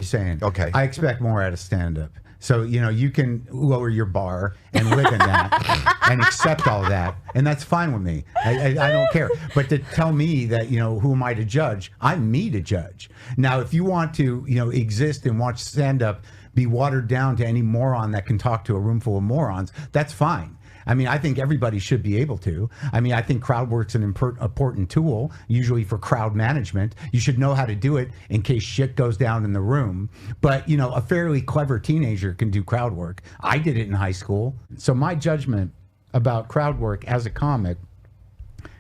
saying. Okay. I expect more out of stand-up. So, you know, you can lower your bar and live in that and accept all that. And that's fine with me. I don't care. But to tell me that, you know, who am I to judge? I'm me to judge. Now, if you want to, you know, exist and watch stand-up be watered down to any moron that can talk to a room full of morons, that's fine. I mean, I think everybody should be able to. I mean, I think crowd work's an important tool, usually for crowd management. You should know how to do it in case shit goes down in the room. But, you know, a fairly clever teenager can do crowd work. I did it in high school. So my judgment about crowd work as a comic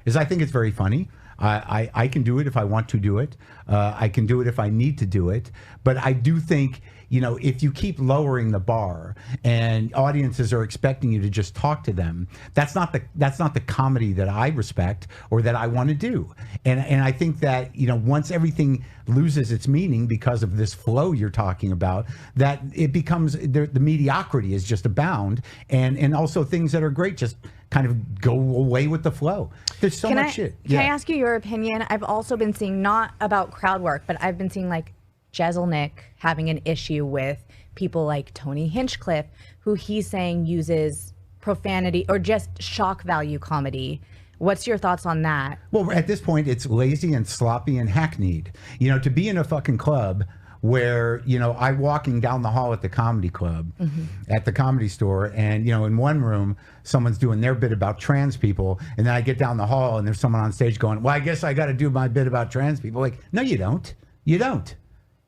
is I think it's very funny. I can do it if I want to do it. I can do it if I need to do it. But I do think, you know, if you keep lowering the bar and audiences are expecting you to just talk to them, that's not the comedy that I respect or that I want to do. And I think that, you know, once everything loses its meaning because of this flow you're talking about, that it becomes the mediocrity is just abound, and also things that are great just kind of go away with the flow. There's so much shit. Can I ask you your opinion? I've also been seeing, not about crowd work, but I've been seeing like Jeselnik having an issue with people like Tony Hinchcliffe, who he's saying uses profanity or just shock value comedy. What's your thoughts on that? Well, at this point, it's lazy and sloppy and hackneyed. You know, to be in a fucking club where, you know, I'm walking down the hall at the comedy club, at the Comedy Store, and, you know, in one room, someone's doing their bit about trans people, and then I get down the hall and there's someone on stage going, well, I guess I got to do my bit about trans people. Like, no, you don't. You don't.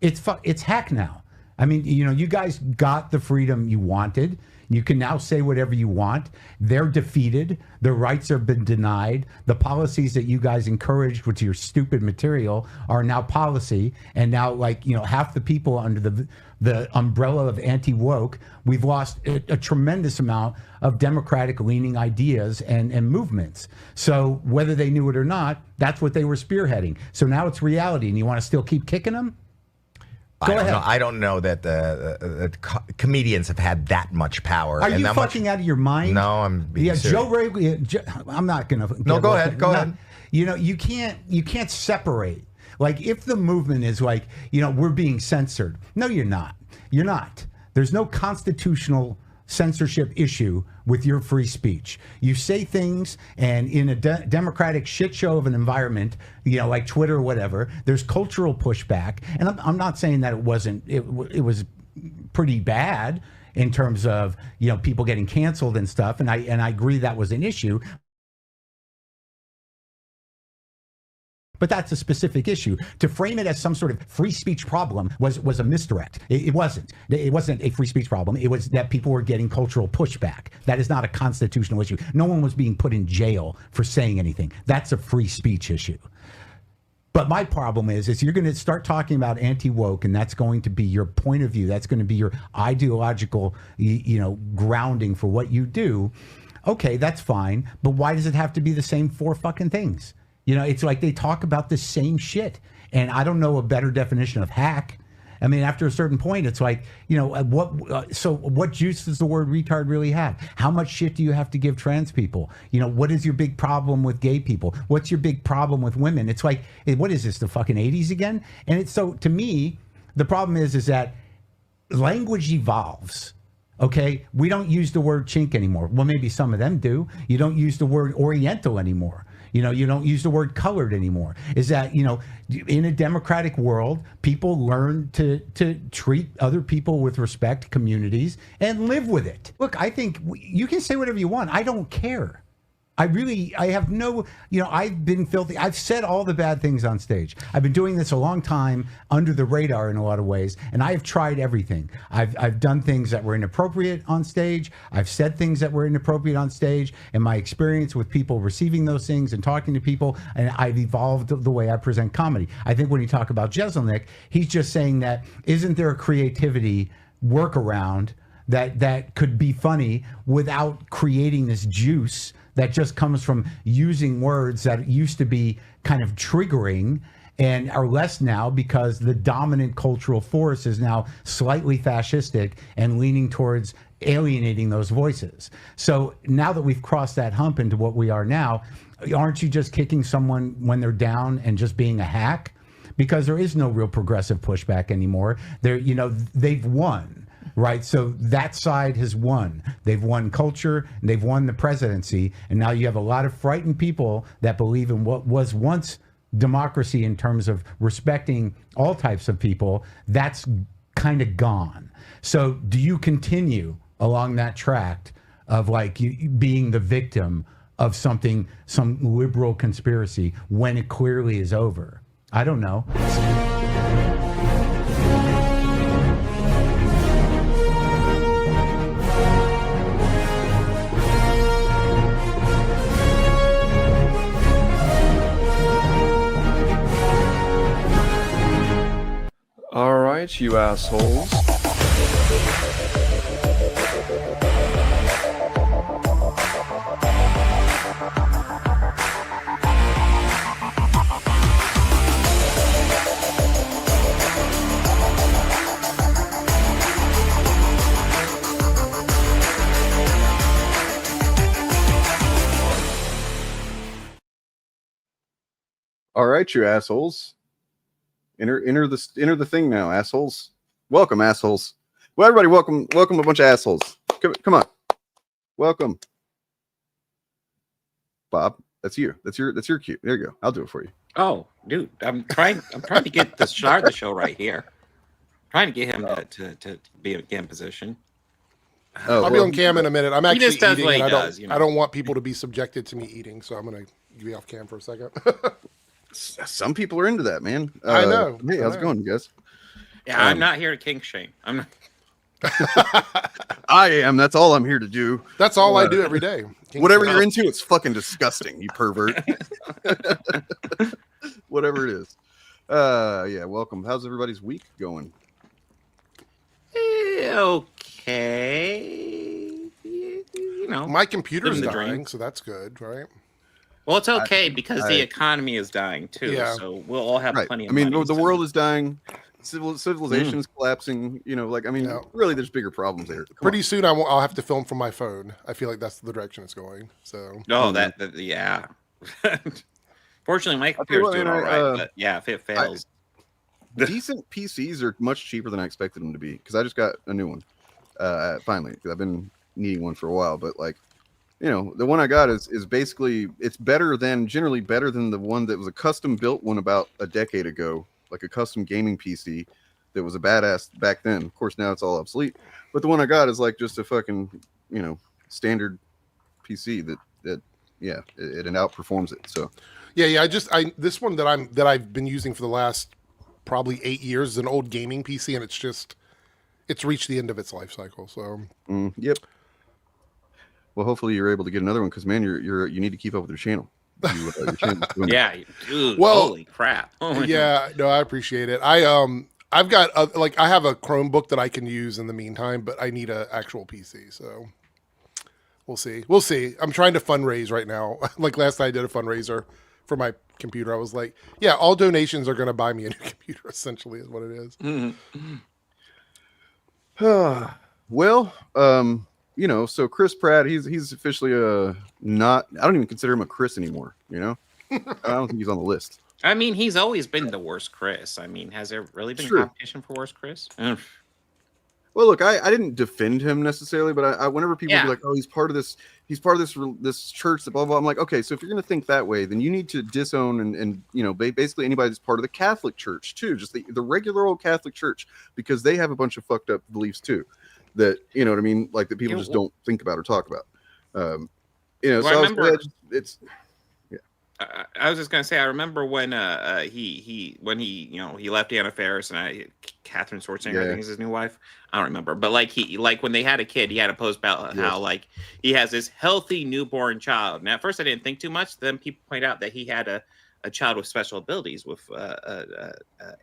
It's hack now. I mean, you know, you guys got the freedom you wanted. You can now say whatever you want. They're defeated. Their rights have been denied. The policies that you guys encouraged with your stupid material are now policy. And now, like, you know, half the people under the umbrella of anti-woke, we've lost a tremendous amount of democratic-leaning ideas and movements. So whether they knew it or not, that's what they were spearheading. So now it's reality, and you want to still keep kicking them? Go ahead. I don't know that the comedians have had that much power. Are you fucking out of your mind? No, I'm being serious. Joe Rogan. I'm not gonna. No, go ahead. Go ahead. You know, you can't separate. Like, if the movement is like, you know, we're being censored. No, you're not. You're not. There's no constitutional censorship issue with your free speech. You say things, and in a democratic shit show of an environment, you know, like Twitter or whatever, there's cultural pushback. And I'm not saying that it wasn't, it was pretty bad in terms of, you know, people getting canceled and stuff. And I agree that was an issue. But that's a specific issue. To frame it as some sort of free speech problem was a misdirect. It wasn't. It wasn't a free speech problem. It was that people were getting cultural pushback. That is not a constitutional issue. No one was being put in jail for saying anything. That's a free speech issue. But my problem is you're going to start talking about anti-woke, and that's going to be your point of view. That's going to be your ideological, you know, grounding for what you do. Okay, that's fine. But why does it have to be the same four fucking things? You know, it's like they talk about the same shit. And I don't know a better definition of hack. I mean, after a certain point, it's like, you know, what juice does the word retard really have? How much shit do you have to give trans people? You know, what is your big problem with gay people? What's your big problem with women? It's like, what is this, the fucking 80s again? And it's so, to me, the problem is that language evolves. Okay, we don't use the word chink anymore. Well, maybe some of them do. You don't use the word oriental anymore. You know, you don't use the word colored anymore. Is that, you know, in a democratic world, people learn to treat other people with respect, communities, and live with it. Look, I think you can say whatever you want. I don't care. I have no, you know, I've been filthy. I've said all the bad things on stage. I've been doing this a long time, under the radar in a lot of ways, and I have tried everything. I've done things that were inappropriate on stage. I've said things that were inappropriate on stage, and my experience with people receiving those things and talking to people, and I've evolved the way I present comedy. I think when you talk about Jeselnik, he's just saying that, isn't there a creativity workaround that could be funny without creating this juice that just comes from using words that used to be kind of triggering and are less now because the dominant cultural force is now slightly fascistic and leaning towards alienating those voices. So now that we've crossed that hump into what we are now, aren't you just kicking someone when they're down and just being a hack? because there is no real progressive pushback anymore. They've won. Right. So that side has won. They've won culture, and they've won the presidency. And now you have a lot of frightened people that believe in what was once democracy in terms of respecting all types of people. That's kind of gone. So do you continue along that track of like being the victim of some liberal conspiracy when it clearly is over? I don't know. All right, you assholes. All right, you assholes. Enter the thing now, assholes. Welcome, assholes. Well, everybody, welcome a bunch of assholes. Come on. Welcome. Bob, that's you. That's your cue. There you go. I'll do it for you. Oh, dude, I'm trying to get the start of the show right here. Trying to get him to get in position. Oh, I'll be on cam in a minute. I'm actually eating, and I don't want people to be subjected to me eating, so I'm gonna be off cam for a second. Some people are into that, man. I know. Hey, how's it going, you guys? Yeah, I'm not here to kink shame. I'm not. I am. That's all I'm here to do. That's all I do every day. Whatever you're into, it's fucking disgusting, you pervert. Whatever it is. Yeah, welcome. How's everybody's week going? Okay. You know, my computer's living the dying, dream. so that's good, right? Well, it's okay because the economy is dying too. Yeah. So we'll all have plenty of money. money. The world is dying. Civilization is collapsing. You know, like, I mean, really, there's bigger problems there. Pretty soon, I'll have to film from my phone. I feel like that's the direction it's going. So. Oh, yeah. Fortunately, my computer's doing all right, but yeah, if it fails. Decent PCs are much cheaper than I expected them to be, because I just got a new one finally, because I've been needing one for a while. But like, you know, the one I got is basically, it's generally better than the one that was a custom built one about a decade ago, like a custom gaming PC that was a badass back then. Of course, now it's all obsolete. But the one I got is like just a fucking, you know, standard PC that it outperforms it. So yeah. This one that I've been using for the last probably 8 years is an old gaming PC, and it's reached the end of its life cycle. So yep. Well, hopefully you're able to get another one, because man, you need to keep up with your channel. Your channel's doing yeah, dude. Well, holy crap. Oh, yeah, no, I appreciate it. I've got I have a Chromebook that I can use in the meantime, but I need an actual PC. So we'll see. I'm trying to fundraise right now. Like last night I did a fundraiser for my computer. I was like, yeah, all donations are going to buy me a new computer, essentially, is what it is. Well, you know, so Chris Pratt, he's officially not, I don't even consider him a Chris anymore, you know? I don't think he's on the list. I mean, he's always been the worst Chris. I mean, has there really been competition for worst Chris? Well, look, I didn't defend him necessarily, but I whenever people be like, oh, he's part of this church, that blah, blah, I'm like, okay, so if you're going to think that way, then you need to disown and you know, basically anybody that's part of the Catholic Church too, just the regular old Catholic Church, because they have a bunch of fucked up beliefs too, that, you know what I mean, like that people just don't think about or talk about. You know, well, so I remember, I was just gonna say, I remember when he left Anna Faris and Catherine Schwarzenegger, I think is his new wife. I don't remember, but like when they had a kid, he had a post about how like he has this healthy newborn child. And at first I didn't think too much. Then people point out that he had a child with special abilities with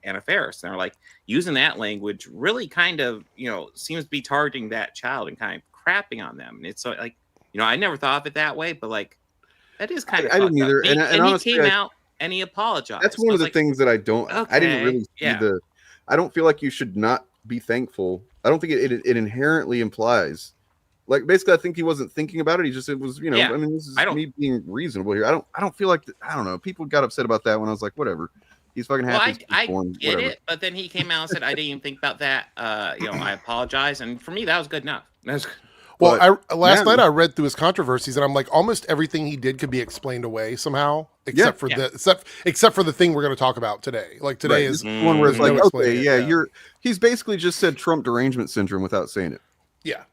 Anna Faris, and they're like, using that language really kind of, you know, seems to be targeting that child and kind of crapping on them. And it's like, you know, I never thought of it that way, but like, that is kind of. I didn't either. And honestly, he came out and he apologized. That's one of the things that I don't. Okay, I didn't really see the. I don't feel like you should not be thankful. I don't think it inherently implies. Like, basically, I think he wasn't thinking about it. It was, you know. I mean, this is me being reasonable here. I don't feel like I don't know. People got upset about that when I was like, whatever. He's fucking Well, happy. I born, get whatever. it, but then he came out and said, "I didn't even think about that. I apologize." And for me, that was good enough. That was good. Well, But last now- night I read through his controversies, and I'm like, almost everything he did could be explained away somehow, except for the thing we're going to talk about today. Like today Right, is this one where it's there's like, no okay, explaining it. he's basically just said Trump derangement syndrome without saying it. Yeah.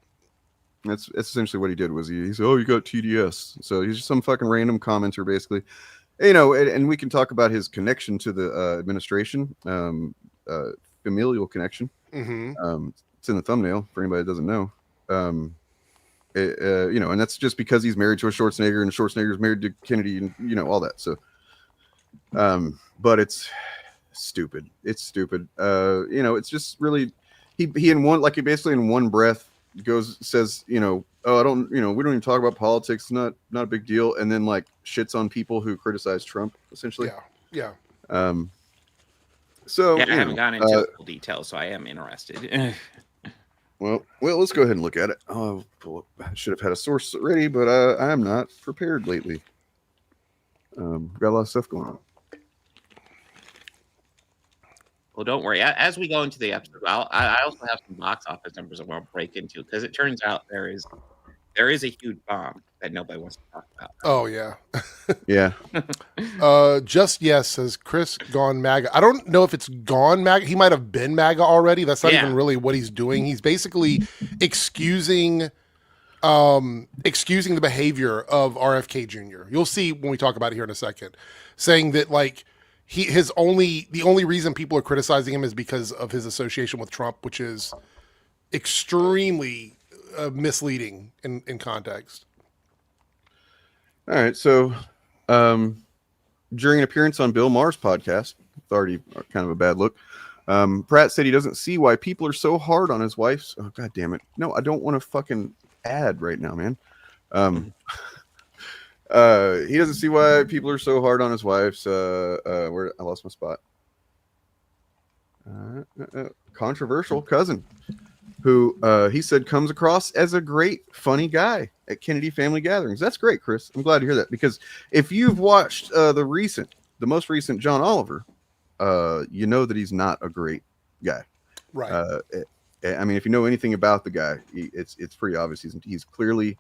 That's essentially what he did. Was he said, "Oh, you got TDS." So he's just some fucking random commenter, basically. And we can talk about his connection to the administration, familial connection. Mm-hmm. It's in the thumbnail for anybody that doesn't know. And that's just because he's married to a Schwarzenegger, and Schwarzenegger's married to Kennedy, and all that. So, but it's stupid. It's stupid. It's just really he basically in one breath says, "Oh, I don't, we don't even talk about politics. It's not a big deal," and then like shits on people who criticize Trump, essentially. Yeah. So I haven't gone into the full details, so I am interested. Well, let's go ahead and look at it. Oh, I should have had a source ready, but I am not prepared lately. Got a lot of stuff going on. Well, don't worry. As we go into the episode, I also have some box office numbers I want to break into, because it turns out there is a huge bomb that nobody wants to talk about. Oh yeah. Yeah. Just yes says Chris gone MAGA. I don't know if it's gone MAGA. He might have been MAGA already. That's not even really what he's doing. He's basically excusing the behavior of RFK Jr. You'll see when we talk about it here in a second, saying that like the only reason people are criticizing him is because of his association with Trump, which is extremely misleading in context. All right. So, during an appearance on Bill Maher's podcast, it's already kind of a bad look. Pratt said he doesn't see why people are so hard on his wife's. Oh, God damn it. No, I don't want to fucking ad right now, man. He doesn't see why people are so hard on his wife's. Where I lost my spot. Controversial cousin, who he said comes across as a great, funny guy at Kennedy family gatherings. That's great, Chris. I'm glad to hear that, because if you've watched the most recent John Oliver, you know that he's not a great guy. Right. I mean, if you know anything about the guy, it's pretty obvious. He's clearly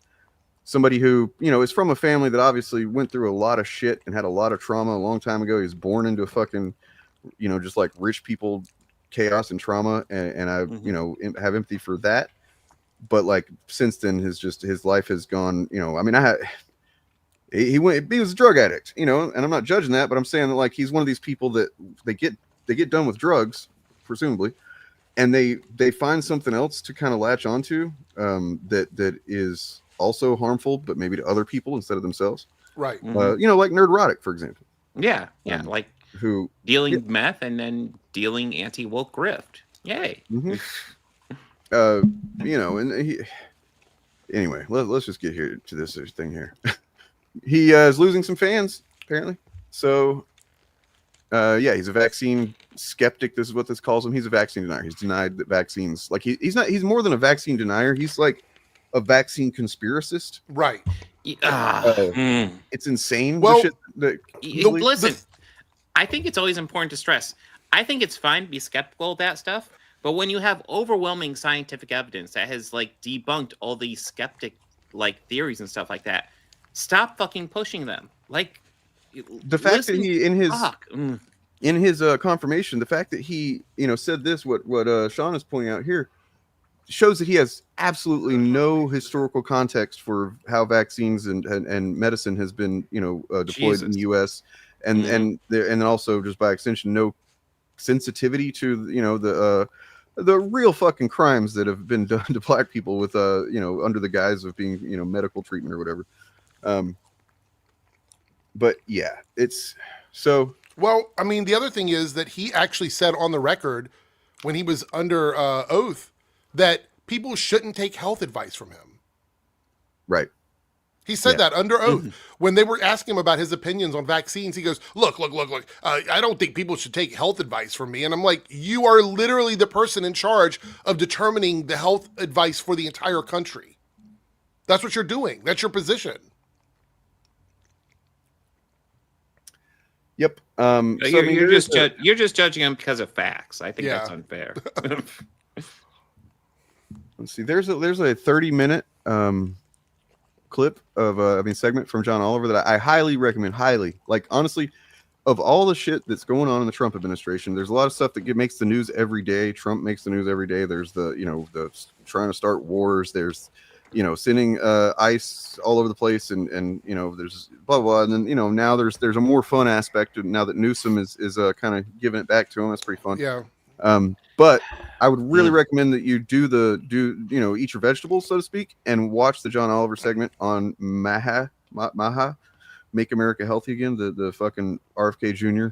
somebody who, is from a family that obviously went through a lot of shit and had a lot of trauma a long time ago. He was born into a fucking, just like rich people chaos and trauma. And I, have empathy for that. But like since then, his life has gone, I mean, he was a drug addict, and I'm not judging that, but I'm saying that like, he's one of these people that they get done with drugs, presumably, and they find something else to kind of latch onto, that is also harmful, but maybe to other people instead of themselves. Right. Like Nerdrotic, for example. Yeah. Like who dealing meth and then dealing anti-woke grift. Yay. Mm-hmm. And he, anyway, let's just get here to this thing here. He is losing some fans, apparently. So, he's a vaccine skeptic. This is what this calls him. He's a vaccine denier. He's denied that vaccines, like he's more than a vaccine denier. He's like a vaccine conspiracist. Right. It's insane. Well, listen, I think it's always important to stress. I think it's fine to be skeptical of that stuff, but when you have overwhelming scientific evidence that has like debunked all these skeptic like theories and stuff like that, stop fucking pushing them. Like the fact that he in his confirmation, the fact that he said this, what Sean is pointing out here, shows that he has absolutely no historical context for how vaccines and medicine has been deployed in the U.S. and then also just by extension no sensitivity to the real fucking crimes that have been done to black people with under the guise of being medical treatment or whatever. But yeah, it's so. Well, I mean, the other thing is that he actually said on the record when he was under oath that people shouldn't take health advice from him. Right. He said that under oath. When they were asking him about his opinions on vaccines, he goes, look, I don't think people should take health advice from me. And I'm like, you are literally the person in charge of determining the health advice for the entire country. That's what you're doing. That's your position. Yep. You're just judging him because of facts. I think that's unfair. Let's see. There's a 30-minute clip of segment from John Oliver that I highly recommend. Like, honestly, of all the shit that's going on in the Trump administration, there's a lot of stuff that makes the news every day. Trump makes the news every day. There's the trying to start wars. There's sending ICE all over the place, and there's blah blah. And then now there's a more fun aspect now that Newsom is kind of giving it back to him. That's pretty fun. Yeah. But I would really recommend that you eat your vegetables, so to speak, and watch the John Oliver segment on MAHA, Make America Healthy Again, the fucking RFK Jr.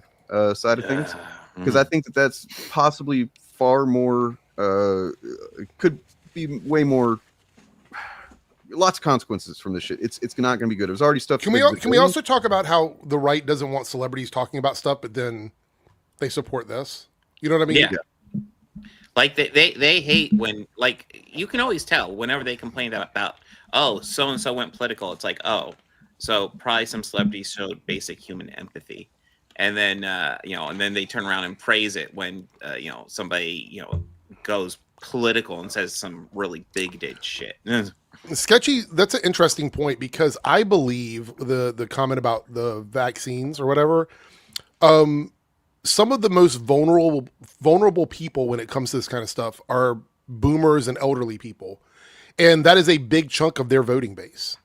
Side of things, because I think that's possibly far more could be way more. Lots of consequences from this shit. It's not going to be good. It was already stuff. Can we also talk about how the right doesn't want celebrities talking about stuff, but then they support this? You know what I mean? Yeah. Like they hate when, like, you can always tell whenever they complain about so and so went political. It's like, so probably some celebrities showed basic human empathy, and then and then they turn around and praise it when somebody goes political and says some really bigoted shit. Sketchy. That's an interesting point, because I believe the comment about the vaccines or whatever. Some of the most vulnerable people when it comes to this kind of stuff are boomers and elderly people, and that is a big chunk of their voting base.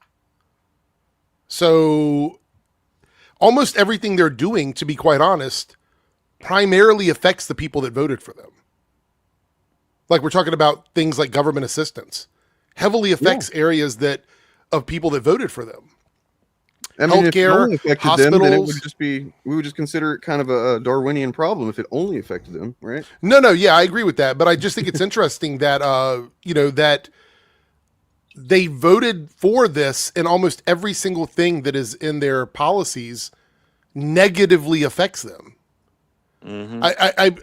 So almost everything they're doing, to be quite honest, primarily affects the people that voted for them. Like, we're talking about things like government assistance, heavily affects areas of people that voted for them. I mean, healthcare, if it only affected hospitals. them, then we would just consider it kind of a Darwinian problem if it only affected them, right? No, yeah, I agree with that, but I just think it's interesting that that they voted for this, and almost every single thing that is in their policies negatively affects them. Mm-hmm.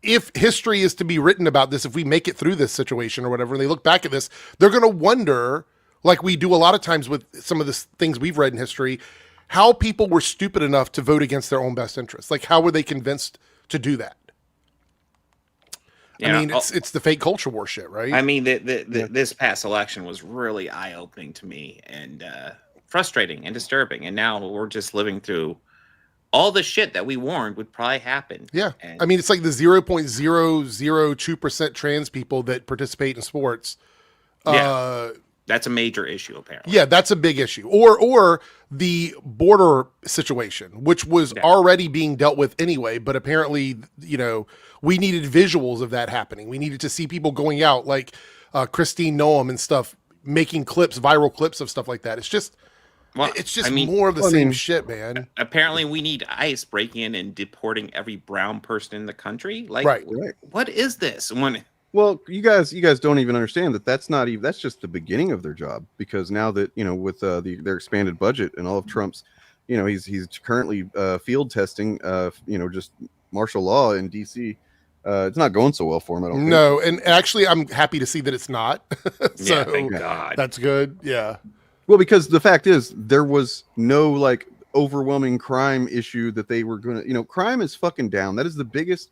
If history is to be written about this, if we make it through this situation or whatever, and they look back at this, they're going to wonder, like we do a lot of times with some of the things we've read in history, how people were stupid enough to vote against their own best interests. Like, how were they convinced to do that? I mean, it's the fake culture war shit, right? I mean, this past election was really eye-opening to me, and frustrating and disturbing. And now we're just living through all the shit that we warned would probably happen. Yeah. And I mean, it's like the 0.002% trans people that participate in sports. That's a major issue, apparently. Yeah, that's a big issue. Or the border situation, which was already being dealt with anyway, but apparently, we needed visuals of that happening. We needed to see people going out, like Christine Noem and stuff, making viral clips of stuff like that. It's just more of the same shit, man. Apparently, we need ICE breaking in and deporting every brown person in the country. Like, right. What is this? Well, you guys don't even understand that that's just the beginning of their job, because now that with their expanded budget and all of Trump's, he's currently field testing just martial law in DC. It's not going so well for him, I don't think. No, and actually I'm happy to see that it's not. So thank God. That's good. Yeah. Well, because the fact is there was no overwhelming crime mission that they were going to, crime is fucking down. That is the biggest,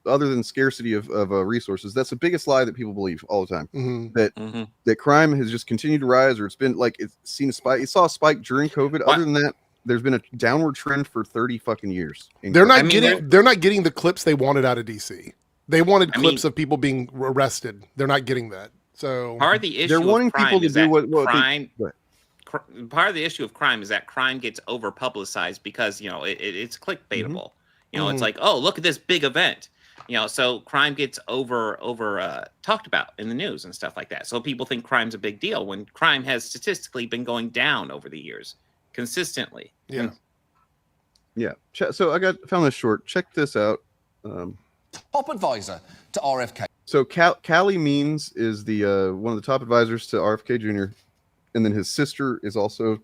other than scarcity of resources, that's the biggest lie that people believe all the time. Mm-hmm. That crime has just continued to rise, or it's been it's seen a spike. It saw a spike during COVID. Other than that, there's been a downward trend for 30 fucking years. They're not getting the clips they wanted out of DC. They wanted clips of people being arrested. They're not getting that. So part of the issue they're wanting people to do crime. Part of the issue of crime is that crime gets over publicized because it's clickbaitable. It's like, oh, look at this big event. So crime gets over talked about in the news and stuff like that. So people think crime's a big deal when crime has statistically been going down over the years consistently. Yeah. Yeah. So I found this short. Check this out. Top advisor to RFK. So Calley Means is the one of the top advisors to RFK Jr. And then his sister is also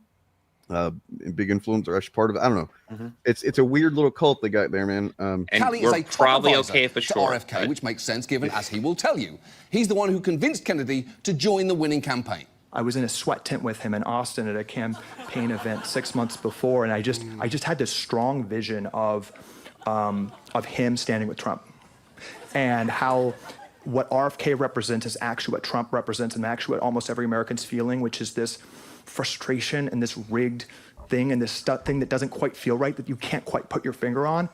a big influence, or actually part of it. I don't know. Mm-hmm. It's a weird little cult they got there, man. And Calley is a probably okay for sure, RFK, right? Which makes sense given, as he will tell you, he's the one who convinced Kennedy to join the winning campaign. I was in a sweat tent with him in Austin at a campaign event 6 months before, and I just had this strong vision of him standing with Trump, and how what RFK represents is actually what Trump represents, and actually what almost every American's feeling, which is this frustration and this rigged thing and this thing that doesn't quite feel right, that you can't quite put your finger on.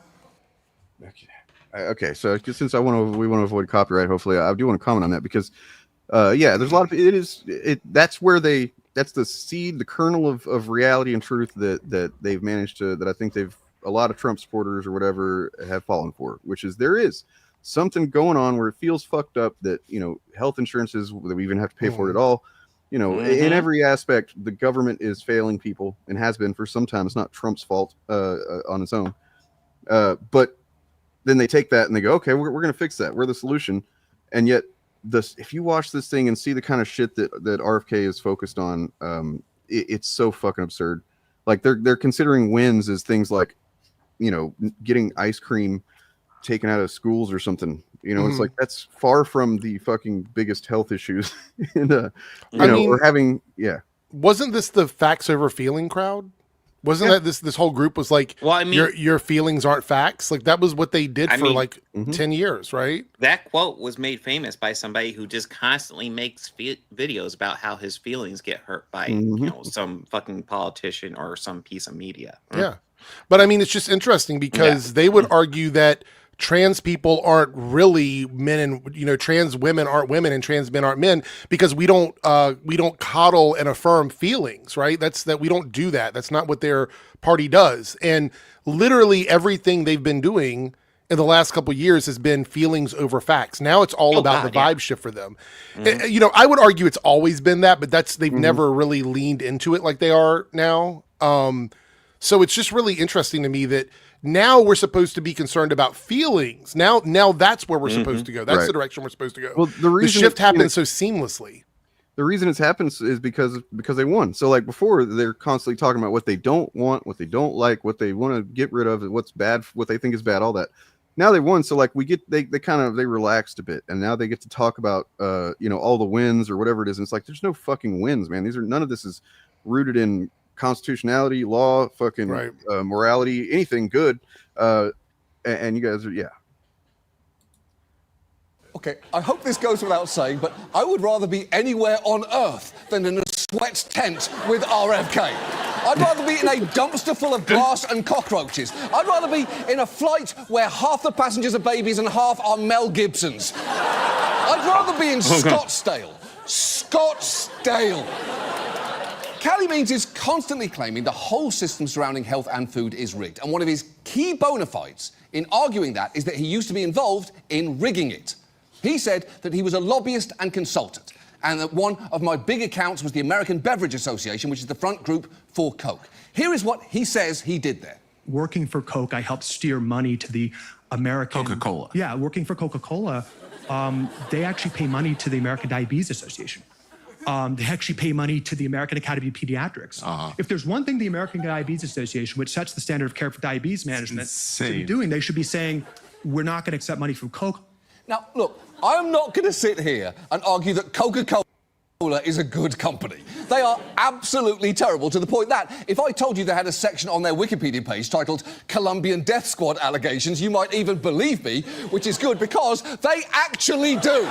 Okay, so since we want to avoid copyright, hopefully I do want to comment on that, because yeah, there's a lot of that's the seed, the kernel of reality and truth that they've managed to, that I think a lot of Trump supporters or whatever have fallen for, which is there is something going on where it feels fucked up that, you know, health insurance is that we even have to pay for it at all. You know, in every aspect, the government is failing people and has been for some time. It's not Trump's fault on its own. But then they take that and they go, okay, we're going to fix that. We're the solution. And yet, if you watch this thing and see the kind of shit that RFK is focused on, it's so fucking absurd. Like they're considering wins as things like, you know, getting ice cream taken out of schools or something. You know, it's like that's far from the fucking biggest health issues. And we're having Wasn't this the facts over feeling crowd? Wasn't that this whole group was like, well, I mean, your feelings aren't facts? Like that was what they did for 10 years, right? That quote was made famous by somebody who just constantly makes videos about how his feelings get hurt by you know, some fucking politician or some piece of media. Yeah, but I mean, it's just interesting because they would argue that trans people aren't really men, and you know, trans women aren't women and trans men aren't men, because we don't coddle and affirm feelings, right? We don't do that. That's not what their party does. And literally everything they've been doing in the last couple of years has been feelings over facts. Now it's all about the vibe shift for them. You know, I would argue it's always been that, but they've never really leaned into it like they are now. So it's just really interesting to me that now we're supposed to be concerned about feelings. Now that's where we're supposed to go. That's the direction we're supposed to go. Well, the shift happens so seamlessly. The reason it's happened is because they won. So like before, they're constantly talking about what they don't want, what they don't like, what they want to get rid of, what's bad, what they think is bad, all that. Now they won, so like they relaxed a bit, and now they get to talk about you know, all the wins or whatever it is. And it's like there's no fucking wins, man. None of this is rooted in constitutionality, law, fucking morality, anything good. And you guys are Okay, I hope this goes without saying, but I would rather be anywhere on Earth than in a sweat tent with RFK. I'd rather be in a dumpster full of glass and cockroaches. I'd rather be in a flight where half the passengers are babies and half are Mel Gibsons. I'd rather be in Scottsdale. Scottsdale. Calley Means is constantly claiming the whole system surrounding health and food is rigged, and one of his key bona fides in arguing that is that he used to be involved in rigging it. He said that he was a lobbyist and consultant, and that one of my big accounts was the American Beverage Association, which is the front group for Coke. Here is what he says he did there. Working for Coke, I helped steer money to the American... Coca-Cola. Yeah, working for Coca-Cola, they actually pay money to the American Diabetes Association. They actually pay money to the American Academy of Pediatrics. If there's one thing the American Diabetes Association, which sets the standard of care for diabetes management, should be doing, they should be saying, we're not going to accept money from Coke. Now, look, I'm not going to sit here and argue that Coca-Cola is a good company. They are absolutely terrible, to the point that if I told you they had a section on their Wikipedia page titled Colombian Death Squad Allegations, you might even believe me, which is good because they actually do.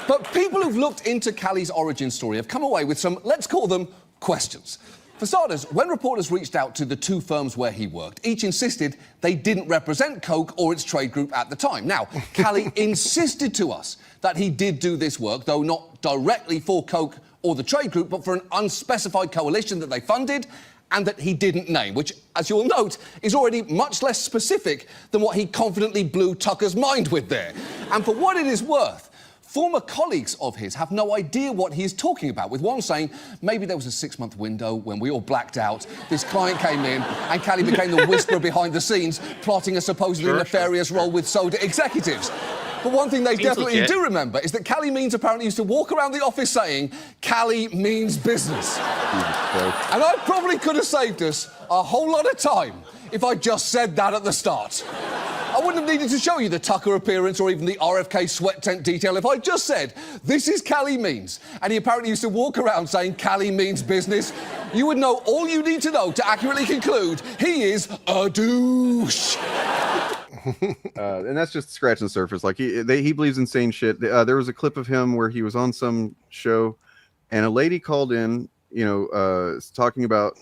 But people who've looked into Calley's origin story have come away with some, let's call them, questions. For starters, when reporters reached out to the two firms where he worked, each insisted they didn't represent Coke or its trade group at the time. Now, Calley insisted to us that he did do this work, though not directly for Coke or the trade group, but for an unspecified coalition that they funded and that he didn't name, which, as you'll note, is already much less specific than what he confidently blew Tucker's mind with there. And for what it is worth, former colleagues of his have no idea what he is talking about, with one saying maybe there was a 6-month window when we all blacked out, this client came in, and Calley became the whisperer behind the scenes, plotting a supposedly nefarious role with soda executives. But one thing they definitely do remember is that Calley Means apparently used to walk around the office saying, Calley means business. And I probably could have saved us a whole lot of time if I just said that at the start. I wouldn't have needed to show you the Tucker appearance or even the RFK sweat tent detail if I just said, this is Calley Means. And he apparently used to walk around saying Calley means business. You would know all you need to know to accurately conclude he is a douche. And that's just scratching the surface. Like he believes insane shit. There was a clip of him where he was on some show, and a lady called in, talking about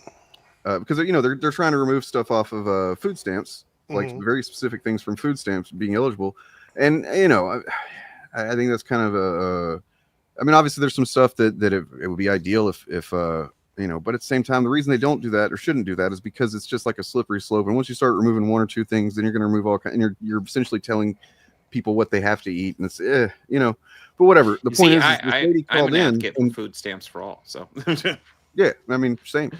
because they're trying to remove stuff off of food stamps, like very specific things from food stamps being eligible, and I think that's kind of I mean, obviously there's some stuff that it would be ideal if but at the same time, the reason they don't do that or shouldn't do that is because it's just like a slippery slope. And once you start removing one or two things, then you're going to remove all kinds, and you're essentially telling people what they have to eat. And it's, but whatever. The point is this lady called in and food stamps for all. So yeah, I mean, same.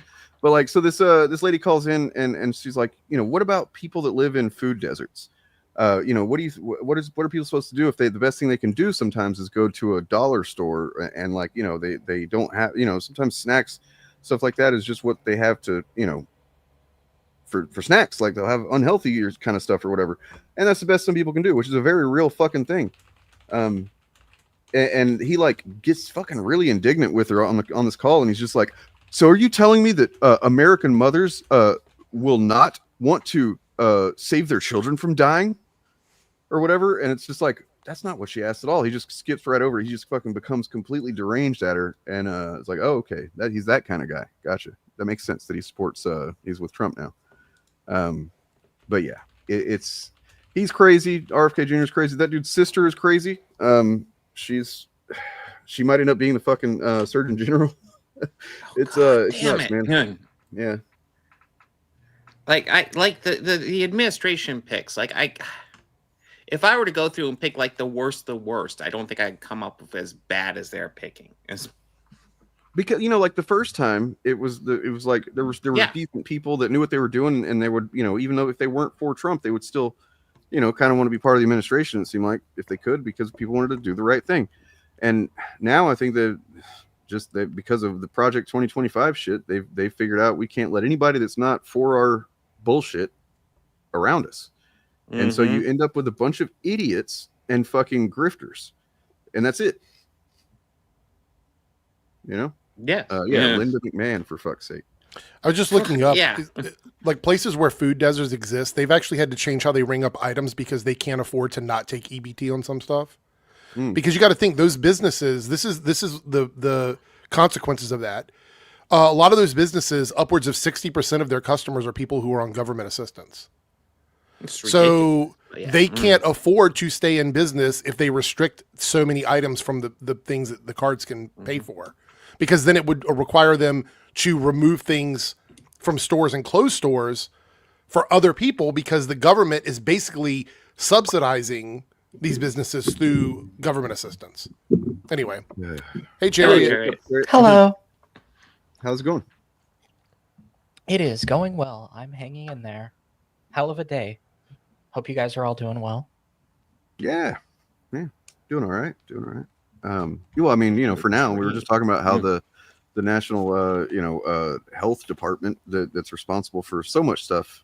But like, so this lady calls in and she's like, what about people that live in food deserts? What are people supposed to do if the best thing they can do sometimes is go to a dollar store and like, they don't have, sometimes snacks, stuff like that is just what they have to, for snacks. Like they'll have unhealthy kind of stuff or whatever. And that's the best some people can do, which is a very real fucking thing. And he like gets fucking really indignant with her on this call. And he's just like, so are you telling me that American mothers will not want to save their children from dying or whatever? And it's just like, that's not what she asked at all. He just skips right over. He just fucking becomes completely deranged at her. And it's like, oh, okay, he's that kind of guy. Gotcha. That makes sense that he supports, he's with Trump now. But yeah, he's crazy. RFK Jr. is crazy. That dude's sister is crazy. She might end up being the fucking Surgeon General. It's nuts, man. Yeah. Like the administration picks. Like if I were to go through and pick like the worst, I don't think I'd come up with as bad as they're picking. Because like the first time it was like there were decent people that knew what they were doing, and they would even though if they weren't for Trump, they would still kind of want to be part of the administration. It seemed like if they could, because people wanted to do the right thing. And now I think that because of the Project 2025 shit, they figured out we can't let anybody that's not for our bullshit around us. And so you end up with a bunch of idiots and fucking grifters, and that's it. Yeah. Linda McMahon, for fuck's sake. I was just looking up, Yeah. like places where food deserts exist. They've actually had to change how they ring up items because they can't afford to not take EBT on some stuff. Because you got to think those businesses. This is the consequences of that. A lot of those businesses, upwards of 60% of their customers are people who are on government assistance. So they can't afford to stay in business if they restrict so many items from the things that the cards can pay for, because then it would require them to remove things from stores and close stores for other people, because the government is basically subsidizing these businesses through government assistance. Anyway. Hey, Jerry. Hello. How's it going? It is going well. I'm hanging in there. Hell of a day. Hope you guys are all doing well. Yeah. Doing all right. Well, I mean, for now, we were just talking about how the national, health department that's responsible for so much stuff.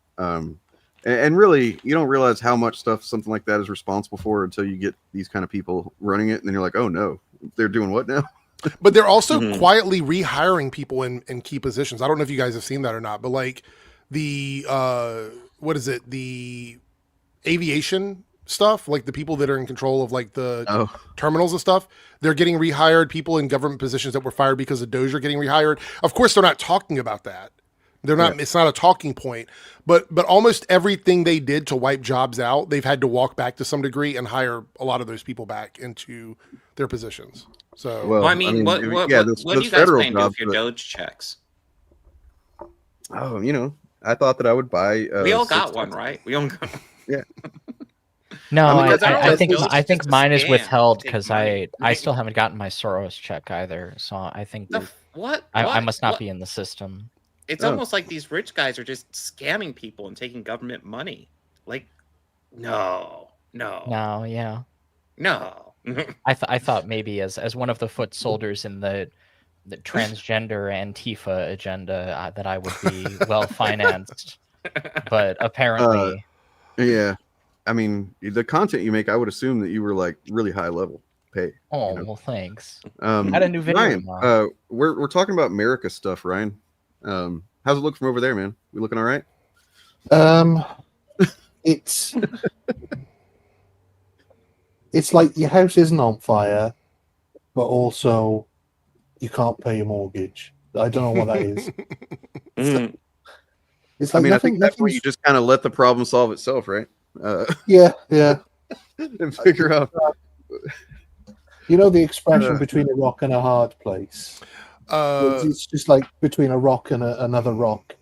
And really, you don't realize how much stuff something like that is responsible for until you get these kind of people running it. And then you're like, oh no, they're doing what now? But they're also quietly rehiring people in key positions. I don't know if you guys have seen that or not, but like the, the aviation stuff, like the people that are in control of like the terminals and stuff, they're getting rehired. People in government positions that were fired because of Doge are getting rehired. Of course, they're not talking about that. They're not. It's not a talking point. But almost everything they did to wipe jobs out, they've had to walk back to some degree and hire a lot of those people back into their positions. So, what do you guys plan to do with your Doge checks? Oh, I thought that I would buy. We all got one, right? We all got. Yeah. No, I think mine is withheld because I still haven't gotten my Soros check either. So I think I must not be in the system. It's almost like these rich guys are just scamming people and taking government money. Like, no. Yeah. No. I thought maybe as one of the foot soldiers in the transgender Antifa agenda that I would be well financed, but apparently, yeah. I mean, the content you make, I would assume that you were like really high level pay. Oh, well, thanks. Had a new video. Ryan, we're talking about America stuff, Ryan. How's it look from over there, man? We looking all right? It's like your house isn't on fire, but also you can't pay your mortgage. I don't know what that is. It's like I think that's where you just kind of let the problem solve itself, right? Yeah. And figure out. You know the expression between a rock and a hard place? It's just like between a rock and another rock.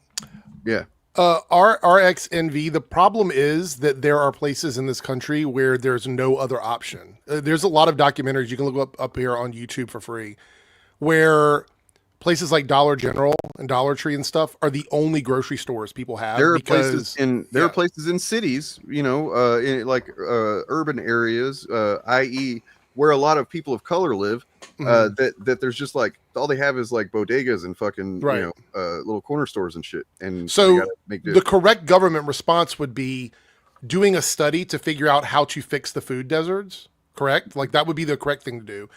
Yeah. RXNV, the problem is that there are places in this country where there's no other option. There's a lot of documentaries you can look up here on YouTube for free, where places like Dollar General and Dollar Tree and stuff are the only grocery stores people have. There are places in cities, in urban areas, i.e., where a lot of people of color live. That there's just like all they have is like bodegas and fucking little corner stores and shit. And so the correct government response would be doing a study to figure out how to fix the food deserts. Correct? Like that would be the correct thing to do.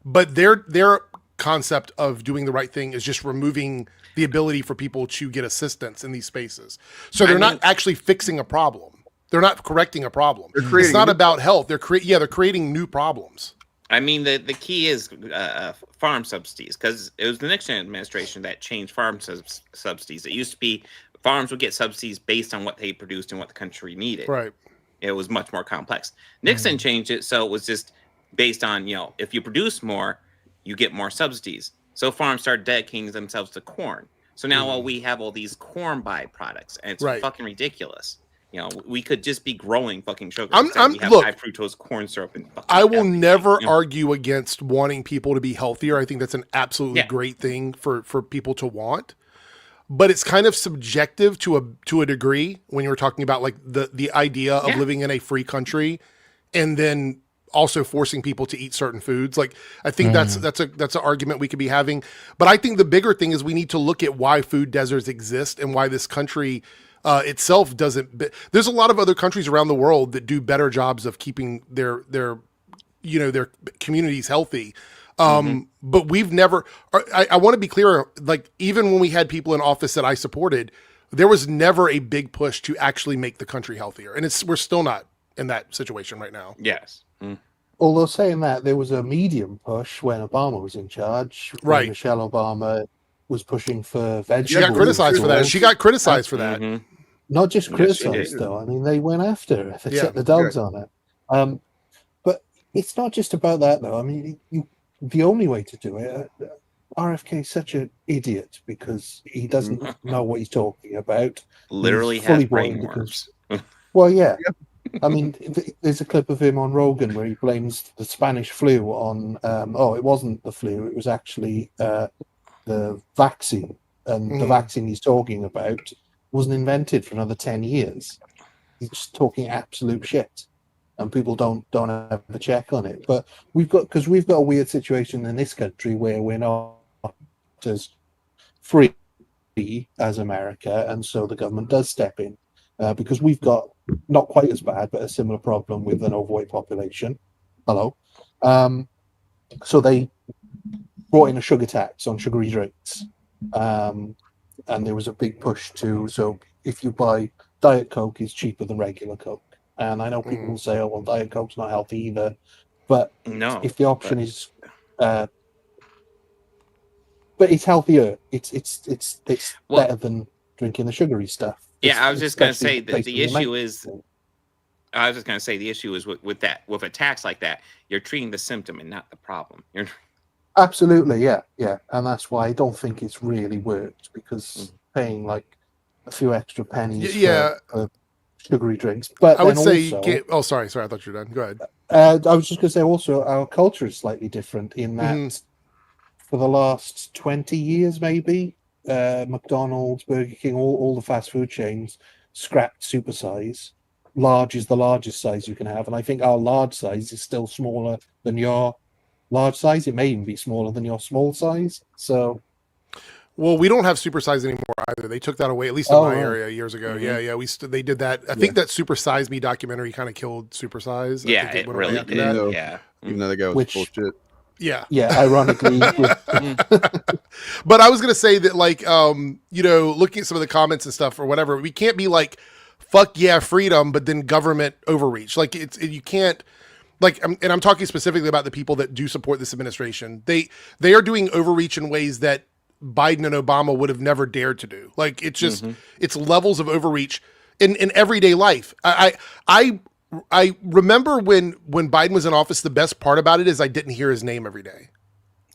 But their concept of doing the right thing is just removing the ability for people to get assistance in these spaces. So they're not actually fixing a problem. They're not correcting a problem. It's not about health. They're creating new problems. I mean, the key is farm subsidies, because it was the Nixon administration that changed farm subsidies. It used to be farms would get subsidies based on what they produced and what the country needed. Right. It was much more complex. Nixon changed it so it was just based on, if you produce more, you get more subsidies. So farms started dedicating themselves to corn. So now we have all these corn byproducts, and it's fucking ridiculous. We could just be growing fucking sugar. We have high fructose corn syrup. And I will never argue against wanting people to be healthier. I think that's an absolutely great thing for people to want. But it's kind of subjective to a degree when you're talking about like the idea of living in a free country and then also forcing people to eat certain foods. Like I think that's an argument we could be having. But I think the bigger thing is we need to look at why food deserts exist and why this country itself doesn't. There's a lot of other countries around the world that do better jobs of keeping their communities healthy. But we've never. I want to be clear. Like even when we had people in office that I supported, there was never a big push to actually make the country healthier, and we're still not in that situation right now. Yes. Although saying that, there was a medium push when Obama was in charge. When Michelle Obama was pushing for vegetables. She got criticized for that. She got criticized for that. Not just criticized, though. I mean, they went after her. They set the dogs on it. But it's not just about that, though. I mean, the only way to do it, RFK is such an idiot because he doesn't know what he's talking about. Literally has brainworms. Well, yeah. I mean, there's a clip of him on Rogan where he blames the Spanish flu on, it wasn't the flu, it was actually the vaccine. And the vaccine he's talking about wasn't invented for another 10 years. He's just talking absolute shit. And people don't have a check on it. But we've got a weird situation in this country where we're not as free as America, and so the government does step in. Because we've got not quite as bad, but a similar problem with an overweight population. So they brought in a sugar tax on sugary drinks. And there was a big push so if you buy Diet Coke, it's cheaper than regular Coke. And I know people will say, oh, well, Diet Coke's not healthy either. But if the option is... but it's healthier. It's better than drinking the sugary stuff. Yeah, I was just going to say that the issue is. I was just going to say the issue is with a tax like that, you're treating the symptom and not the problem. Absolutely, yeah, and that's why I don't think it's really worked, because paying like a few extra pennies for sugary drinks. But I would say you can't. Oh, sorry, I thought you were done. Go ahead. I was just going to say also our culture is slightly different in that for the last 20 years, maybe. McDonald's, Burger King, all the fast food chains scrapped supersize. Large is the largest size you can have, and I think our large size is still smaller than your large size. It may even be smaller than your small size. So, Well, we don't have supersize anymore either. They took that away, at least in my area years ago. Mm-hmm. Yeah. They did that. I think that Super Size Me documentary kind of killed Supersize. Yeah, it really did. Yeah. Even though they go bullshit. Yeah. Yeah, ironically. But I was going to say that, like, looking at some of the comments and stuff or whatever, we can't be like, fuck yeah, freedom, but then government overreach. Like, you can't, like, and I'm talking specifically about the people that do support this administration. They are doing overreach in ways that Biden and Obama would have never dared to do. Like, it's just, it's levels of overreach in everyday life. I remember when Biden was in office, the best part about it is I didn't hear his name every day.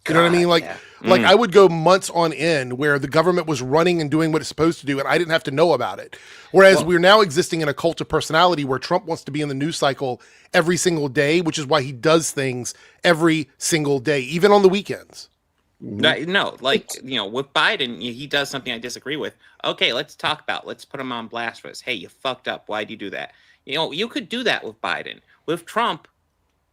You know what I mean? Like, I would go months on end where the government was running and doing what it's supposed to do, and I didn't have to know about it. Whereas we're now existing in a cult of personality where Trump wants to be in the news cycle every single day, which is why he does things every single day, even on the weekends. No, like, with Biden, he does something I disagree with. Okay, let's talk about, let's put him on blast for this. Hey, you fucked up. Why'd you do that? You could do that with Biden. With Trump,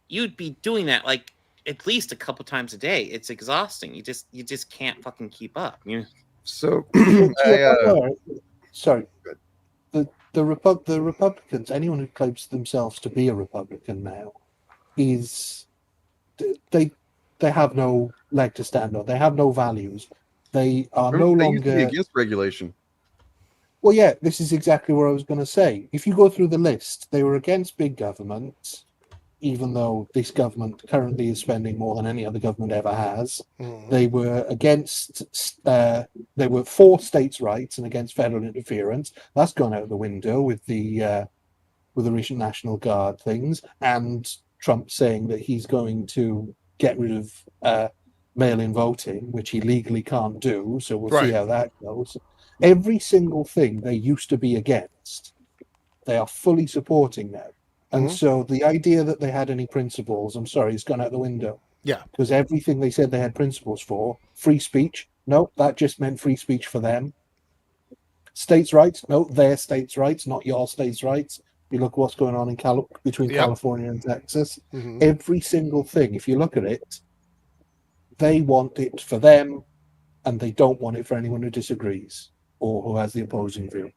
you'd be doing that like at least a couple times a day. It's exhausting. You just can't fucking keep up. So, sorry, the Republicans, anyone who claims themselves to be a Republican now, is they have no leg to stand on. They have no values. They are no longer used to be against regulation. Well, yeah, this is exactly what I was going to say. If you go through the list, they were against big government, even though this government currently is spending more than any other government ever has. They were against, they were for states' rights and against federal interference. That's gone out the window with the recent National Guard things, and Trump saying that he's going to get rid of mail-in voting, which he legally can't do. So we'll see how that goes. Every single thing they used to be against, they are fully supporting now. And so the idea that they had any principles, I'm sorry, it's gone out the window. Yeah. Because everything they said they had principles for, free speech, no, that just meant free speech for them. States' rights, no, their states' rights, not your states' rights. You look what's going on in between California and Texas. Every single thing, if you look at it, they want it for them, and they don't want it for anyone who disagrees or who has the opposing view.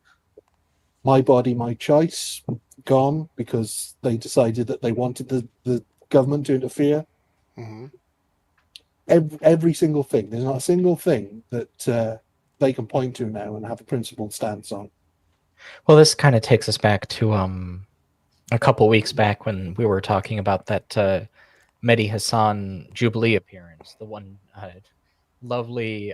My body, my choice, gone because they decided that they wanted the government to interfere. Every single thing. There's not a single thing that they can point to now and have a principled stance on. Well, this kind of takes us back to a couple weeks back when we were talking about that Mehdi Hassan Jubilee appearance, the one lovely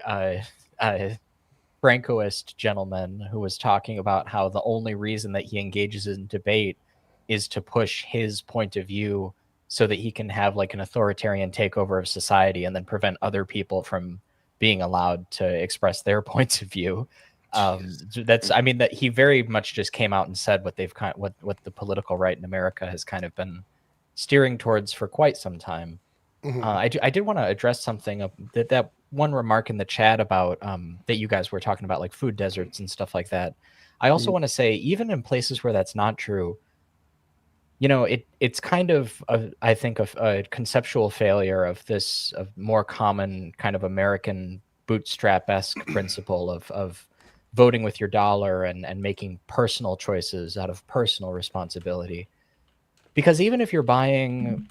Francoist gentleman who was talking about how the only reason that he engages in debate is to push his point of view so that he can have like an authoritarian takeover of society and then prevent other people from being allowed to express their points of view. That he very much just came out and said what what the political right in America has kind of been steering towards for quite some time. I did want to address something that one remark in the chat about that you guys were talking about, like food deserts and stuff like that. I also want to say, even in places where that's not true, it's kind of I think a conceptual failure of more common kind of American bootstrap-esque principle of voting with your dollar and making personal choices out of personal responsibility. Because even if you're buying,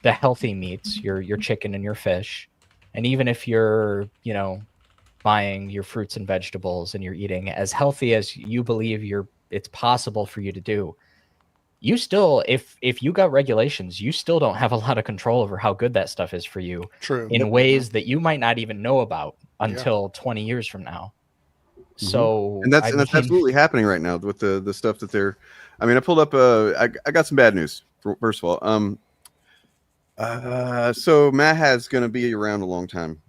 the healthy meats, your chicken and your fish, and even if you're, buying your fruits and vegetables and you're eating as healthy as you believe it's possible for you to do, you still, if you got regulations, you still don't have a lot of control over how good that stuff is for you. True. In ways that you might not even know about until 20 years from now. So, and that's absolutely happening right now with the stuff that they're. I mean, I pulled up. I got some bad news. First of all, so MAHA is going to be around a long time.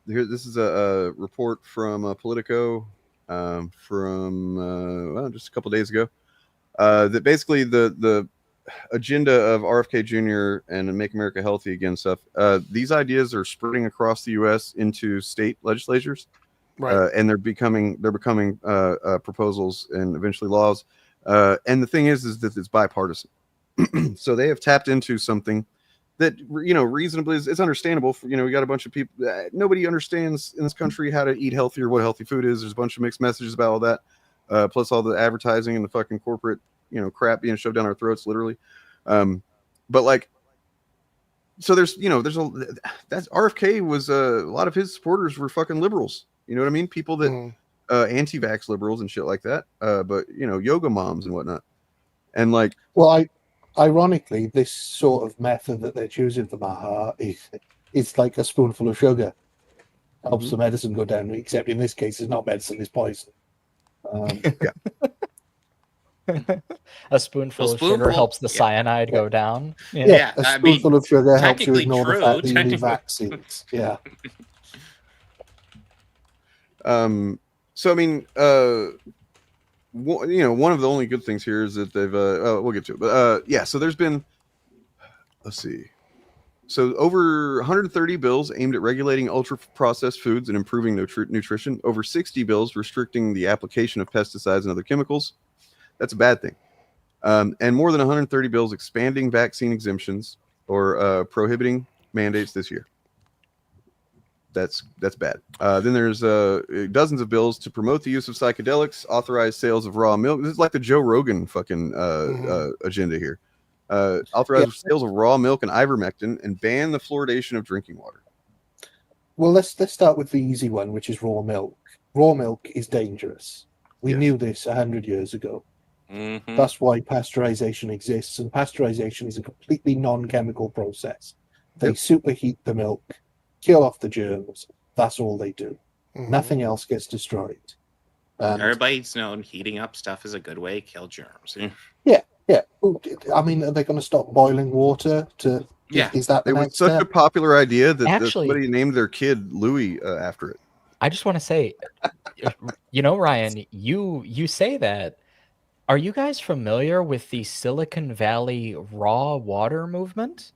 This is a report from Politico from just a couple days ago. That basically the agenda of RFK Jr. and Make America Healthy Again stuff. These ideas are spreading across the U.S. into state legislatures. Right. And they're becoming proposals and eventually laws. And the thing is that it's bipartisan. So they have tapped into something that reasonably it's understandable. For, we got a bunch of people. Nobody understands in this country how to eat healthy or what healthy food is. There's a bunch of mixed messages about all that, plus all the advertising and the fucking corporate crap being shoved down our throats, literally. But like, so there's that's RFK was a lot of his supporters were fucking liberals. You know what I mean? People that anti-vax liberals and shit like that. But yoga moms and whatnot. And like, well, ironically, this sort of method that they're choosing for MAHA is like a spoonful of sugar. Helps the medicine go down, except in this case, it's not medicine, it's poison. A spoonful of sugar helps the cyanide go down. Yeah, a spoonful of sugar helps you ignore the fact that you need vaccines. Yeah. So I mean, one of the only good things here is that they've we'll get to it, but yeah, so there's been, let's see, so over 130 bills aimed at regulating ultra processed foods and improving nutrition, over 60 bills restricting the application of pesticides and other chemicals. That's a bad thing. And more than 130 bills expanding vaccine exemptions or prohibiting mandates this year. That's bad. Then there's dozens of bills to promote the use of psychedelics, authorize sales of raw milk. This is like the Joe Rogan fucking agenda here. Authorize sales of raw milk and ivermectin, and ban the fluoridation of drinking water. Well, let's start with the easy one, which is raw milk. Raw milk is dangerous. We knew this 100 years ago. That's why pasteurization exists, and pasteurization is a completely non-chemical process. They superheat the milk, kill off the germs. That's all they do. Nothing else gets destroyed. Everybody's known heating up stuff is a good way to kill germs. Yeah. I mean, are they going to stop boiling water to? Yeah, is that it was such a popular idea that somebody named their kid Louis after it. I just want to say, Ryan, you say that. Are you guys familiar with the Silicon Valley raw water movement?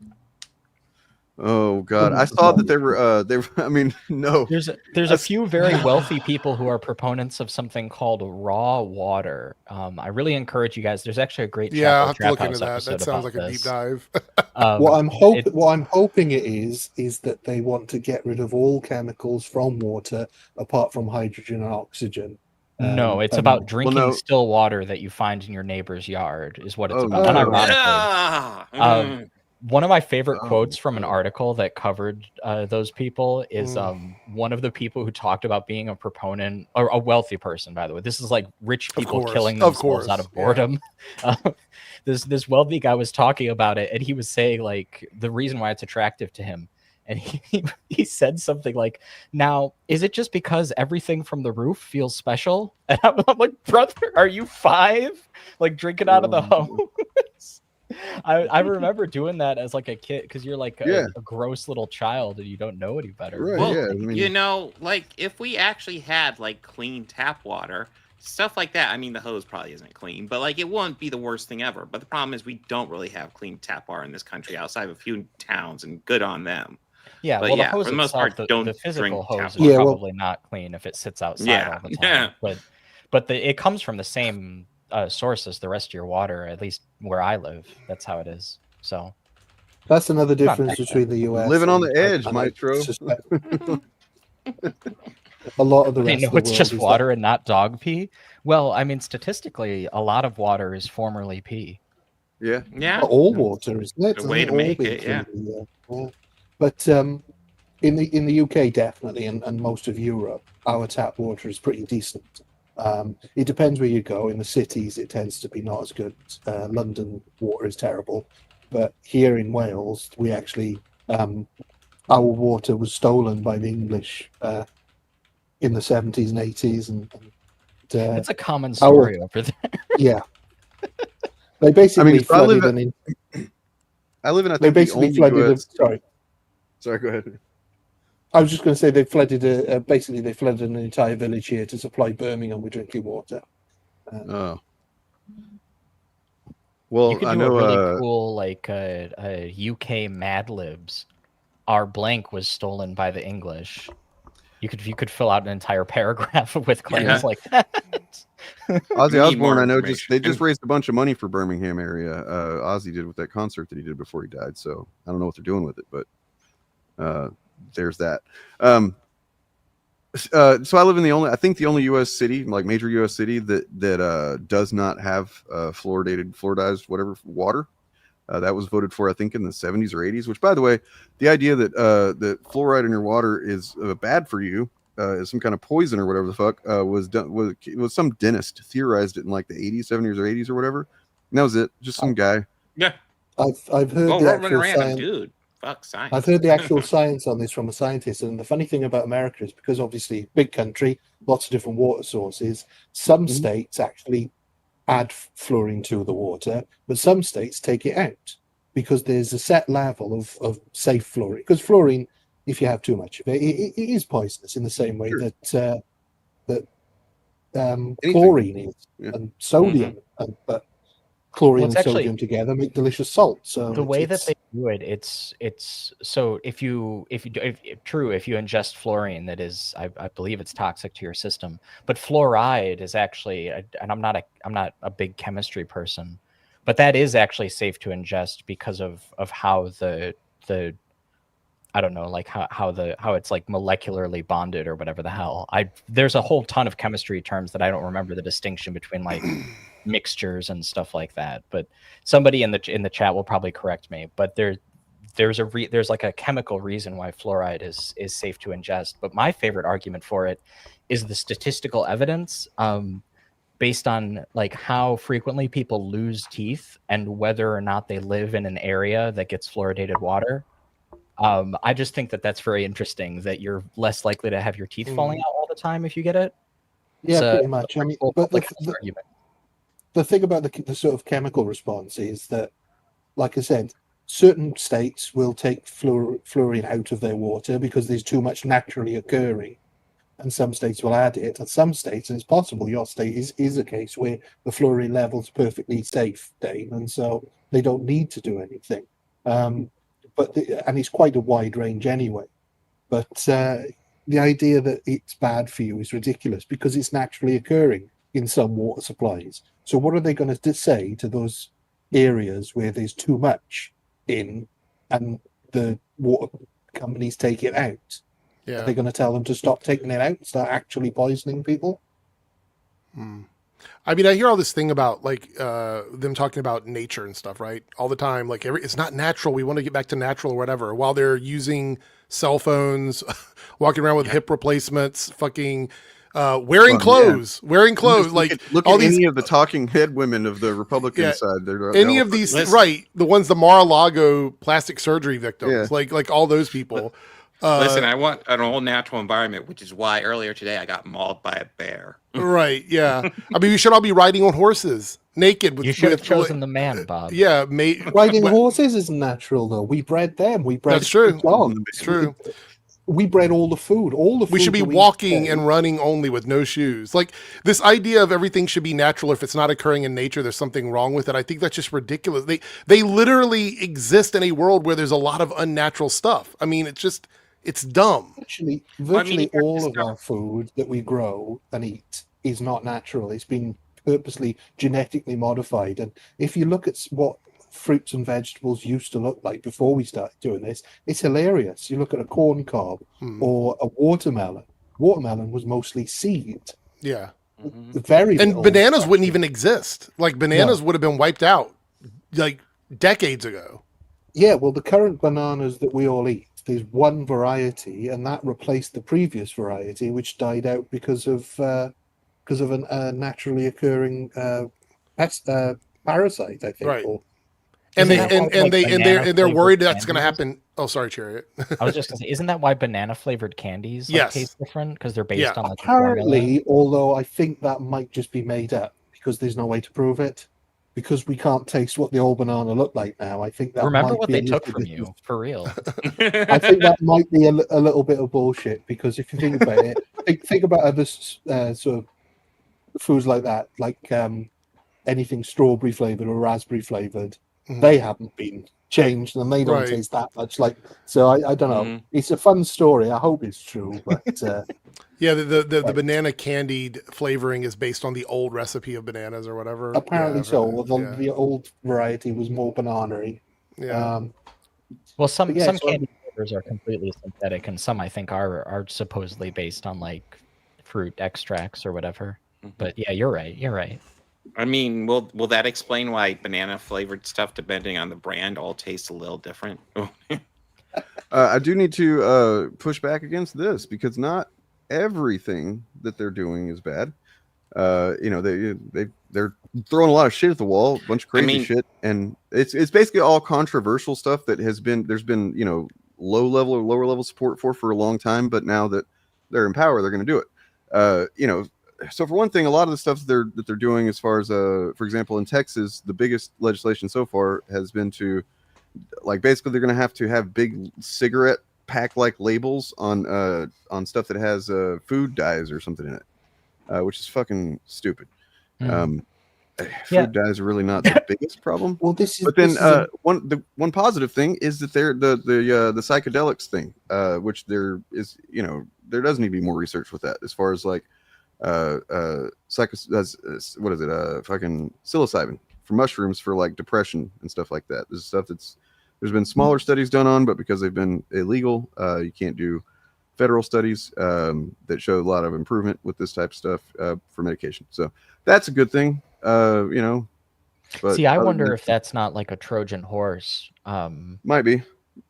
Oh God, I saw that they were. I mean, no. There's a few very wealthy people who are proponents of something called raw water. I really encourage you guys. There's actually a great I'll have to look House into that. That sounds like a deep dive. What I'm hoping it is that they want to get rid of all chemicals from water apart from hydrogen and oxygen. No, it's about drinking still water that you find in your neighbor's yard is what it's about. Unironically. One of my favorite quotes from an article that covered those people is one of the people who talked about being a proponent, or a wealthy person, by the way. This is like rich people killing themselves out of boredom. This wealthy guy was talking about it, and he was saying like the reason why it's attractive to him. And he said something like, now, is it just because everything from the roof feels special? And I'm like, brother, are you 5? Like drinking out of the hose? I remember doing that as like a kid, because you're like a gross little child and you don't know any better. Right, well, I mean, like if we actually had like clean tap water, stuff like that. I mean, the hose probably isn't clean, but like it wouldn't be the worst thing ever. But the problem is we don't really have clean tap water in this country outside of a few towns, and good on them. Yeah, but well, the hose for the most itself, part, don't the physical drink hose tap is water. probably not clean if it sits outside all the time. But it comes from the same source as the rest of your water, at least where I live. That's how it is. So that's another difference between the US. Living on the edge, Maestro. A lot of the rest of the it's world just is water and not dog pee. Well, I mean, statistically, a lot of water is formerly pee. Yeah. All water, isn't it? The way to make it, yeah. But in the UK, definitely, and most of Europe, our tap water is pretty decent. It depends where you go. In the cities, it tends to be not as good. London water is terrible, but here in Wales, we actually our water was stolen by the English in the 70s and 80s, and it's a common story over there. Yeah, they basically flooded I live in. I they think basically flooded. Sorry, go ahead. I was just going to say they flooded basically they flooded an entire village here to supply Birmingham with drinking water. Well, you could do a really cool like UK Mad Libs. Our blank was stolen by the English. You could fill out an entire paragraph with claims like that. Ozzy Osbourne, I know, they just raised a bunch of money for Birmingham area. Ozzy did with that concert that he did before he died. So I don't know what they're doing with it, but there's that. So I live in the only U.S. city, like major U.S. city that does not have fluoridized whatever water. That was voted for, I think, in the 70s or 80s. Which, by the way, the idea that that fluoride in your water is bad for you, is some kind of poison or whatever the fuck, was some dentist theorized it in like the 80s, 70s or 80s or whatever. And that was it. Just some guy. Yeah. I've heard the actual science. Dude. Fuck science. I've heard the actual science on this from a scientist, and the funny thing about America is because obviously big country, lots of different water sources. Some states actually add fluorine to the water, but some states take it out because there's a set level of safe fluorine. Because fluorine, if you have too much of it, it is poisonous in the same way that chlorine is, and sodium, but chlorine and sodium together make delicious salt. So the way that they do it, it's so if you ingest fluorine, that is, I believe it's toxic to your system. But fluoride is actually, and I'm not a big chemistry person, but that is actually safe to ingest because of how the I don't know, like how it's like molecularly bonded or whatever the hell. There's a whole ton of chemistry terms that I don't remember the distinction between, like mixtures and stuff like that. But somebody in the chat will probably correct me. But there's like a chemical reason why fluoride is safe to ingest. But my favorite argument for it is the statistical evidence, based on like how frequently people lose teeth and whether or not they live in an area that gets fluoridated water. I just think that that's very interesting, that you're less likely to have your teeth falling out all the time if you get it. Yeah, pretty much. I mean, but the thing about the sort of chemical response is that, like I said, certain states will take fluorine out of their water because there's too much naturally occurring, and some states will add it. And some states, and it's possible your state is a case where the fluorine level's perfectly safe, Dane, and so they don't need to do anything. And it's quite a wide range anyway. But the idea that it's bad for you is ridiculous because it's naturally occurring in some water supplies. So what are they going to say to those areas where there's too much in and the water companies take it out? Yeah. Are they going to tell them to stop taking it out and start actually poisoning people? I mean, I hear all this thing about like them talking about nature and stuff, right? All the time, like it's not natural. We want to get back to natural or whatever. While they're using cell phones, walking around with hip replacements, fucking wearing clothes. Look at any of the talking head women of the Republican side. Any of these, right? The ones, the Mar-a-Lago plastic surgery victims, like all those people. Listen, I want an all natural environment, which is why earlier today I got mauled by a bear. Right, yeah. I mean, we should all be riding on horses, naked. You should have chosen the man, Bob. Yeah, riding horses isn't natural, though. We bred them. We bred. That's true. Dogs. It's true. We bred all the food. We should be walking and running only with no shoes. Like this idea of everything should be natural. If it's not occurring in nature, there's something wrong with it. I think that's just ridiculous. They literally exist in a world where there's a lot of unnatural stuff. I mean, it's dumb. Virtually all of our food that we grow and eat is not natural. It's been purposely genetically modified. And if you look at what fruits and vegetables used to look like before we started doing this, it's hilarious. You look at a corn cob or a watermelon. Watermelon was mostly seed. Yeah. And bananas wouldn't even exist. Like bananas would have been wiped out like decades ago. Yeah, well, the current bananas that we all eat, there's one variety, and that replaced the previous variety, which died out because of a naturally occurring parasite, I think. Right. They're worried that's going to happen. Oh, sorry, Chariot. I was just going to say, isn't that why banana flavored candies taste different? Because they're based on apparently, although I think that might just be made up because there's no way to prove it. Because we can't taste what the old banana looked like now. I think that remember might what be they took from you for real. I think that might be a little bit of bullshit because if you think about it, think about other sort of foods like that, like anything strawberry flavored or raspberry flavored. They haven't been changed, and they don't Right. taste that much. Like, so I don't know. It's a fun story. I hope it's true, but yeah, the banana candied flavoring is based on the old recipe of bananas or whatever. apparently Yeah, so. Although the old variety was more banana-y. Yeah. Well, some yeah, so- candy flavors are completely synthetic, and some I think are supposedly based on like fruit extracts or whatever. But yeah, you're right. You're right. I mean, will that explain why banana flavored stuff, depending on the brand, all tastes a little different? I do need to push back against this, because not everything that they're doing is bad. You know, they're throwing a lot of shit at the wall, a bunch of crazy shit, and it's basically all controversial stuff that there's been, you know, lower level support for a long time, but now that they're in power, they're going to do it. You know, so for one thing, a lot of the stuff that they're doing, as far as for example, in Texas, the biggest legislation so far has been to, like, basically they're going to have big cigarette pack like labels on stuff that has food dyes or something in it, which is fucking stupid. Food dyes are really not the biggest problem. Well, this is. But then one positive thing is that the psychedelics thing, which there is, you know, there does need to be more research with that, as far as like fucking psilocybin for mushrooms for like depression and stuff like that. This is stuff there's been smaller studies done on, but because they've been illegal, you can't do federal studies that show a lot of improvement with this type of stuff for medication. So that's a good thing, you know. But see, I wonder if that's not like a Trojan horse. Might be,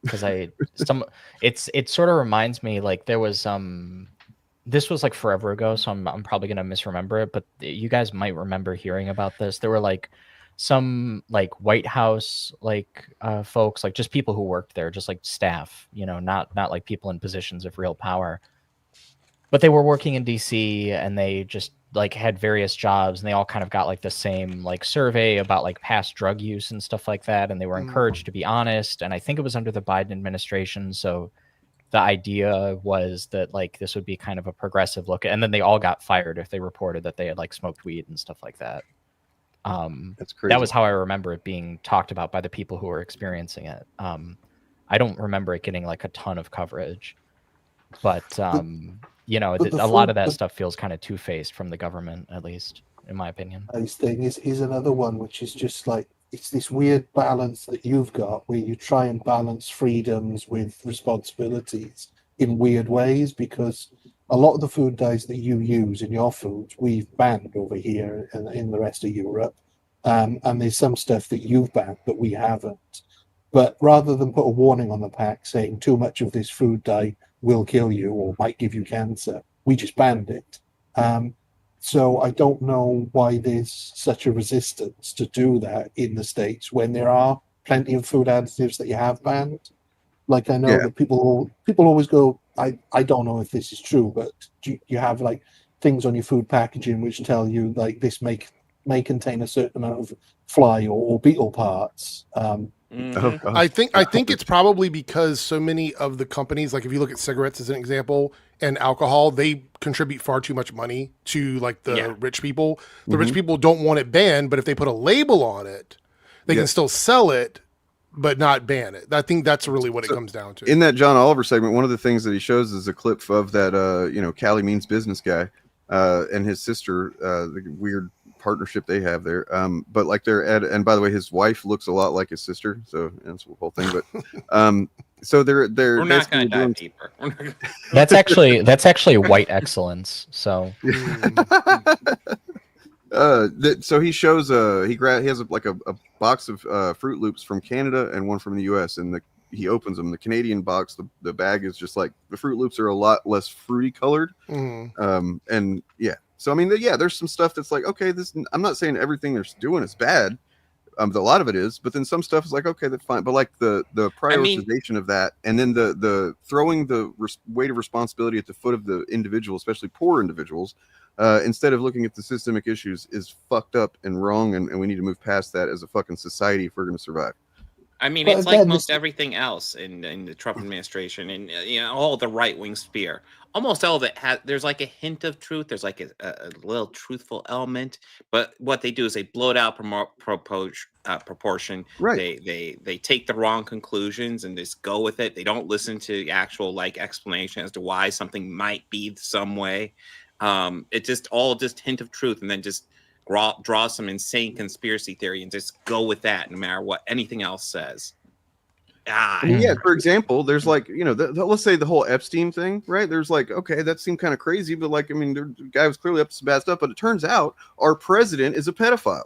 because it sort of reminds me, like, there was this was like forever ago, so I'm probably gonna misremember it, but you guys might remember hearing about this. There were like some like White House like folks, like just people who worked there, just like staff, you know, not like people in positions of real power, but they were working in DC, and they just like had various jobs, and they all kind of got like the same like survey about like past drug use and stuff like that, and they were encouraged to be honest. And I think it was under the Biden administration, so the idea was that like this would be kind of a progressive look, and then they all got fired if they reported that they had like smoked weed and stuff like that. That's crazy. That was how I remember it being talked about by the people who were experiencing it. I don't remember it getting like a ton of coverage, but you know, a lot of that stuff feels kind of two-faced from the government, at least in my opinion. This thing is another one, which is just like, it's this weird balance that you've got where you try and balance freedoms with responsibilities in weird ways, because a lot of the food dyes that you use in your foods, we've banned over here and in the rest of Europe. And there's some stuff that you've banned that we haven't. But rather than put a warning on the pack saying too much of this food dye will kill you or might give you cancer, we just banned it. So I don't know why there's such a resistance to do that in the States when there are plenty of food additives that you have banned. Like, I know that people always go, I don't know if this is true, but you have like things on your food packaging which tell you like this may contain a certain amount of fly or beetle parts. I think it's probably because so many of the companies, like if you look at cigarettes as an example and alcohol, they contribute far too much money to like the rich people. The rich people don't want it banned, but if they put a label on it, they can still sell it, but not ban it. I think that's really what it comes down to. In that John Oliver segment, one of the things that he shows is a clip of that, you know, Calley Means business guy and his sister, the weird partnership they have there. But like and by the way, his wife looks a lot like his sister, so that's the whole thing. But so they're We're not going to dive deeper. That's actually white excellence. So so he shows he has like a box of Fruit Loops from Canada and one from the US, and he opens them. The Canadian box, the bag is just like, the Fruit Loops are a lot less fruity colored. And yeah, so I mean, there's some stuff that's like, okay, I'm not saying everything they're doing is bad. A lot of it is, but then some stuff is like, okay, that's fine. But like the prioritization of that, and then the throwing the weight of responsibility at the foot of the individual, especially poor individuals, instead of looking at the systemic issues, is fucked up and wrong, and we need to move past that as a fucking society if we're going to survive. I mean, But it's again, like most everything else in the Trump administration, and all the right wing spear. Almost all of it has. There's like a hint of truth. There's like a little truthful element, but what they do is they blow it out proportion. Right. They take the wrong conclusions and just go with it. They don't listen to the actual like explanation as to why something might be some way. It just hint of truth, and then just draw some insane conspiracy theory and just go with that no matter what anything else says. I mean, yeah, for example, there's like, let's say the whole Epstein thing, right? There's like, okay, that seemed kind of crazy, but like, I mean, the guy was clearly up to some bad stuff, but it turns out our president is a pedophile.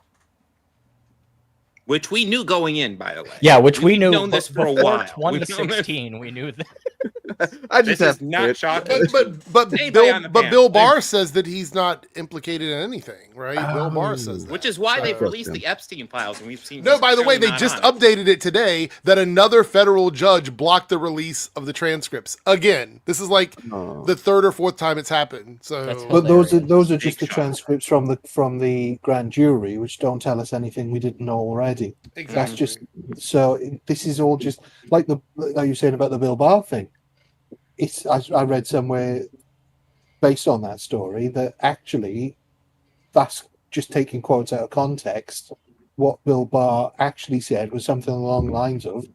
Which we knew going in, by the way. Yeah, which we knew known this for a while. 2016, we knew that. I just this is not shocking. But Bill Barr says that he's not implicated in anything, right? Bill Barr says that. Which is why they've released the Epstein files, and we've seen. No, by the way, they just updated it today that another federal judge blocked the release of the transcripts again. This is like the third or fourth time it's happened. So, but those are just the transcripts from the grand jury, which don't tell us anything we didn't know already. Exactly. That's just so. This is all just like you were saying about the Bill Barr thing. I read somewhere based on that story that actually that's just taking quotes out of context. What Bill Barr actually said was something along the lines of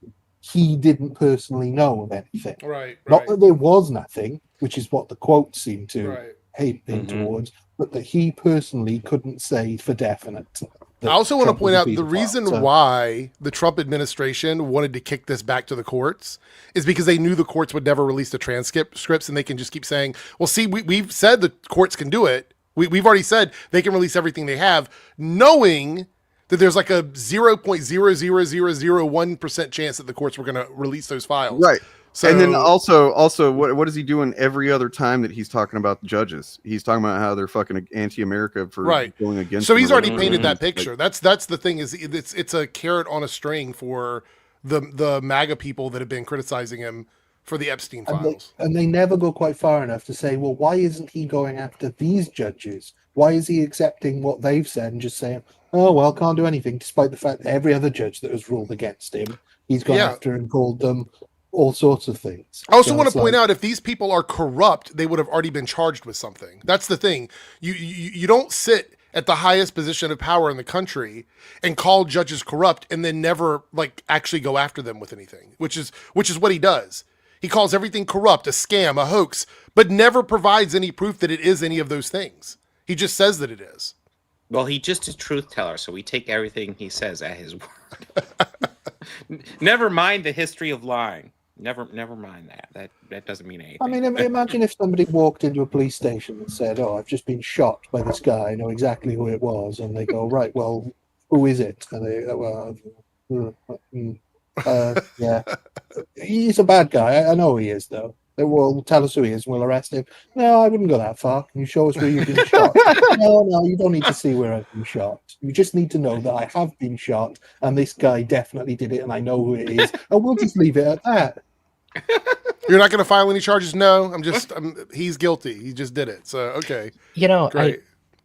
he didn't personally know of anything. Right. Not that there was nothing, which is what the quotes seem to hint Mm-hmm. towards, but that he personally couldn't say for definite. I also want to point out the reason why the Trump administration wanted to kick this back to the courts is because they knew the courts would never release the transcripts, and they can just keep saying, well, see, we've said the courts can do it. We've already said they can release everything they have, knowing that there's like a 0.00001% chance that the courts were going to release those files. Right. So, and then also, what is he doing every other time that he's talking about the judges? He's talking about how they're fucking anti-America for going against. So he's already painted that picture. That's the thing is it's a carrot on a string for the MAGA people that have been criticizing him for the Epstein files. And they never go quite far enough to say, well, why isn't he going after these judges? Why is he accepting what they've said and just saying, oh, well, can't do anything, despite the fact that every other judge that has ruled against him, he's gone after and called them all sorts of things. I also want to point out, if these people are corrupt, they would have already been charged with something. That's the thing. You don't sit at the highest position of power in the country and call judges corrupt and then never like actually go after them with anything, which is what he does. He calls everything corrupt, a scam, a hoax, but never provides any proof that it is any of those things. He just says that it is. Well, he's just a truth teller, so we take everything he says at his word. Never mind the history of lying. Never mind that. That doesn't mean anything. I mean, imagine if somebody walked into a police station and said, "Oh, I've just been shot by this guy. I know exactly who it was." And they go, "Right, well, who is it?" And they, yeah, he's a bad guy. I know he is, though. They will tell us who he is, and we'll arrest him. No, I wouldn't go that far. Can you show us where you've been shot? No, you don't need to see where I've been shot. You just need to know that I have been shot, and this guy definitely did it, and I know who it is, and we'll just leave it at that. You're not going to file any charges? No, he's guilty. He just did it. So, okay. Great.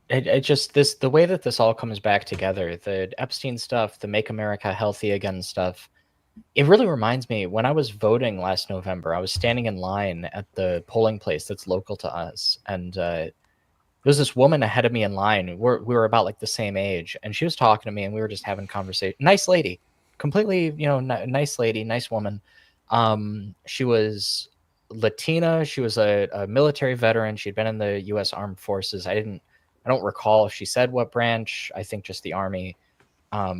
It just the way that this all comes back together, the Epstein stuff, the Make America Healthy Again stuff, it really reminds me when I was voting last November, I was standing in line at the polling place that's local to us. And there was this woman ahead of me in line. We were about like the same age, and she was talking to me and we were just having conversation. Nice lady, completely, nice lady, nice woman. She was Latina. She was a military veteran. She'd been in the U.S. Armed Forces. I don't recall if she said what branch. I think just the Army. I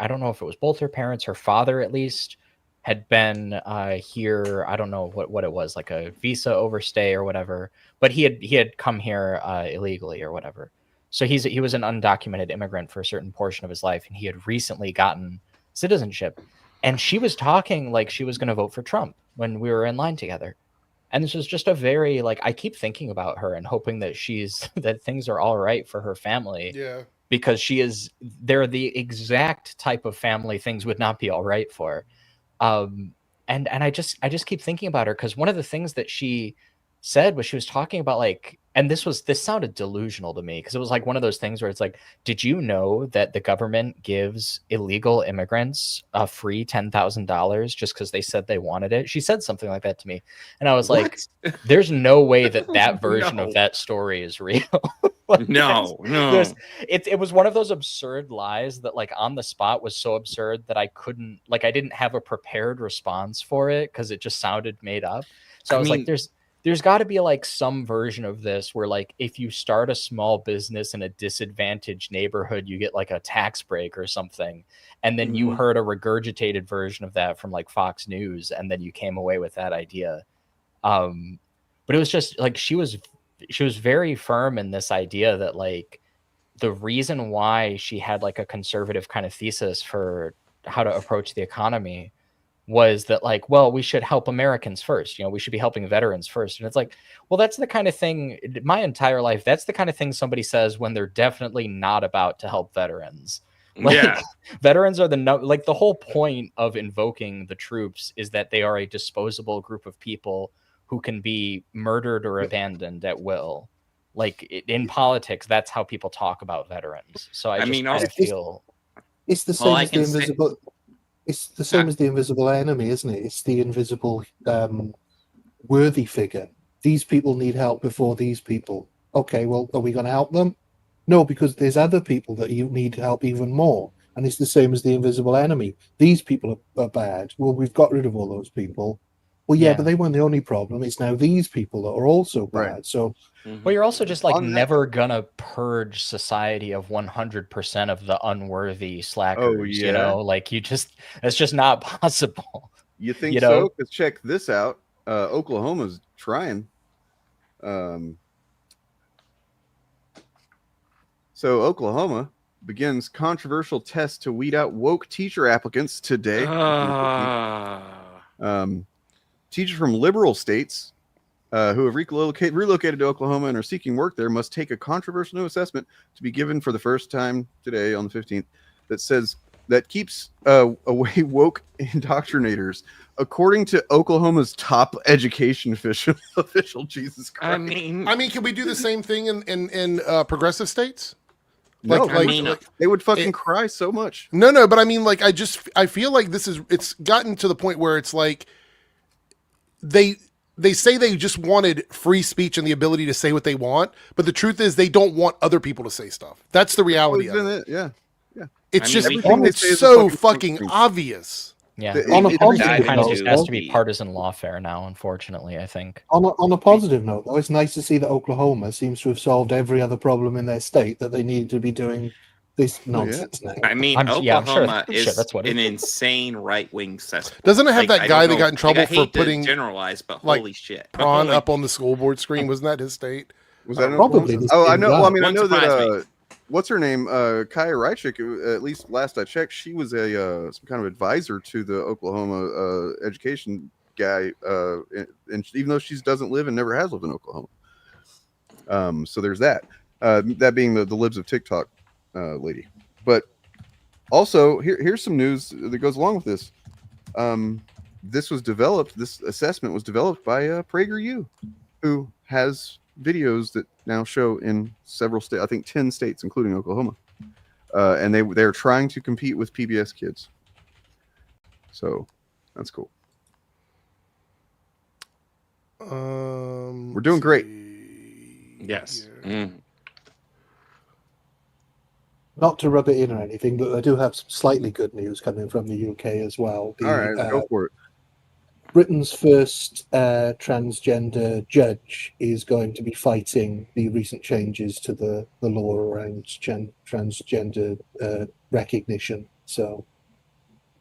don't know if it was both her parents, her father at least, had been here. I don't know what it was, like a visa overstay or whatever. But he had come here illegally or whatever. So he was an undocumented immigrant for a certain portion of his life, and he had recently gotten citizenship. And she was talking like she was going to vote for Trump when we were in line together. And this was just a very, I keep thinking about her and hoping that that things are all right for her family. Yeah. Because they're the exact type of family things would not be all right for. And I just keep thinking about her, because one of the things that she said was she was talking about and this sounded delusional to me, because it was like one of those things where it's like, did you know that the government gives illegal immigrants a free $10,000 just because they said they wanted it? She said something like that to me, and I was like, there's no way that version of that story is real. Like, no. It was one of those absurd lies that, like, on the spot was so absurd that I didn't have a prepared response for it because it just sounded made up. So I was like, there's got to be like some version of this where, like, if you start a small business in a disadvantaged neighborhood, you get like a tax break or something. And then you heard a regurgitated version of that from like Fox News, and then you came away with that idea. But it was just like, she was very firm in this idea that, like, the reason why she had like a conservative kind of thesis for how to approach the economy was that, like, well, we should help Americans first. We should be helping veterans first. And it's like, well, that's the kind of thing, my entire life, that's the kind of thing somebody says when they're definitely not about to help veterans. Like, veterans are the whole point of invoking the troops is that they are a disposable group of people who can be murdered or abandoned at will. Like, in politics, that's how people talk about veterans. So I feel it's the same as the invisible. It's the same as the invisible enemy, isn't it? It's the invisible worthy figure. These people need help before these people. Okay, well, are we going to help them? No, because there's other people that you need help even more. And it's the same as the invisible enemy. These people are bad. Well, we've got rid of all those people. Well, yeah, but they weren't the only problem. It's now these people that are also bad. Right. So, well, you're also just like never gonna purge society of 100% of the unworthy slackers. Like that's just not possible. You think so? Because check this out. Oklahoma's trying. So Oklahoma begins controversial test to weed out woke teacher applicants today. Teachers from liberal states who have relocated to Oklahoma and are seeking work there must take a controversial new assessment to be given for the first time today on the 15th that keeps away woke indoctrinators, according to Oklahoma's top education official. Jesus Christ. I mean, can we do the same thing in progressive states? No, they would fucking cry so much. No, but I mean, like, I feel like it's gotten to the point where it's like, they say they just wanted free speech and the ability to say what they want, but the truth is they don't want other people to say stuff. That's the reality of it. Yeah. It's it's so fucking obvious. Yeah, it kind of just has to be partisan lawfare now, unfortunately, I think. On a positive note, though, it's nice to see that Oklahoma seems to have solved every other problem in their state that they need to be doing this nonsense now. I mean, Oklahoma is an insane right-wing cesspool. Doesn't it have that guy that got in trouble for putting generalized, but holy shit, prawn up on the school board screen? Wasn't that his state? Was that probably? Oh, I know. Well, I mean, I know that. What's her name? Kaya Rychik. At least last I checked, she was some kind of advisor to the Oklahoma education guy, and even though she doesn't live and never has lived in Oklahoma. So there's that. That being the libs of TikTok lady. But also here's some news that goes along with this. This assessment was developed by PragerU, who has videos that now show in several states, I think 10 states, including Oklahoma. And they're trying to compete with PBS Kids. So that's cool. We're doing great. Yes. Not to rub it in or anything, but I do have some slightly good news coming from the UK as well. All right, go for it. Britain's first transgender judge is going to be fighting the recent changes to the law around transgender recognition. So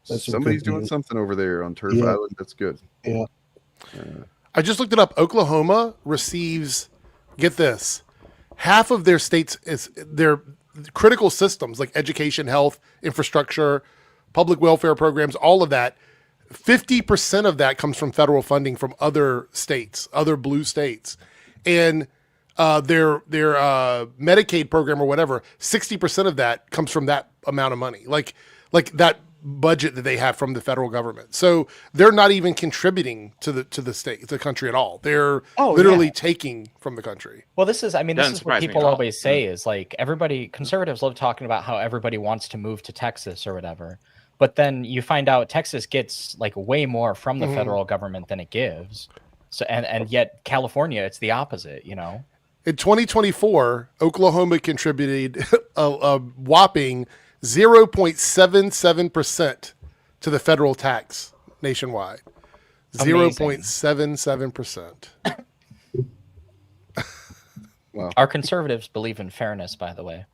somebody's doing something over there on Turf Island. That's good. Yeah. I just looked it up. Oklahoma receives, get this, half of their states is their critical systems like education, health, infrastructure, public welfare programs, all of that. 50% of that comes from federal funding from other states, other blue states, and their Medicaid program or whatever. 60% of that comes from that amount of money. Like that budget that they have from the federal government. So they're not even contributing to the state, to the country at all. They're literally taking from the country. Well, this is what people always say is like conservatives love talking about how everybody wants to move to Texas or whatever. But then you find out Texas gets like way more from the federal government than it gives. So and yet California, it's the opposite, you know. In 2024, Oklahoma contributed a whopping 0.77% to the federal tax nationwide. 0.77%. Wow. Our conservatives believe in fairness, by the way.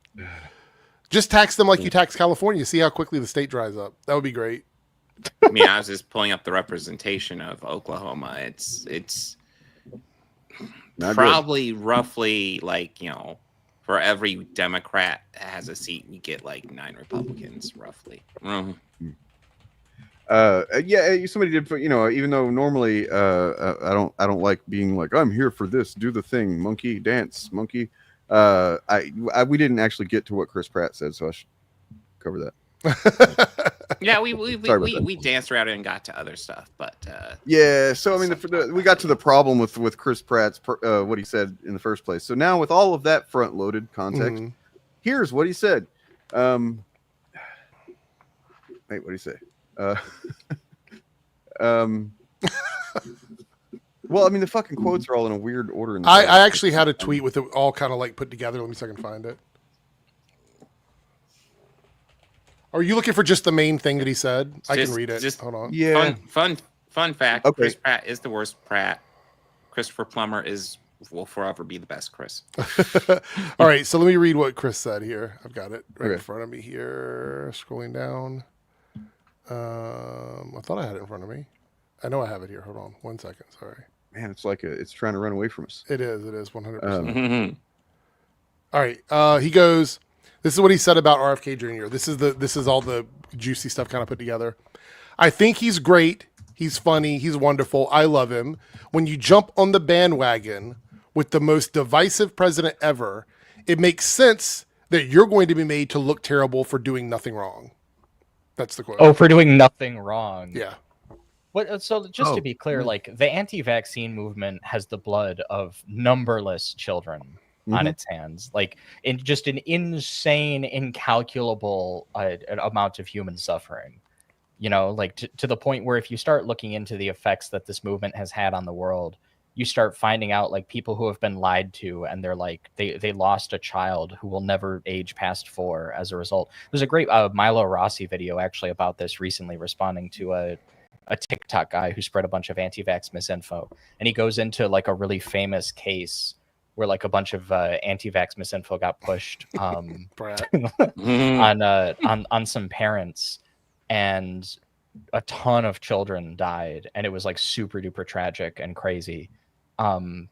Just tax them like you tax California. See how quickly the state dries up. That would be great. I mean, I was just pulling up the representation of Oklahoma. It's Not probably roughly like, you know, for every Democrat that has a seat, we get like 9 Republicans, roughly. Yeah, somebody did put, you know, even though normally I don't like being like, I'm here for this, do the thing, monkey dance, monkey. We didn't actually get to what Chris Pratt said, so I should cover that. Yeah, we danced around it and got to other stuff, but yeah. So I mean, we got to the problem with Chris Pratt's what he said in the first place. So now with all of that front loaded context, here's what he said. Wait, what did he say? Well, I mean, the fucking quotes are all in a weird order. I actually had a tweet with it all kind of like put together. Let me see if I can find it. Are you looking for just the main thing that he said? I can read it. Hold on. Yeah. Fun fact. Okay. Chris Pratt is the worst Pratt. Christopher Plummer will forever be the best Chris. All right. So let me read what Chris said here. I've got it right in front of me here. Scrolling down. I thought I had it in front of me. I know I have it here. Hold on 1 second. Sorry. Man, it's like it's trying to run away from us. It is 100%. All right. He goes, this is what he said about RFK Jr. This is all the juicy stuff kind of put together. I think he's great. He's funny. He's wonderful. I love him. When you jump on the bandwagon with the most divisive president ever, it makes sense that you're going to be made to look terrible for doing nothing wrong. That's the quote. Oh, for doing nothing wrong. Yeah. So just to be clear, like the anti-vaccine movement has the blood of numberless children on its hands, like in just an insane, incalculable amount of human suffering. You know, like to the point where if you start looking into the effects that this movement has had on the world, you start finding out like people who have been lied to, and they're like they lost a child who will never age past 4 as a result. There's a great Milo Rossi video actually about this recently, responding to a TikTok guy who spread a bunch of anti-vax misinfo, and he goes into like a really famous case where like a bunch of anti-vax misinfo got pushed on some parents, and a ton of children died, and it was like super duper tragic and crazy. And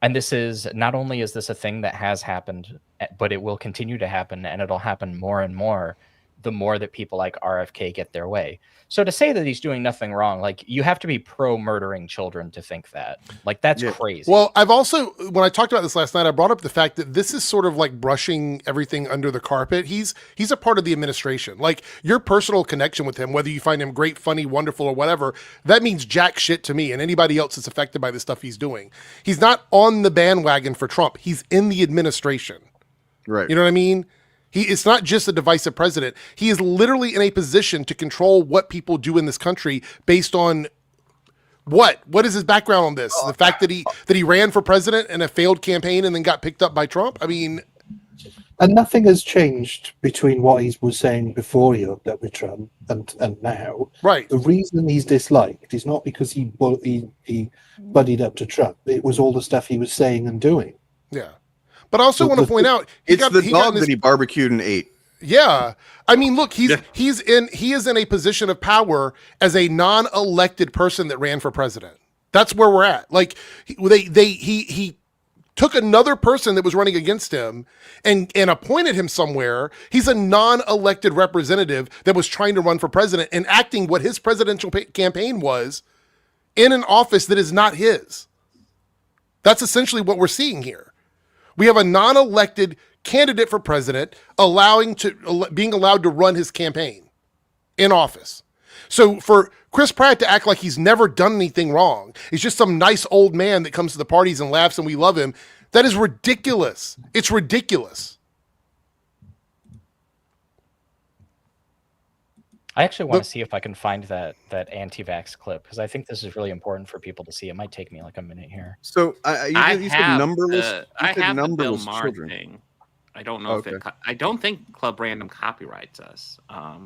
this is not only is this a thing that has happened, but it will continue to happen, and it'll happen more and more the more that people like RFK get their way. So to say that he's doing nothing wrong, like you have to be pro murdering children to think that. Like that's crazy. Well, I've also, when I talked about this last night, I brought up the fact that this is sort of like brushing everything under the carpet. He's a part of the administration. Like your personal connection with him, whether you find him great, funny, wonderful, or whatever, that means jack shit to me and anybody else that's affected by the stuff he's doing. He's not on the bandwagon for Trump. He's in the administration. Right. You know what I mean? It's not just a divisive president. He is literally in a position to control what people do in this country based on what? What is his background on this? The fact that he ran for president in a failed campaign and then got picked up by Trump? I mean... And nothing has changed between what he was saying before he hooked up with Trump and now. Right. The reason he's disliked is not because he buddied up to Trump. It was all the stuff he was saying and doing. Yeah. But I also want to point out it's the dog that he barbecued and ate. Yeah. I mean, look, he is in a position of power as a non-elected person that ran for president. That's where we're at. Like he took another person that was running against him and appointed him somewhere. He's a non-elected representative that was trying to run for president and acting what his presidential campaign was in an office that is not his. That's essentially what we're seeing here. We have a non-elected candidate for president being allowed to run his campaign. in office. So for Chris Pratt to act like he's never done anything wrong, he's just some nice old man that comes to the parties and laughs and we love him, that is ridiculous. It's ridiculous. I actually want to see if I can find that anti-vax clip, because I think this is really important for people to see. It might take me like a minute here. So you said numberless. I have the Bill numberless Maher children. thing. I don't know if I don't think Club Random copyrights us. I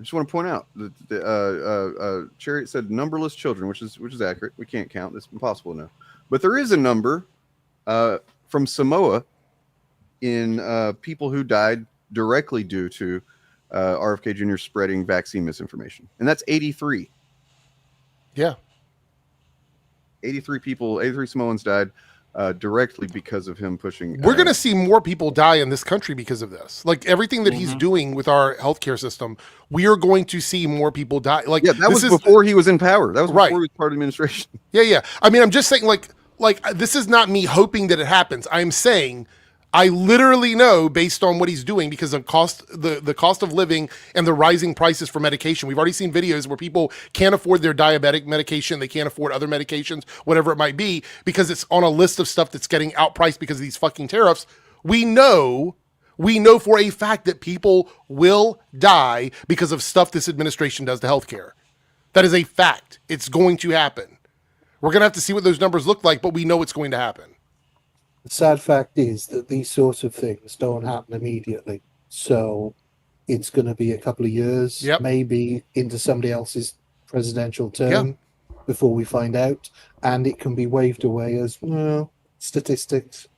just want to point out that the Chariot said numberless children, which is accurate. We can't count. It's impossible to know. But there is a number from Samoa in people who died directly due to RFK Jr. spreading vaccine misinformation. And that's 83. Yeah. 83 people, 83 Samoans died directly because of him pushing. We're going to see more people die in this country because of this. Like everything that he's doing with our healthcare system, we are going to see more people die. Like that was before he was in power. That was before he was part of the administration. Yeah. I mean, I'm just saying like this is not me hoping that it happens. I'm saying I literally know based on what he's doing because of the cost of living and the rising prices for medication. We've already seen videos where people can't afford their diabetic medication. They can't afford other medications, whatever it might be, because it's on a list of stuff that's getting outpriced because of these fucking tariffs. We know for a fact that people will die because of stuff this administration does to healthcare. That is a fact. It's going to happen. We're going to have to see what those numbers look like, but we know it's going to happen. The sad fact is that these sorts of things don't happen immediately. So it's going to be a couple of years, maybe into somebody else's presidential term before we find out. And it can be waved away as, well, statistics,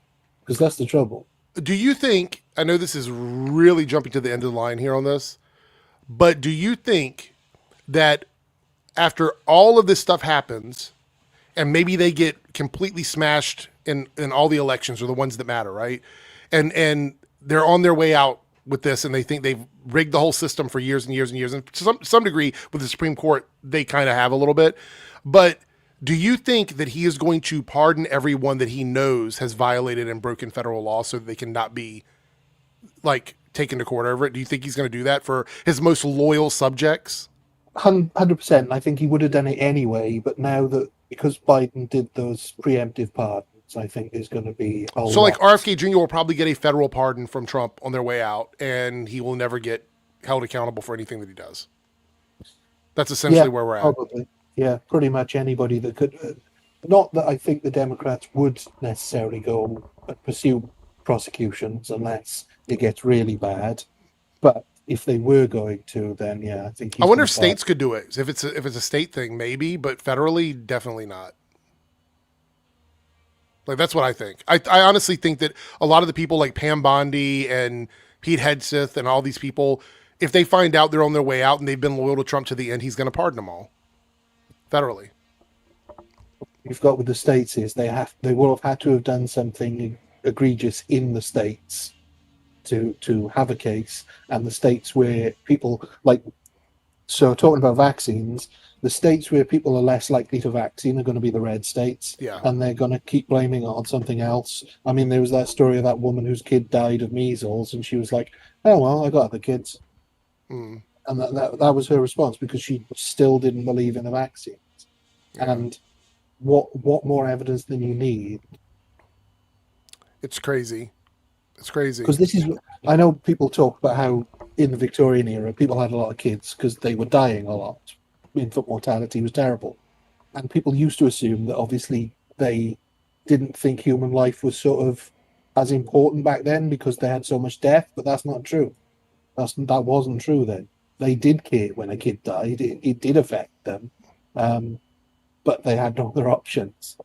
because that's the trouble. Do you think, I know this is really jumping to the end of the line here on this, but do you think that after all of this stuff happens and maybe they get completely smashed in all the elections or the ones that matter, right? And they're on their way out with this and they think they've rigged the whole system for years and years and years. And to some degree with the Supreme Court, they kind of have a little bit. But do you think that he is going to pardon everyone that he knows has violated and broken federal law so that they cannot be like taken to court over it? Do you think he's going to do that for his most loyal subjects? 100%. I think he would have done it anyway. But now that because Biden did those preemptive pardons, I think there's going to be a lot. Like RFK Jr. will probably get a federal pardon from Trump on their way out, and he will never get held accountable for anything that he does. That's essentially where we're at. Probably. Yeah, pretty much anybody that could. Not that I think the Democrats would necessarily go and pursue prosecutions unless it gets really bad. But if they were going to, then yeah, I think. I wonder if states could do it. If it's a state thing, maybe, but federally, definitely not. Like that's what I think. I honestly think that a lot of the people like Pam Bondi and Pete Hegseth and all these people, if they find out they're on their way out and they've been loyal to Trump to the end, he's going to pardon them all federally. You've got with the states is they will have had to have done something egregious in the states to have a case, and the states where people like, so talking about vaccines, the states where people are less likely to vaccine are going to be the red states, and they're going to keep blaming it on something else. I mean, there was that story of that woman whose kid died of measles, and she was like, "Oh well, I got other kids," and that was her response because she still didn't believe in the vaccines. And what more evidence than you need? It's crazy. It's crazy because this is. I know people talk about how in the Victorian era people had a lot of kids because they were dying a lot. Infant mortality was terrible, and people used to assume that obviously they didn't think human life was sort of as important back then because they had so much death, but that's not true. That wasn't true then. They did care when a kid died. It did affect them, but they had no other options.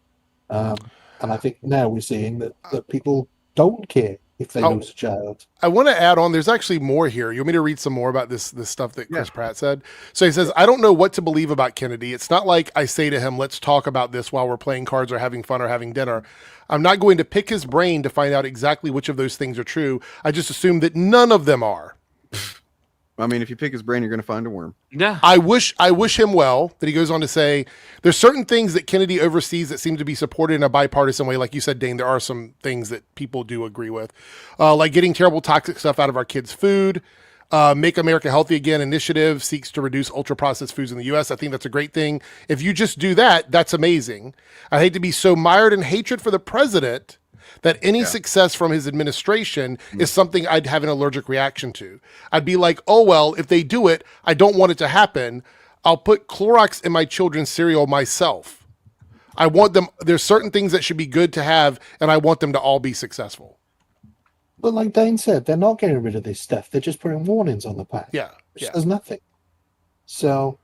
And I think now we're seeing that people don't care if they lose a child. I want to add on, there's actually more here. You want me to read some more about this stuff that Chris Pratt said? So he says, I don't know what to believe about Kennedy. It's not like I say to him, let's talk about this while we're playing cards or having fun or having dinner. I'm not going to pick his brain to find out exactly which of those things are true. I just assume that none of them are. I mean, if you pick his brain, you're going to find a worm. Yeah. I wish him well. That he goes on to say, there's certain things that Kennedy oversees that seem to be supported in a bipartisan way. Like you said, Dane, there are some things that people do agree with, like getting terrible toxic stuff out of our kids' food, Make America Healthy Again initiative seeks to reduce ultra-processed foods in the U.S. I think that's a great thing. If you just do that, that's amazing. I hate to be so mired in hatred for the president that any success from his administration is something I'd have an allergic reaction to. I'd be like, oh, well, if they do it, I don't want it to happen. I'll put Clorox in my children's cereal myself. I want them, there's certain things that should be good to have, and I want them to all be successful. But like Dane said, they're not getting rid of this stuff. They're just putting warnings on the pack. Yeah. There's nothing. So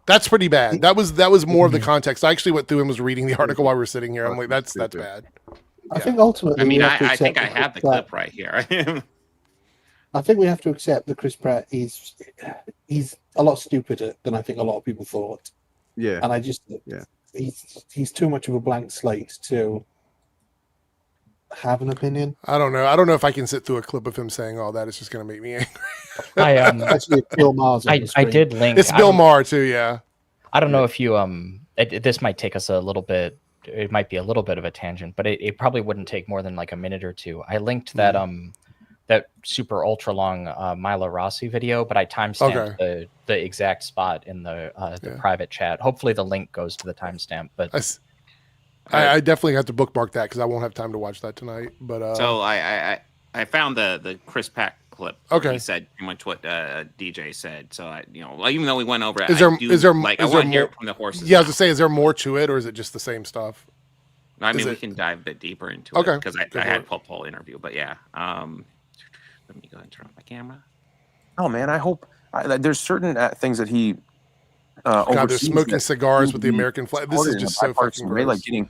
that's pretty bad. That was more of the context. I actually went through and was reading the article while we were sitting here. I'm like, that's bad. I think ultimately, I mean, I think I have the clip right here. I think we have to accept that Chris Pratt he's a lot stupider than I think a lot of people thought. Yeah. And I just he's too much of a blank slate to have an opinion. I don't know if I can sit through a clip of him saying all that. It's just going to make me angry. Actually, Bill Maher's on the I screen. did link. It's Bill Maher too, yeah. I don't know if you this might take us a little bit. It might be a little bit of a tangent, but it probably wouldn't take more than like a minute or two. I linked that that super ultra long Milo Rossi video, but I timestamped the exact spot in the private chat. Hopefully the link goes to the timestamp. But I definitely have to bookmark that because I won't have time to watch that tonight. But so I found the Chris Pratt clip. Okay, he said pretty much what DJ said. So even though we went over it, is there I want to hear it from the horses. Yeah, I was to say, is there more to it, or is it just the same stuff? I mean, we can dive a bit deeper into it because I had a whole interview. But yeah, let me go ahead and turn off my camera. Oh man, I hope there's certain things that he. God, they're smoking cigars with the American flag. This is just so fucking gross. Like getting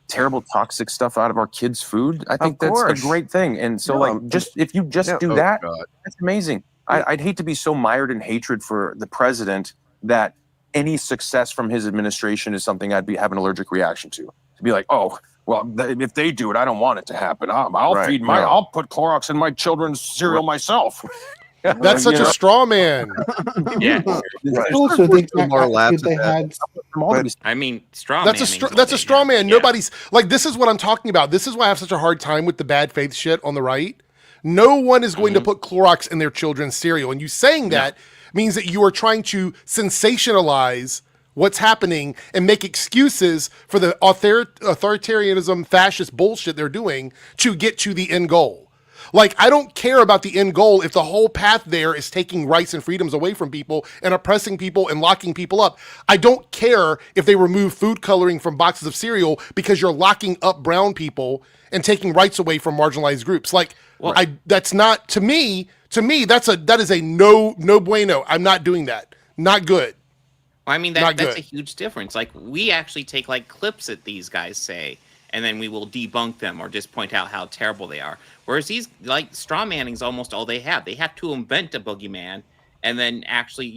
terrible toxic stuff out of our kids' food. I think that's a great thing. And so, if you do that, that's amazing. I'd hate to be so mired in hatred for the president that any success from his administration is something I'd have an allergic reaction to. To be like, oh, well, if they do it, I don't want it to happen. I'll put Clorox in my children's cereal myself. That's such a straw man. Yeah. Also, the exact attitude they had. I mean, straw. That's a straw man. Nobody's like, this is what I'm talking about. This is why I have such a hard time with the bad faith shit on the right. No one is going to put Clorox in their children's cereal, and you saying that means that you are trying to sensationalize what's happening and make excuses for the authoritarianism, fascist bullshit they're doing to get to the end goal. Like, I don't care about the end goal if the whole path there is taking rights and freedoms away from people and oppressing people and locking people up. I don't care if they remove food coloring from boxes of cereal because you're locking up brown people and taking rights away from marginalized groups. Like, that's not, to me, that is a no bueno. I'm not doing that. Not good. I mean, that's a huge difference. Like, we actually take like clips that these guys say, and then we will debunk them or just point out how terrible they are. Whereas these, like, straw manning's almost all they have. They have to invent a boogeyman and then actually,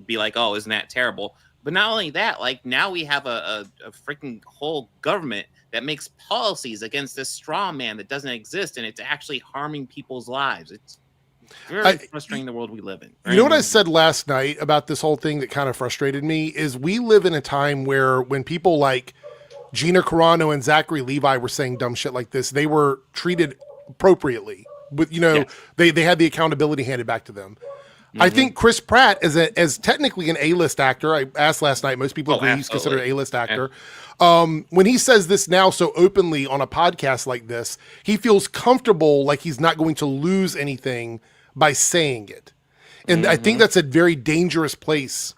be like, oh, isn't that terrible? But not only that, like, now we have a freaking whole government that makes policies against this straw man that doesn't exist, and it's actually harming people's lives. It's very frustrating the world we live in. You know what I said last night about this whole thing that kind of frustrated me is we live in a time where when people like Gina Carano and Zachary Levi were saying dumb shit like this, they were treated appropriately. But they had the accountability handed back to them. I think Chris Pratt as technically an A-list actor, I asked last night, most people agree he's considered an A-list actor. When he says this now so openly on a podcast like this, he feels comfortable like he's not going to lose anything by saying it. And I think that's a very dangerous place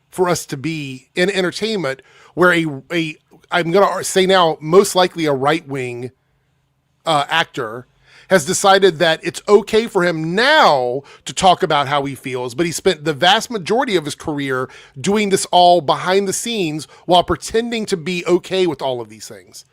for us to be in entertainment where I'm going to say now, most likely a right-wing actor has decided that it's okay for him now to talk about how he feels, but he spent the vast majority of his career doing this all behind the scenes while pretending to be okay with all of these things.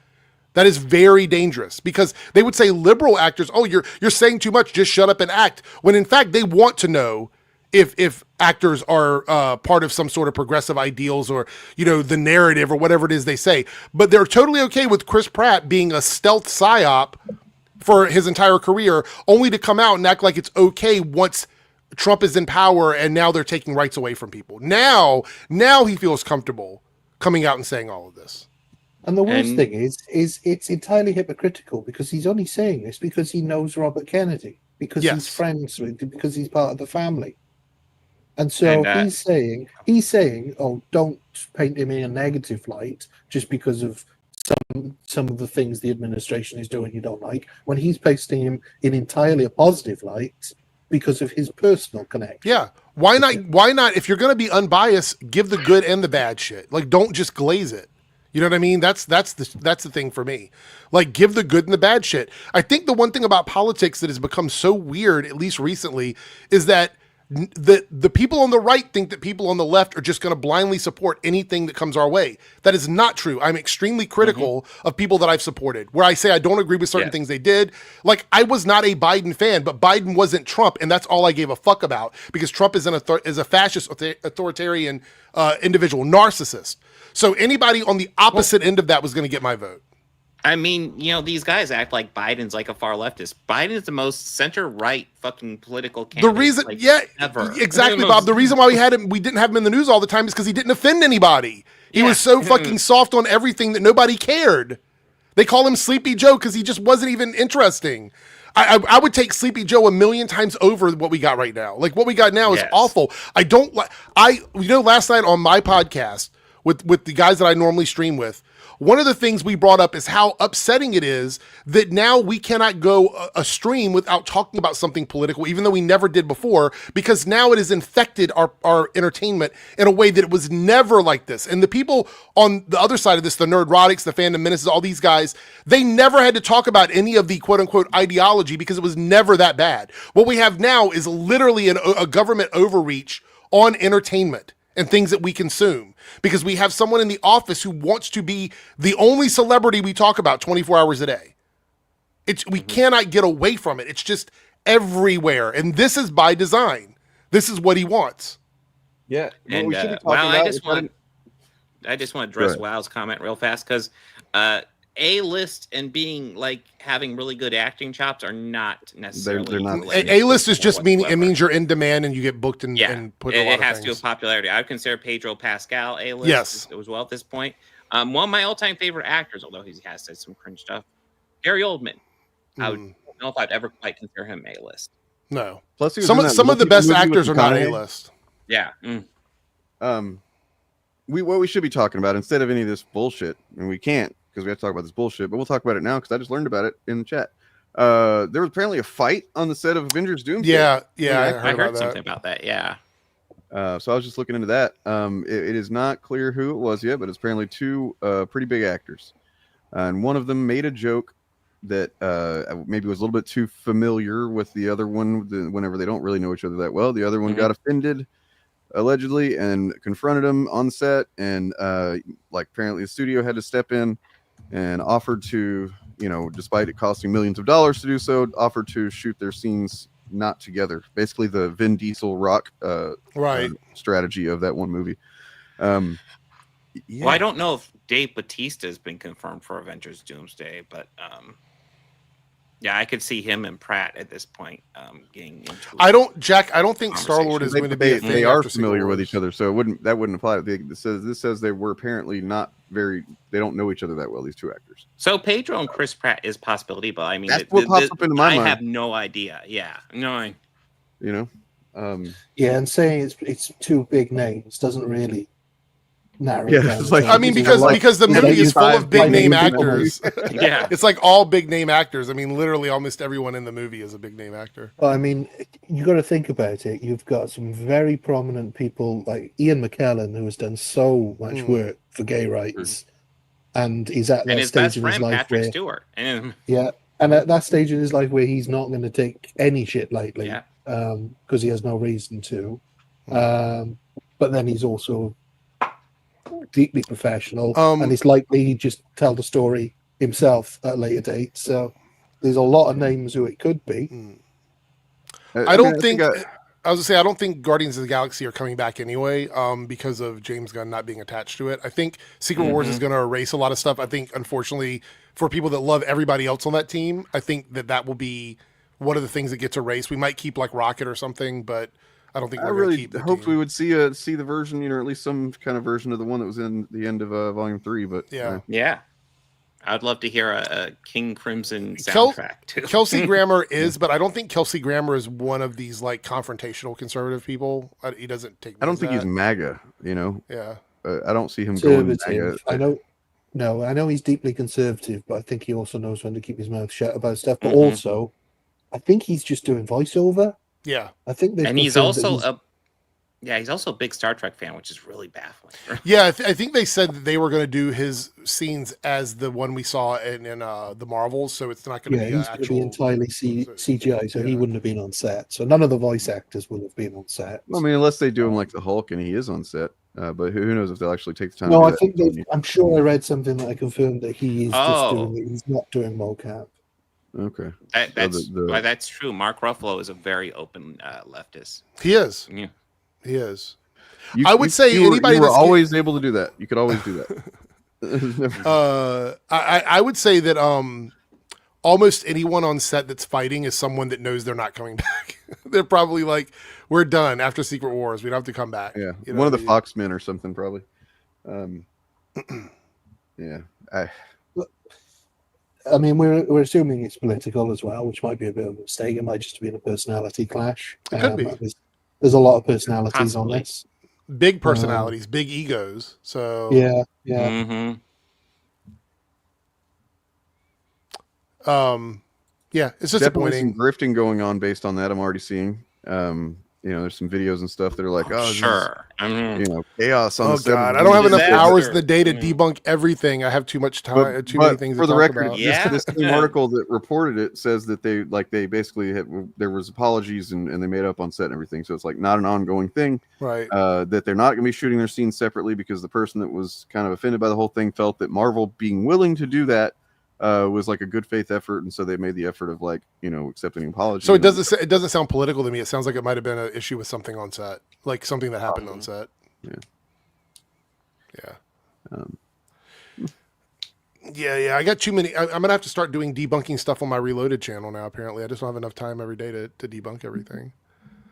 That is very dangerous because they would say liberal actors, oh, you're saying too much, just shut up and act. When in fact, they want to know if actors are part of some sort of progressive ideals or, the narrative or whatever it is they say. But they're totally okay with Chris Pratt being a stealth psyop for his entire career, only to come out and act like it's okay once Trump is in power and now they're taking rights away from people. Now he feels comfortable coming out and saying all of this. And the worst thing is it's entirely hypocritical because he's only saying this because he knows Robert Kennedy. because he's friends with, because he's part of the family. And so he's saying, oh, don't paint him in a negative light just because of some of the things the administration is doing you don't like, when he's pasting him in entirely a positive light because of his personal connection. Yeah. Why not, if you're going to be unbiased, give the good and the bad shit. Like, don't just glaze it. You know what I mean? That's the thing for me. Like, give the good and the bad shit. I think the one thing about politics that has become so weird, at least recently, is that the people on the right think that people on the left are just going to blindly support anything that comes our way. That is not true. I'm extremely critical of people that I've supported, where I say I don't agree with certain things they did. Like, I was not a Biden fan, but Biden wasn't Trump, and that's all I gave a fuck about, because Trump is a fascist, authoritarian individual, narcissist. So anybody on the opposite end of that was going to get my vote. I mean, you know, these guys act like Biden's like a far leftist. Biden is the most center-right fucking political candidate. The reason, ever. Exactly, Bob. The reason why we didn't have him in the news all the time is because he didn't offend anybody. He was so fucking soft on everything that nobody cared. They call him Sleepy Joe because he just wasn't even interesting. I would take Sleepy Joe a million times over what we got right now. Like, what we got now is awful. I don't like. Last night on my podcast with the guys that I normally stream with, one of the things we brought up is how upsetting it is that now we cannot go a stream without talking about something political, even though we never did before, because now it has infected our entertainment in a way that it was never like this. And the people on the other side of this, the Nerdrotics, the Fandom Menaces, all these guys, they never had to talk about any of the quote unquote ideology because it was never that bad. What we have now is literally a government overreach on entertainment and things that we consume, because we have someone in the office who wants to be the only celebrity we talk about 24 hours a day. We cannot get away from it. It's just everywhere. And this is by design. This is what he wants. Yeah. And I just want to address Wow's comment real fast, because A-list and being like having really good acting chops are not necessarily. They're not. A-list is just it means you're in demand and you get booked and put in a lot of things. It has to do with popularity. I would consider Pedro Pascal A-list. Yes, as well at this point. One of my all-time favorite actors, although he has said some cringe stuff, Gary Oldman. I don't know if I'd ever quite consider him A-list. No. Plus, some of the best actors are not A-list. Yeah. What we should be talking about, instead of any of this bullshit, and we can't, because we have to talk about this bullshit, but we'll talk about it now because I just learned about it in the chat. There was apparently a fight on the set of Avengers Doomsday. Yeah, I heard something about that. Yeah. So I was just looking into that. It is not clear who it was yet, but it's apparently two pretty big actors, and one of them made a joke that maybe was a little bit too familiar with the other one. Whenever they don't really know each other that well, the other one got offended, allegedly, and confronted him on set, and apparently the studio had to step in and offered to, despite it costing millions of dollars to do so, offered to shoot their scenes not together. Basically the Vin Diesel Rock strategy of that one movie. Well, I don't know if Dave Bautista has been confirmed for Avengers Doomsday, but I could see him and Pratt at this point getting into. I don't think Star-Lord is going to be. They are familiar with each other, so that wouldn't apply. This says they were apparently not very. They don't know each other that well. These two actors. So Pedro and Chris Pratt is a possibility, but I mean, that's what pops up into my mind. I have no idea. Yeah, no. And saying it's two big names doesn't really. Because the movie is full of big name actors. It's like all big name actors. I mean, literally almost everyone in the movie is a big name actor. Well, I mean, you got to think about it. You've got some very prominent people like Ian McKellen, who has done so much work for gay rights, and he's at that stage in his life Patrick Stewart. And at that stage in his life where he's not going to take any shit lightly, because he has no reason to. But then he's also deeply professional, and it's likely he'd just tell the story himself at a later date. So there's a lot of names who it could be. I don't think Guardians of the Galaxy are coming back anyway, because of James Gunn not being attached to it. I think Secret Wars is going to erase a lot of stuff. I think, unfortunately, for people that love everybody else on that team, I think that will be one of the things that gets erased. We might keep like Rocket or something, but I don't think I really hoped we would see the version, or at least some kind of version of the one that was in the end of Volume 3. But I'd love to hear a King Crimson soundtrack too. Kelsey Grammer is, but I don't think Kelsey Grammer is one of these like confrontational conservative people. He doesn't take. I don't think he's MAGA. You know. Yeah. I don't see him going MAGA. I know he's deeply conservative, but I think he also knows when to keep his mouth shut about stuff. But also, I think he's just doing voiceover. Yeah, I think. And he's also he's also a big Star Trek fan, which is really baffling. Yeah, I think they said that they were going to do his scenes as the one we saw in the Marvels, so it's not going to be he's going to be entirely CGI, so he wouldn't have been on set. So none of the voice actors would have been on set. I mean, unless they do him like the Hulk and he is on set. But who knows if they'll actually take the time? No, to I do think I'm sure I read something that I confirmed that he is just doing it. He's not doing mocap. Okay, that's true. Mark Ruffalo is a very open leftist. He is. Yeah, he is. I would say anybody you were that's always able to do that. You could always do that. I would say that almost anyone on set that's fighting is someone that knows they're not coming back. They're probably like, we're done after Secret Wars. We don't have to come back. Yeah, you know one of the Fox men or something probably. Yeah, I mean, we're assuming it's political as well, which might be a bit of a mistake. It might just be a personality clash. It could be. There's a lot of personalities on this. Big personalities, big egos. So yeah. Yeah, it's just definitely disappointing. some grifting going on based on that. I'm already seeing. You know, there's some videos and stuff that are like, sure, you know, chaos on. Oh the God, I don't have enough hours in the day to debunk everything. I have too much time, too many things. For to the talk record, about. this same article that reported it says that they basically there was apologies and they made up on set and everything. So it's like not an ongoing thing, right? That they're not going to be shooting their scenes separately because the person that was kind of offended by the whole thing felt that Marvel being willing to do that was like a good faith effort, and so they made the effort of like, you know, accepting an apology. So it doesn't sound political to me. It sounds like it might have been an issue with something on set, like something that happened on set. Yeah. I got too many. I'm gonna have to start doing debunking stuff on my Reloaded channel now. Apparently, I just don't have enough time every day to debunk everything.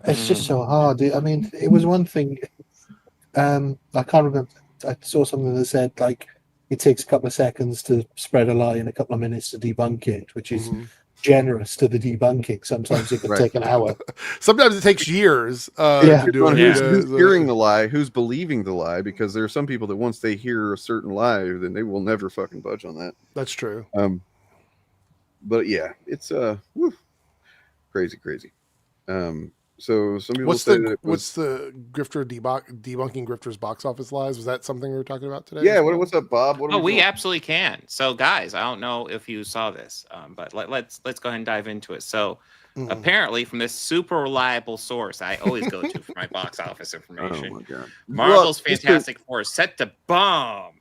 It's just so hard. I mean, it was one thing. I can't remember. I saw something that said like, it takes a couple of seconds to spread a lie and a couple of minutes to debunk it, which is generous to the debunking. Sometimes it can take an hour. Sometimes it takes years. To do it. Who's hearing the lie? Who's believing the lie? Because there are some people that once they hear a certain lie, then they will never fucking budge on that. That's true. But yeah, it's crazy. So some people what's say the grifter debunking grifters box office lies? Was that something we were talking about today? Yeah. What's up, Bob? We absolutely can. So guys, I don't know if you saw this, but let's go ahead and dive into it. So apparently, from this super reliable source I always go to for my box office information, oh my God. Marvel's Fantastic Four is set to bomb.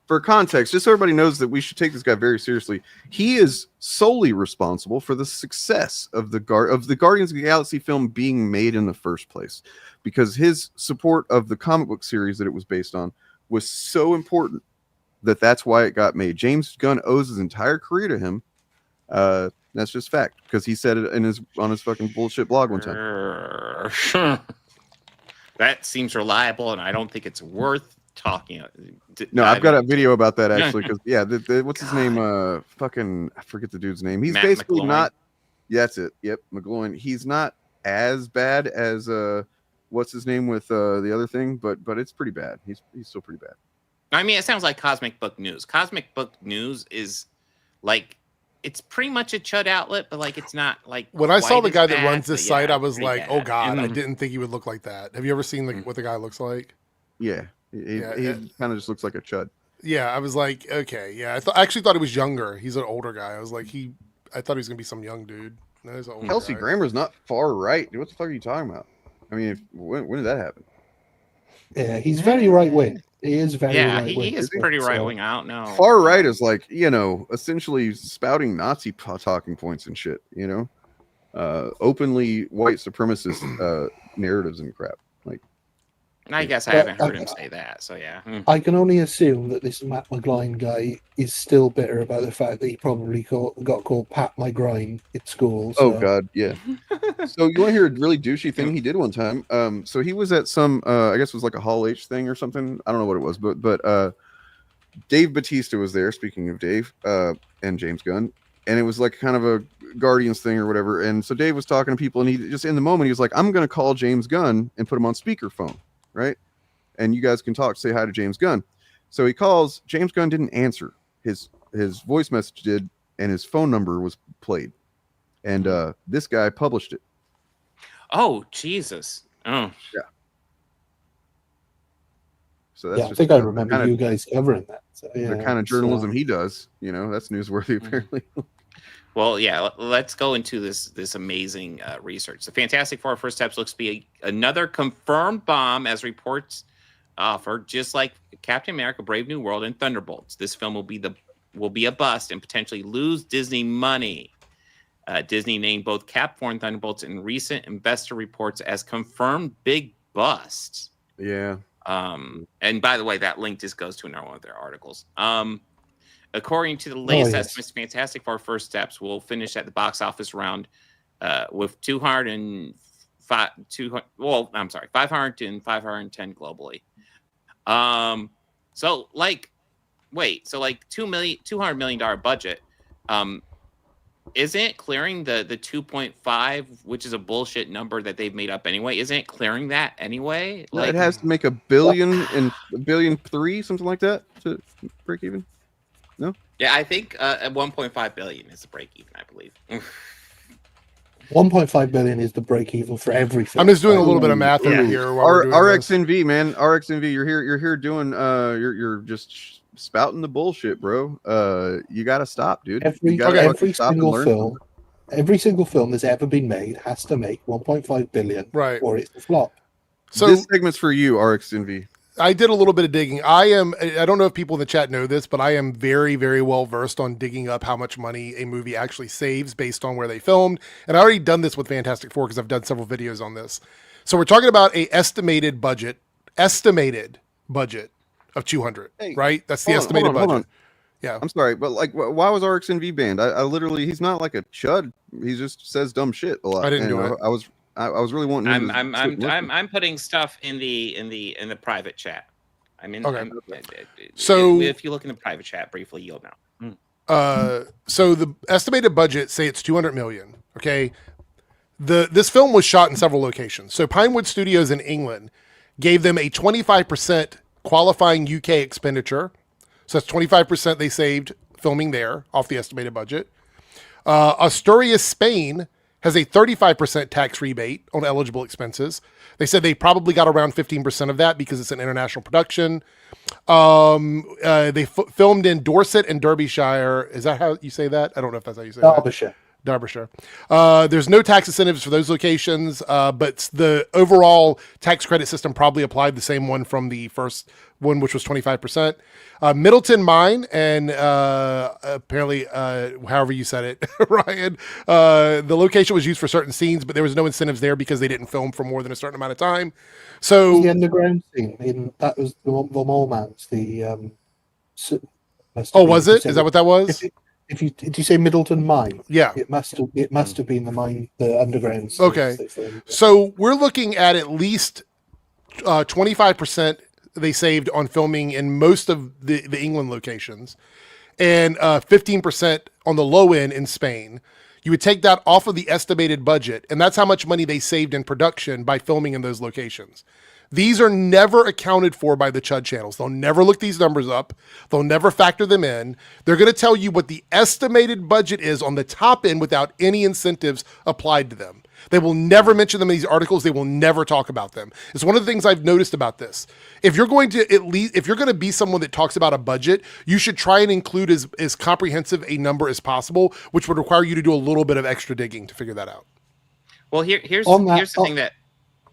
For context, just so everybody knows that we should take this guy very seriously, he is solely responsible for the success of the Guardians of the Galaxy film being made in the first place, because his support of the comic book series that it was based on was so important that's why it got made. James Gunn owes his entire career to him. That's just fact, because he said it on his fucking bullshit blog one time. That seems reliable, and I don't think it's worth talking. No, I've got a video about that actually, because what's his name? Fucking, I forget the dude's name. He's basically McGloin. not. Yeah, that's it. Yep, McGloin. He's not as bad as what's his name with the other thing, but it's pretty bad. He's still pretty bad. I mean, it sounds like Cosmic Book News. Cosmic Book News is like, it's pretty much a chud outlet, but like it's not like. When I saw the guy that runs this this site, I was like, oh God, I didn't think he would look like that. Have you ever seen what the guy looks like? Yeah. He kind of just looks like a chud. Yeah, I was like, okay, yeah. I actually thought he was younger. He's an older guy. I was like, I thought he was gonna be some young dude. No, he's an older Kelsey guy. Grammer's not far right. Dude, what the fuck are you talking about? I mean, when did that happen? Yeah, he's very right wing. He is very right wing. He is pretty right wing. I don't know. Far right is like, you know, essentially spouting Nazi talking points and shit. You know, openly white supremacist narratives and crap. Like, I guess I haven't heard him say that. So yeah, I can only assume that this Matt McGloin guy is still bitter about the fact that he probably got called Pat My Grind at school. So. Oh God, yeah. So you want to hear a really douchey thing he did one time? So he was at some, I guess it was like a Hall H thing or something. I don't know what it was, but Dave Bautista was there. Speaking of Dave, and James Gunn, and it was like kind of a Guardians thing or whatever. And so Dave was talking to people, and he just in the moment he was like, "I'm going to call James Gunn and put him on speakerphone, right? And you guys can talk, say hi to James Gunn." So he calls. James Gunn didn't answer. His voice message did, and his phone number was played. And this guy published it. Oh, Jesus. Oh. Yeah. So that's I think I remember you guys covering that. So, yeah, the kind of journalism he does, that's newsworthy apparently. Well, yeah, let's go into this amazing research. The Fantastic Four First Steps looks to be another confirmed bomb, as reports offer, just like Captain America, Brave New World, and Thunderbolts. This film will be a bust and potentially lose Disney money. Disney named both Cap 4 and Thunderbolts in recent investor reports as confirmed big busts. Yeah. And by the way, that link just goes to another one of their articles. According to the latest estimates, Fantastic Four First Steps will finish at the box office round with 510 globally. So like $200 million budget. Isn't it clearing the 2.5, which is a bullshit number that they've made up anyway? Isn't it clearing that anyway? Like, it has to make $1 billion and $1.3 billion, something like that, to break even. No? Yeah, I think 1.5 billion is the break even, I believe. 1.5 billion is the break even for everything. I'm just doing a little bit of math over here. RXNV, man, RXNV, you're here doing you're just spouting the bullshit, bro. You gotta stop, dude. Every single film that's ever been made has to make 1.5 billion, right, or it's a flop. So this segment's for you, RXNV. I did a little bit of digging. I don't know if people in the chat know this, but I am very, very well versed on digging up how much money a movie actually saves based on where they filmed. And I already done this with Fantastic Four because I've done several videos on this. So we're talking about a estimated budget of 200, right? That's the estimated budget. Yeah. I'm sorry, but like, why was RXNV banned? I literally, he's not like a chud. He just says dumb shit a lot. I didn't do it. I was really wanting. I'm putting stuff in the private chat. So if you look in the private chat briefly, you'll know. So the estimated budget, say it's 200 million. Okay. This film was shot in several locations. So Pinewood Studios in England gave them a 25% qualifying UK expenditure. So that's 25% they saved filming there off the estimated budget. Asturias, Spain has a 35% tax rebate on eligible expenses. They said they probably got around 15% of that because it's an international production. They filmed in Dorset and Derbyshire. Is that how you say that? I don't know if that's how you say that. Derbyshire. There's no tax incentives for those locations, but the overall tax credit system probably applied the same one from the first one, which was 25%. Middleton Mine, and apparently, however you said it, Ryan, the location was used for certain scenes, but there was no incentives there because they didn't film for more than a certain amount of time. So the underground scene, that was the mole man's, was it? Is that what that was? Did you say Middleton Mine? Yeah, it must have been the mine, the underground. Okay, so we're looking at least 25% they saved on filming in most of the England locations, and 15% on the low end in Spain. You would take that off of the estimated budget, and that's how much money they saved in production by filming in those locations. These are never accounted for by the Chud channels. They'll never look these numbers up. They'll never factor them in. They're going to tell you what the estimated budget is on the top end without any incentives applied to them. They will never mention them in these articles. They will never talk about them. It's one of the things I've noticed about this. If you're going to be someone that talks about a budget, you should try and include as comprehensive a number as possible, which would require you to do a little bit of extra digging to figure that out. Well, here's the thing that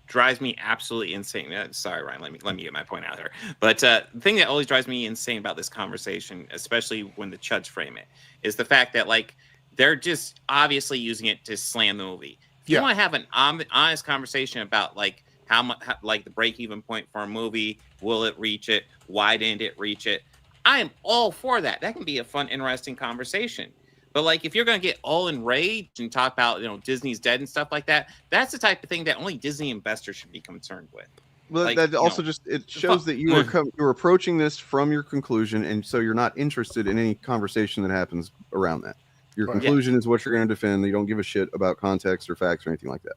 drives me absolutely insane. Sorry, Ryan, let me get my point out here. But the thing that always drives me insane about this conversation, especially when the Chuds frame it, is the fact that like they're just obviously using it to slam the movie. If you want to have an honest conversation about like how much, like the break-even point for a movie, will it reach it? Why didn't it reach it? I am all for that. That can be a fun, interesting conversation. But like, if you're going to get all enraged and talk about, Disney's dead and stuff like that, that's the type of thing that only Disney investors should be concerned with. Well, Like, that you also know, just it shows that you were approaching this from your conclusion, and so you're not interested in any conversation that happens around that. Your conclusion is what you're going to defend. You don't give a shit about context or facts or anything like that.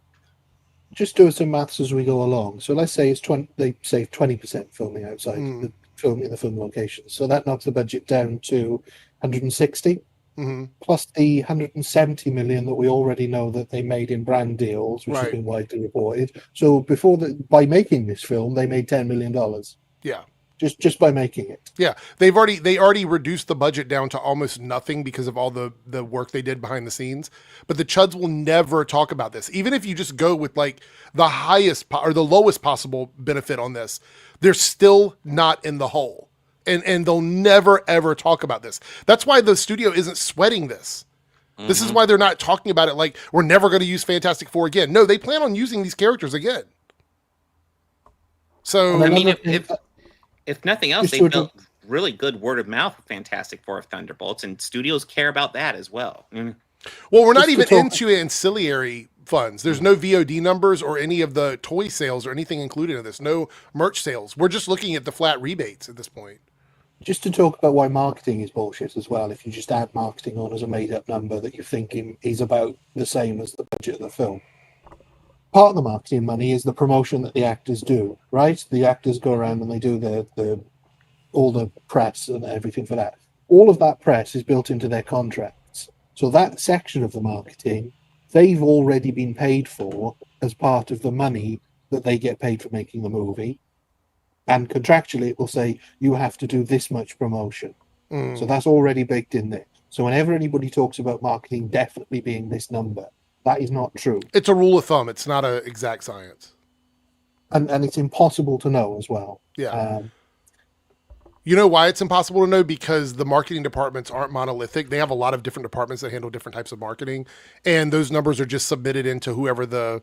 Just do some maths as we go along. So let's say it's 20. They save 20% filming outside the filming in the film locations. So that knocks the budget down to 160. Plus the 170 million that we already know that they made in brand deals, which has been widely reported. So by making this film, they made $10 million. Yeah. Just by making it. Yeah. They already reduced the budget down to almost nothing because of all the work they did behind the scenes. But the Chuds will never talk about this. Even if you just go with like the highest or the lowest possible benefit on this, they're still not in the hole. And they'll never, ever talk about this. That's why the studio isn't sweating this. This is why they're not talking about it like, we're never going to use Fantastic Four again. No, they plan on using these characters again. So, I mean, if nothing else, they built really good word of mouth with Fantastic Four of Thunderbolts, and studios care about that as well. Well, we're not even into ancillary funds. There's no VOD numbers or any of the toy sales or anything included in this. No merch sales. We're just looking at the flat rebates at this point. Just to talk about why marketing is bullshit as well, if you just add marketing on as a made-up number that you're thinking is about the same as the budget of the film. Part of the marketing money is the promotion that the actors do, right? The actors go around and they do all the press and everything for that. All of that press is built into their contracts. So that section of the marketing, they've already been paid for as part of the money that they get paid for making the movie. And contractually, it will say you have to do this much promotion. So that's already baked in there. So whenever anybody talks about marketing definitely being this number, that is not true. It's a rule of thumb. It's not an exact science. And it's impossible to know as well. Yeah. You know why it's impossible to know? Because the marketing departments aren't monolithic. They have a lot of different departments that handle different types of marketing. And those numbers are just submitted into whoever the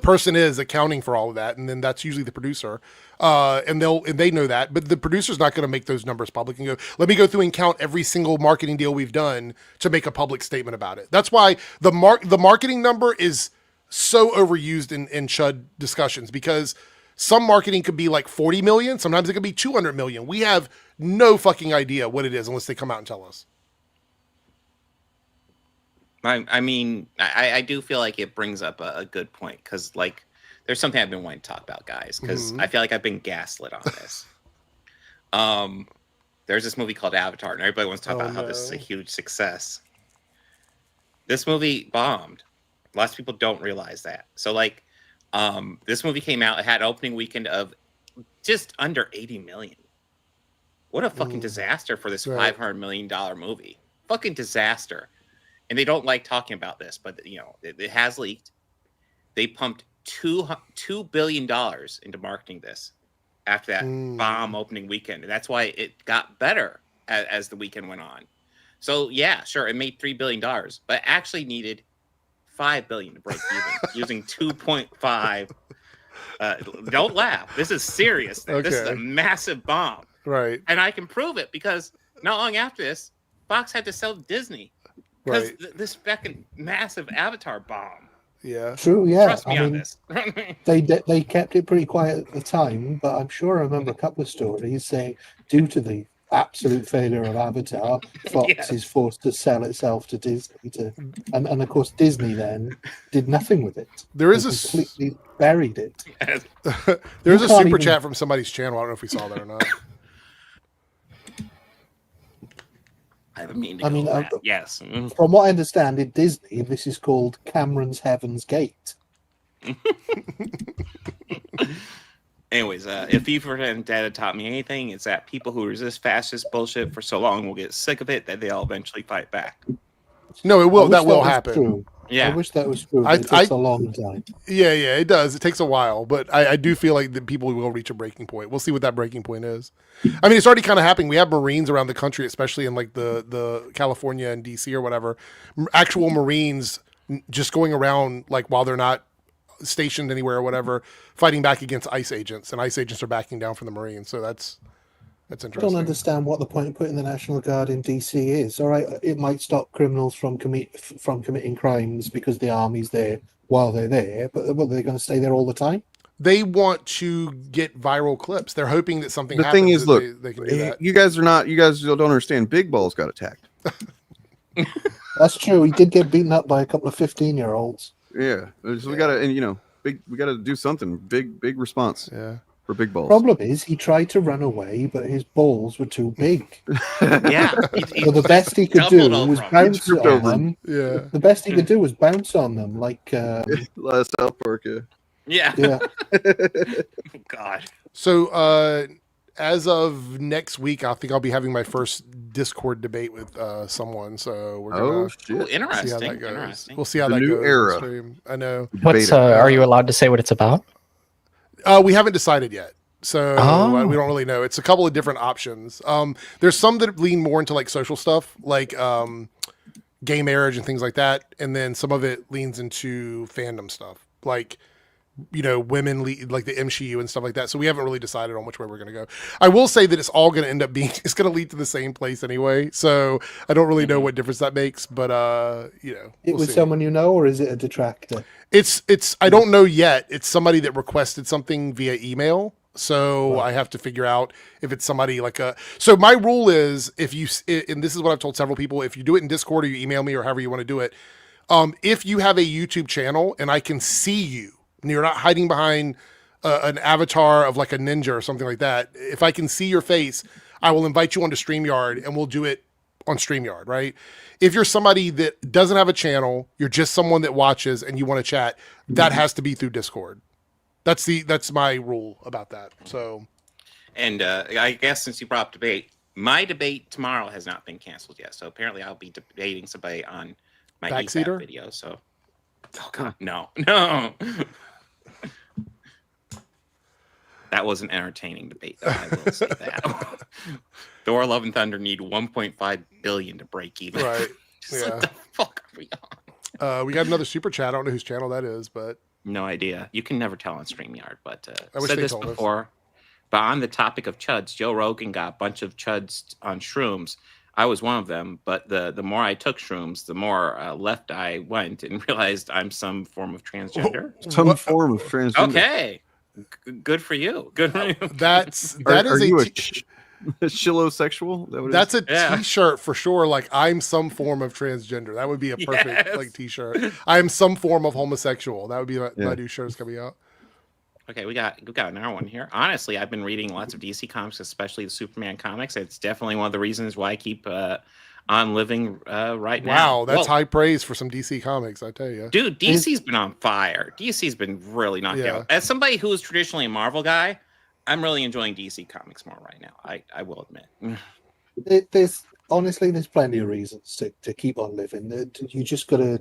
person is accounting for all of that, and then that's usually the producer, and they know that. But the producer's not going to make those numbers public and go, "Let me go through and count every single marketing deal we've done to make a public statement about it." That's why the marketing number is so overused in Chud discussions, because some marketing could be like 40 million, sometimes it could be 200 million. We have no fucking idea what it is unless they come out and tell us. I mean, I do feel like it brings up a good point, because like there's something I've been wanting to talk about, guys, because I feel like I've been gaslit on this. There's this movie called Avatar, and everybody wants to talk about how this is a huge success. This movie bombed. Lots of people don't realize that. So like, this movie came out, it had an opening weekend of just under 80 million. What a fucking disaster for this $500 million movie. Fucking disaster. And they don't like talking about this, but you know, it has leaked. They pumped $2 billion into marketing this after that bomb opening weekend. And that's why it got better as the weekend went on. So yeah, sure, it made $3 billion, but actually needed $5 billion to break even using 2.5. Don't laugh. This is serious. Okay. This is a massive bomb. Right. And I can prove it, because not long after this, Fox had to sell to Disney. Because this fucking massive Avatar bomb. Yeah. True, yeah. Trust me on this. They kept it pretty quiet at the time, but I'm sure I remember a couple of stories saying, due to the absolute failure of Avatar, Fox is forced to sell itself to Disney. And of course, Disney then did nothing with it. There is completely buried it. There's a super chat from somebody's channel. I don't know if we saw that or not. I mean, yes. From what I understand, in Disney, this is called Cameron's Heaven's Gate. Anyways, if V for Vendetta taught me anything, it's that people who resist fascist bullshit for so long will get sick of it that they'll eventually fight back. No, it will. That will happen. True. Yeah. I wish that was true. It takes a long time. Yeah, it does. It takes a while, but I do feel like the people will reach a breaking point. We'll see what that breaking point is. I mean, it's already kind of happening. We have Marines around the country, especially in like the California and DC or whatever, actual Marines just going around like while they're not stationed anywhere or whatever, fighting back against ICE agents, and ICE agents are backing down from the Marines. So that's interesting. I don't understand what the point of putting the National Guard in DC is. All right, it might stop criminals from committing crimes because the army's there while they're there, but are they going to stay there all the time? They want to get viral clips. They're hoping that something The happens. thing is, that look, they can do that. you guys don't understand. Big Balls got attacked. That's true. He did get beaten up by a couple of 15-year-olds. Yeah, so we gotta, and we gotta do something. Big response. Yeah. For Big Balls. Problem is, he tried to run away, but his balls were too big. Yeah. So the best he could do was bounce on them. Yeah. The best he could do was bounce on them, like South Park. Yeah. Yeah. Oh, God. So as of next week, I think I'll be having my first Discord debate with someone. So we're gonna Ooh, interesting. see how that goes. Interesting. We'll see how The that new goes. on era. stream. I know. What's are you allowed to say what it's about? We haven't decided yet. So we don't really know. It's a couple of different options. There's some that lean more into like social stuff, like gay marriage and things like that. And then some of it leans into fandom stuff, like, women lead, like the MCU and stuff like that. So we haven't really decided on which way we're going to go. I will say that it's all going to end up being, it's going to lead to the same place anyway. So I don't really know what difference that makes, but it we'll was see. someone you know, or is it a detractor? It's I don't know yet. It's somebody that requested something via email. So I have to figure out if it's somebody like so my rule is, if you, and this is what I've told several people, if you do it in Discord or you email me or however you want to do it, if you have a YouTube channel and I can see you, and you're not hiding behind an avatar of like a ninja or something like that, if I can see your face, I will invite you onto StreamYard and we'll do it on StreamYard, right? If you're somebody that doesn't have a channel, you're just someone that watches and you want to chat, that has to be through Discord. That's my rule about that. So, and I guess since you brought up debate, my debate tomorrow has not been canceled yet. So apparently I'll be debating somebody on my Backseater video. So, oh God, no. That was an entertaining debate, though, I will say that. Thor: Love and Thunder need 1.5 billion to break even. Right. Just what the fuck are we on? We got another super chat. I don't know whose channel that is, but no idea. You can never tell on StreamYard, but I wish said they this told us. before. But on the topic of chuds, Joe Rogan got a bunch of chuds on shrooms. I was one of them, but the more I took shrooms, the more left I went and realized I'm some form of transgender. Some form of transgender. Okay. Good for you. Good for you. that is a shillosexual? That's a t-shirt for sure. Like, I'm some form of transgender. That would be a perfect like t-shirt. I am some form of homosexual. That would be my new shirts coming out. Okay, we got another one here. Honestly, I've been reading lots of DC comics, especially the Superman comics. It's definitely one of the reasons why I keep on living right now. Wow, that's high praise for some DC comics, I tell you. Dude, DC's been on fire. DC's been really knocked out. As somebody who is traditionally a Marvel guy, I'm really enjoying DC comics more right now. I will admit. There's plenty of reasons to keep on living. You just got to.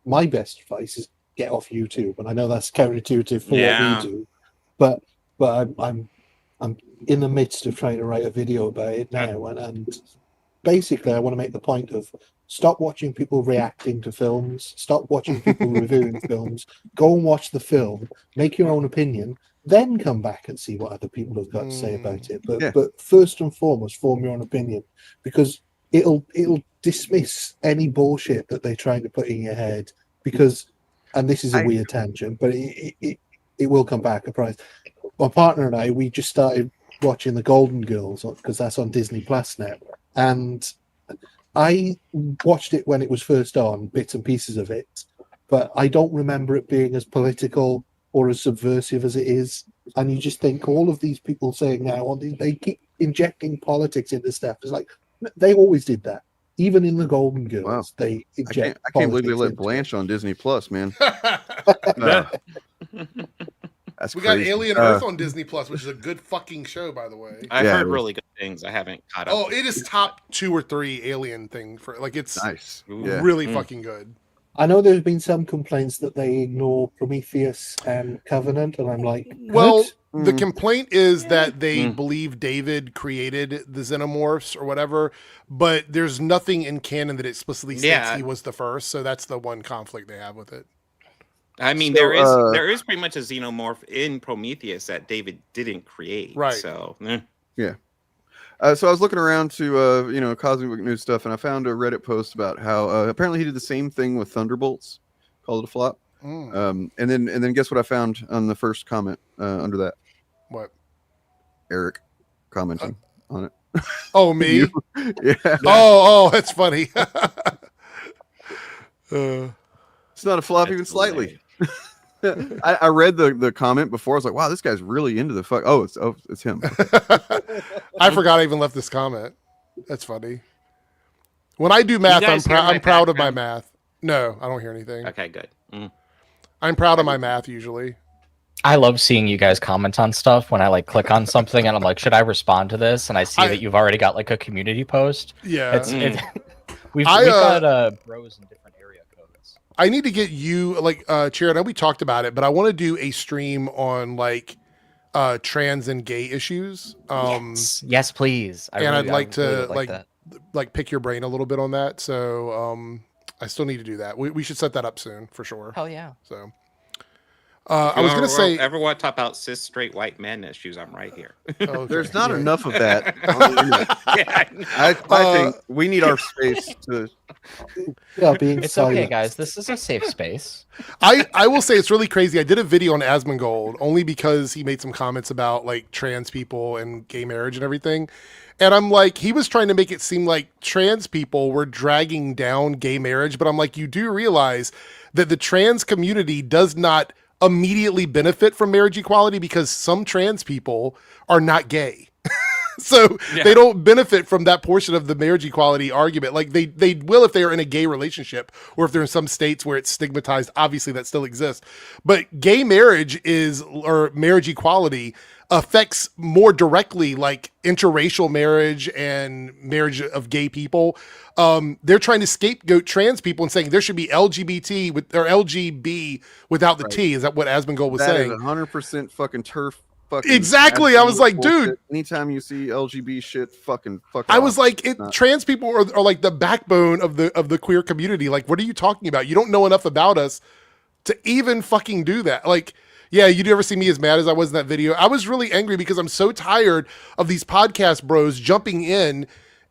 My best advice is get off YouTube, and I know that's counterintuitive for what we do, but I'm in the midst of trying to write a video about it now, and basically I want to make the point of stop watching people reacting to films, stop watching people reviewing films, go and watch the film, make your own opinion, then come back and see what other people have got to say about it. But first and foremost, form your own opinion, because it'll dismiss any bullshit that they're trying to put in your head, because, and this is a weird tangent, but it will come back, I promise. My partner and I, we just started watching The Golden Girls because that's on Disney Plus now. And I watched it when it was first on, bits and pieces of it, but I don't remember it being as political or as subversive as it is. And you just think all of these people saying now, they keep injecting politics into stuff. It's like, they always did that. Even in The Golden Girls, they inject I can't believe they let Blanche on Disney Plus, man. That's we crazy. got Alien Earth on Disney Plus, which is a good fucking show, by the way. I've heard really good things. I haven't caught up. Oh, it is top 2 or 3 Alien thing for like it's nice, really fucking good. I know there's been some complaints that they ignore Prometheus and Covenant, and I'm like, well, the complaint is that they believe David created the xenomorphs or whatever, but there's nothing in canon that explicitly states he was the first. So that's the one conflict they have with it. I mean, there is pretty much a xenomorph in Prometheus that David didn't create. Right. So, yeah. So I was looking around to Cosmic News stuff, and I found a Reddit post about how apparently he did the same thing with Thunderbolts, called it a flop. And then guess what I found on the first comment under that? What? Eric commenting on it. Oh, me? Yeah. Oh, that's funny. It's not a flop even slightly. I read the comment before. I was like, wow, this guy's really into the fuck. Oh, it's him. I forgot I even left this comment. That's funny. When I do math, I'm proud of my math. No, I don't hear anything. Okay, good. I'm proud of my math usually. I love seeing you guys comment on stuff when I like click on something and I'm like, should I respond to this? And I see that you've already got like a community post. Yeah. We've got bros in different area codes. I need to get you like Chair, I know we talked about it, but I want to do a stream on like trans and gay issues. Yes, please. I'd like to like pick your brain a little bit on that. So I still need to do that. We should set that up soon for sure. Hell yeah. So I was going to say, ever want to talk about cis straight white men issues? I'm right here. Okay. There's not enough of that. I think we need our space to. Yeah, being it's silent. okay, guys. This is a safe space. I will say it's really crazy. I did a video on Asmongold only because he made some comments about like trans people and gay marriage and everything. And I'm like, he was trying to make it seem like trans people were dragging down gay marriage. But I'm like, you do realize that the trans community does not immediately benefit from marriage equality because some trans people are not gay. So they don't benefit from that portion of the marriage equality argument. Like they will if they are in a gay relationship or if they're in some states where it's stigmatized. Obviously that still exists. But gay marriage or marriage equality affects more directly like interracial marriage and marriage of gay people. They're trying to scapegoat trans people and saying there should be LGBT or LGB without the T. Is that what Asmongold was saying? That is 100% fucking turf. Exactly. I was like, dude, anytime you see LGBT shit, fuck I was like, trans people are like the backbone of the queer community. Like, what are you talking about? You don't know enough about us to even fucking do that. Like, yeah, you ever see me as mad as I was in that video? I was really angry because I'm so tired of these podcast bros jumping in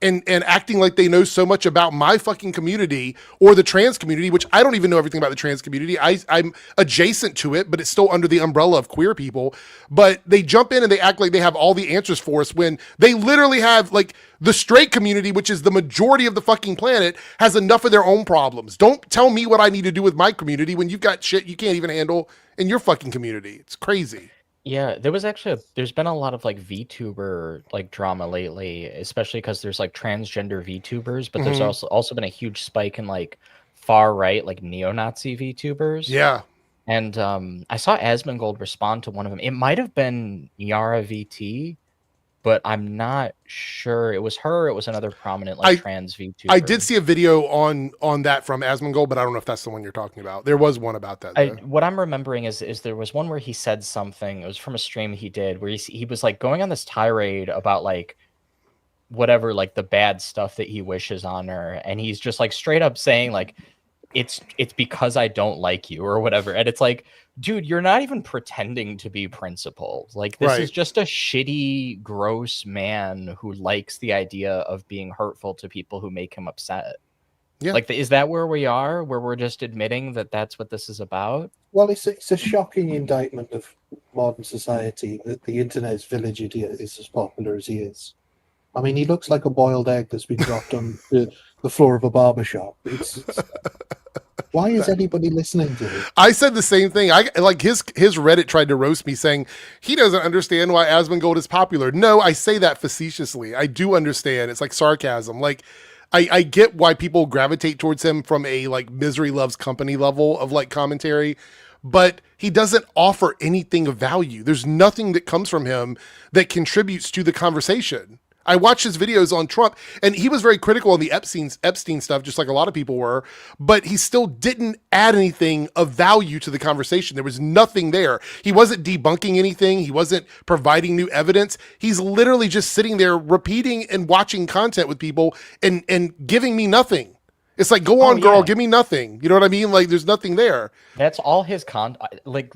and acting like they know so much about my fucking community or the trans community, which I don't even know everything about the trans community. I'm adjacent to it, but it's still under the umbrella of queer people. But they jump in and they act like they have all the answers for us when they literally have like the straight community, which is the majority of the fucking planet, has enough of their own problems. Don't tell me what I need to do with my community when you've got shit you can't even handle in your fucking community. It's crazy. Yeah, there's been a lot of like VTuber like drama lately, especially because there's like transgender VTubers, but there's also been a huge spike in like far right like neo-Nazi VTubers. Yeah. And I saw Asmongold respond to one of them. It might have been Yara VT, but I'm not sure. It was her. It was another prominent like trans VTuber. I did see a video on that from Asmongold, but I don't know if that's the one you're talking about. There was one about that. What I'm remembering is there was one where he said something. It was from a stream he did where he was like going on this tirade about like whatever like the bad stuff that he wishes on her, and he's just like straight up saying like it's because I don't like you or whatever. And it's like, dude, you're not even pretending to be principled. Like this is just a shitty, gross man who likes the idea of being hurtful to people who make him upset. Yeah. Like, is that where we are, where we're just admitting that that's what this is about? Well, it's a shocking indictment of modern society that the internet's village idiot is as popular as he is. I mean, he looks like a boiled egg that's been dropped on the floor of a barbershop. Why is anybody listening to it? I said the same thing. I like his Reddit tried to roast me saying he doesn't understand why Asmongold is popular. No, I say that facetiously. I do understand. It's like sarcasm. Like I get why people gravitate towards him from a like misery loves company level of like commentary, but he doesn't offer anything of value. There's nothing that comes from him that contributes to the conversation. I watched his videos on Trump, and he was very critical on the Epstein stuff, just like a lot of people were, but he still didn't add anything of value to the conversation. There was nothing there. He wasn't debunking anything. He wasn't providing new evidence. He's literally just sitting there repeating and watching content with people and giving me nothing. It's like, go on, girl, give me nothing. You know what I mean? Like, there's nothing there. That's all his like,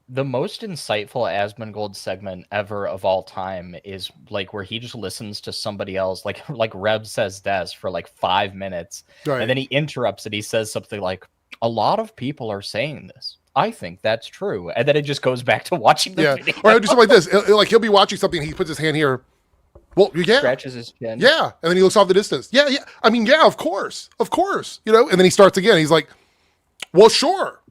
the most insightful Asmongold segment ever of all time is like where he just listens to somebody else, like Reb says Des for like 5 minutes, and then he interrupts it. He says something like, a lot of people are saying this. I think that's true. And then it just goes back to watching the video. Or I'll do something like this. Like he'll be watching something, he puts his hand here. Well, yeah. Scratches his chin. Yeah. And then he looks off the distance. Yeah. I mean, yeah, of course. Of course. You know, and then he starts again. He's like, well, sure.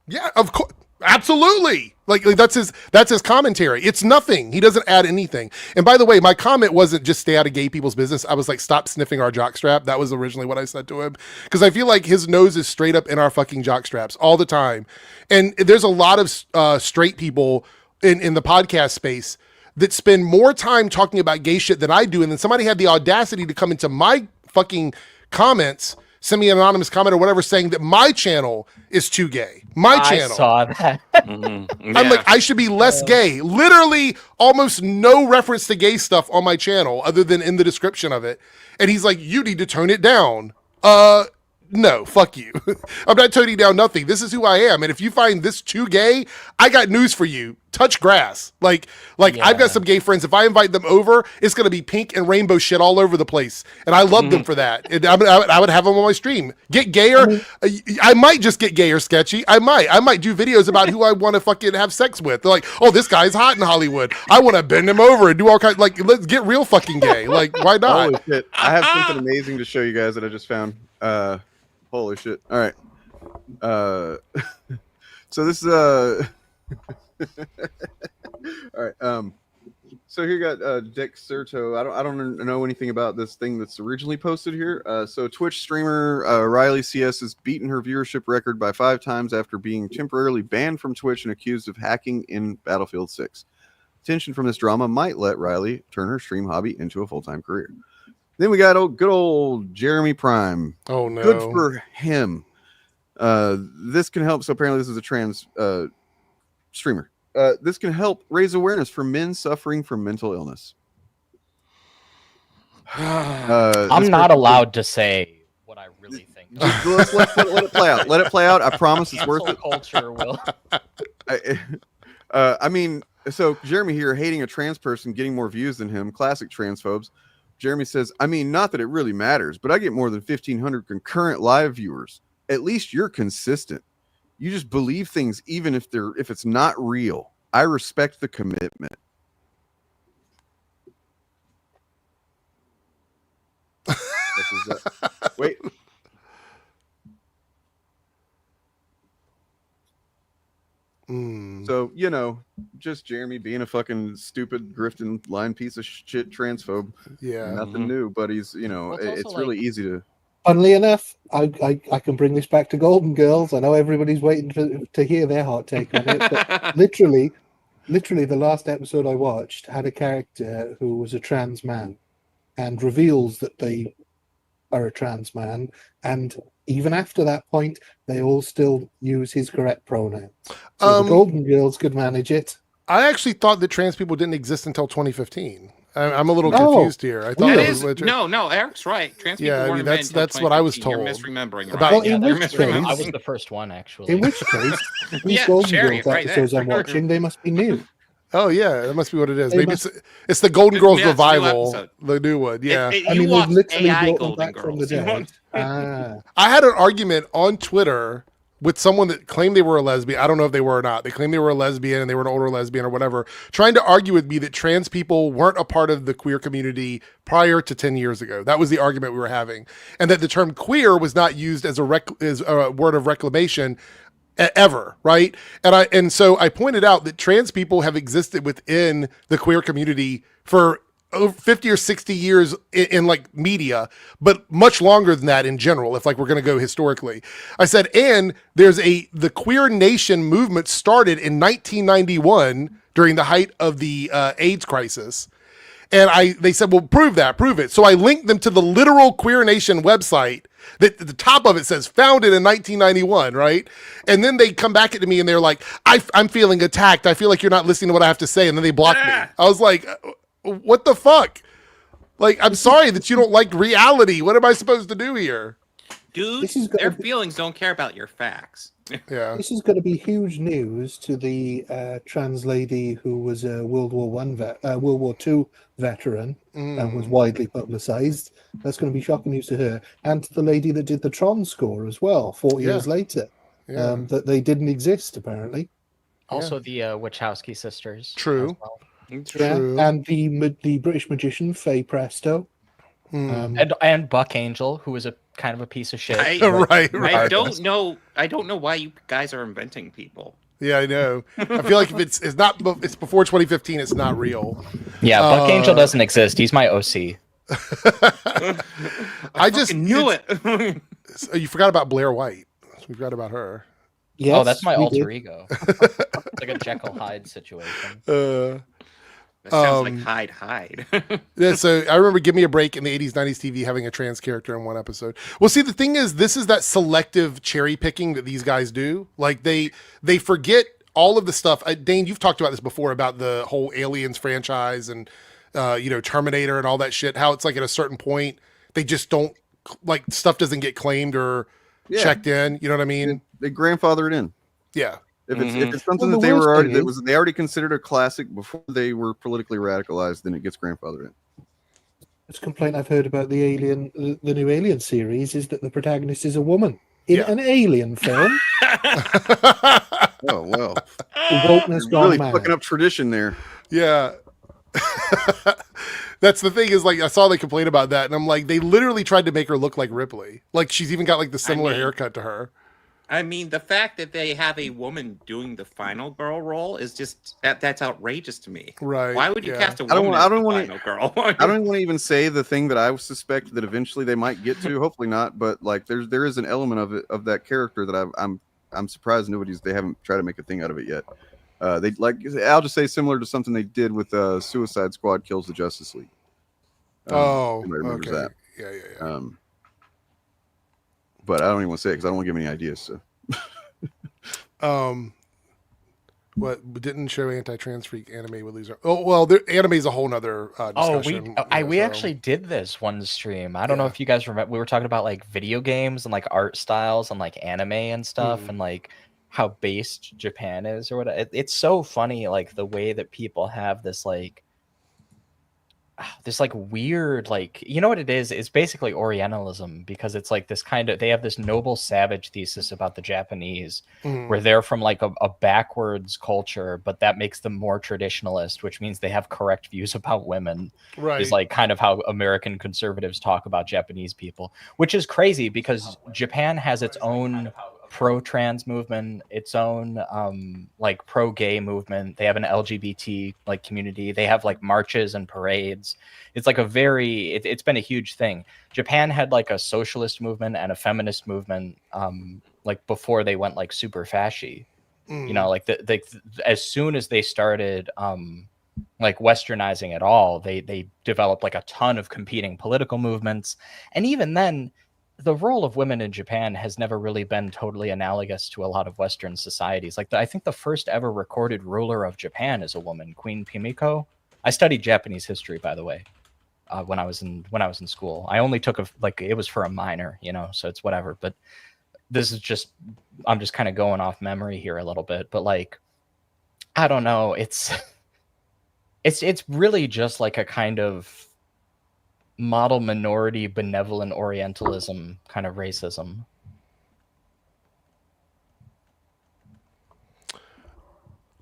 Yeah, of course. Absolutely. Like that's his commentary. It's nothing. He doesn't add anything. And by the way, my comment wasn't just stay out of gay people's business. I was like, stop sniffing our jockstrap. That was originally what I said to him. Because I feel like his nose is straight up in our fucking jockstraps all the time. And there's a lot of straight people in the podcast space that spend more time talking about gay shit than I do. And then somebody had the audacity to come into my fucking comments, send me an anonymous comment or whatever, saying that my channel is too gay. My channel. I saw that. Mm-hmm. I'm like, I should be less gay. Literally almost no reference to gay stuff on my channel other than in the description of it. And he's like, you need to tone it down. No, fuck you. I'm not toning down nothing. This is who I am. And if you find this too gay, I got news for you. Touch grass. Like I've got some gay friends. If I invite them over, it's going to be pink and rainbow shit all over the place. And I love them for that. And I would have them on my stream. Get gayer. I might just get gayer sketchy. I might do videos about who I want to fucking have sex with. They're like, oh, this guy's hot in Hollywood. I want to bend him over and do all kinds. Like, let's get real fucking gay. Like, why not? Holy shit. I have something amazing to show you guys that I just found. Holy shit. All right. So this is all right. So here you got Dexerto. I don't know anything about this thing that's originally posted here. So Twitch streamer Riley CS has beaten her viewership record by 5 times after being temporarily banned from Twitch and accused of hacking in Battlefield 6. Tension from this drama might let Riley turn her stream hobby into a full-time career. Then we got good old Jeremy Prime. Oh, no. Good for him. This can help. So apparently this is a trans streamer. This can help raise awareness for men suffering from mental illness. I'm not allowed to say what I really think. Let it play out. Let it play out. I promise it's worth it. Culture will. I mean, so Jeremy here hating a trans person, getting more views than him. Classic transphobes. Jeremy says, I mean, not that it really matters, but I get more than 1,500 concurrent live viewers. At least you're consistent. You just believe things even if it's not real. I respect the commitment. Wait. So, you know, just Jeremy being a fucking stupid, grifting, lying piece of shit transphobe. Yeah. Nothing new, but he's, you know, Well, it's really easy to. Funnily enough, I can bring this back to Golden Girls. I know everybody's waiting to hear their hot take on it, but literally the last episode I watched had a character who was a trans man and reveals that they are a trans man, and even after that point, they all still use his correct pronouns. So the Golden Girls could manage it. I actually thought that trans people didn't exist until 2015. I'm a little confused here. I thought that was no, Eric's right. Trans people weren't that's what I was told. You're misremembering. Well, in which case, I was the first one, actually. In which case, these Golden Girls episodes I'm watching, they must be new. Oh yeah, that must be what it is. Maybe it's the Golden Girls revival, the new one. Yeah, I mean, they've literally brought them back from the dead. I had an argument on Twitter with someone that claimed they were a lesbian. I don't know if they were or not. They claimed they were a lesbian and they were an older lesbian or whatever, trying to argue with me that trans people weren't a part of the queer community prior to 10 years ago. That was the argument we were having, and that the term queer was not used as a word of reclamation ever, right? And so I pointed out that trans people have existed within the queer community for over 50 or 60 years in like media, but much longer than that in general, if like we're going to go historically. I said, and the queer nation movement started in 1991 during the height of the AIDS crisis. And they said, well, prove it. So I linked them to the literal Queer Nation website that the top of it says founded in 1991, right? And then they come back at me and they're like, I'm feeling attacked. I feel like you're not listening to what I have to say. And then they blocked me. I was like, what the fuck? Like, I'm sorry that you don't like reality. What am I supposed to do here? Dude, their feelings don't care about your facts. Yeah. This is going to be huge news to the trans lady who was a World War II veteran and was widely publicised. That's going to be shocking news to her, and to the lady that did the Tron score as well, 40 years later. That they didn't exist apparently. Also, the Wachowski sisters. True. Well. True. And the British magician Faye Presto. And Buck Angel, who was a kind of a piece of shit. Right. I don't know why you guys are inventing people. Yeah, I know. I feel like if it's before 2015, it's not real. Yeah, Buck Angel doesn't exist. He's my OC. I just knew it. You forgot about Blair White. We forgot about her. Yes, oh, that's my alter ego. It's like a Jekyll Hyde situation. That sounds like Hyde. Yeah, so I remember Give Me a Break in the 80s, 90s TV having a trans character in one episode. Well, see, the thing is, this is that selective cherry picking that these guys do. Like, they forget all of the stuff. Dane, you've talked about this before, about the whole Aliens franchise and, Terminator and all that shit, how it's like at a certain point, they just don't, like, stuff doesn't get claimed or checked in. You know what I mean? They grandfather it in. Yeah. If it's something that they already considered a classic before they were politically radicalized, then it gets grandfathered in. This complaint I've heard about the new Alien series is that the protagonist is a woman in an Alien film. Oh well, wokeness gone really mad. fucking up tradition there. Yeah. That's the thing is, like, I saw they complain about that, and I'm like, they literally tried to make her look like Ripley. Like, she's even got like the similar haircut to her. I mean, the fact that they have a woman doing the final girl role is just that's outrageous to me. Right? Why would you cast a woman as the final girl? I don't want to even say the thing that I suspect that eventually they might get to. Hopefully not, but like there is an element of that character that I'm surprised they haven't tried to make a thing out of it yet. They I'll just say similar to something they did with Suicide Squad Kills the Justice League. Okay. That. Yeah. But I don't even want to say it because I don't want to give any ideas. So, what didn't show anti-trans freak anime with these? Oh well, anime is a whole nother discussion. We actually did this one stream. I don't know if you guys remember. We were talking about like video games and like art styles and like anime and stuff and like how based Japan is or what. It's so funny, like the way that people have this like weird, like, you know what it is? It's basically Orientalism, because it's like this kind of, they have this noble savage thesis about the Japanese where they're from like a backwards culture, but that makes them more traditionalist, which means they have correct views about women. Right. Is like kind of how American conservatives talk about Japanese people, which is crazy because Japan has its own pro-trans movement, its own like pro-gay movement. They have an LGBT like community. They have like marches and parades. It's like it's been a huge thing. Japan had like a socialist movement and a feminist movement like before they went like super fascy. You know, like as soon as they started like westernizing it all, they developed like a ton of competing political movements. And even then, the role of women in Japan has never really been totally analogous to a lot of Western societies. Like I think the first ever recorded ruler of Japan is a woman, Queen Pimiko. I studied Japanese history, by the way, when I was in school. I only took it was for a minor, you know, so it's whatever. But this is I'm just kind of going off memory here a little bit. But like, I don't know. It's really just like a kind of model minority benevolent Orientalism kind of racism.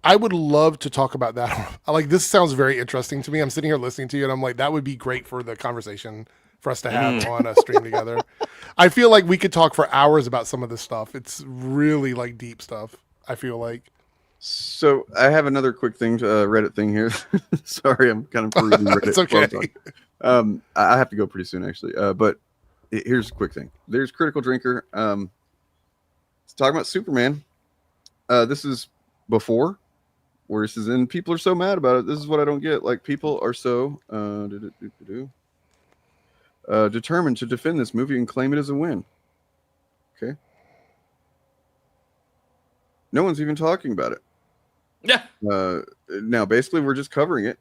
I would love to talk about that. Like, this sounds very interesting to me. I'm sitting here listening to you and I'm like, that would be great for the conversation for us to have on a stream together. I feel like we could talk for hours about some of this stuff. It's really like deep stuff, I feel like. So I have another quick thing, Reddit thing here. Sorry, I'm kind of perusing Reddit. It's okay. I have to go pretty soon, actually. But here's a quick thing. There's Critical Drinker. It's talking about Superman. This is before, where this is in. People are so mad about it. This is what I don't get. Like, people are so determined to defend this movie and claim it as a win. Okay. No one's even talking about it. Yeah. Now, basically, we're just covering it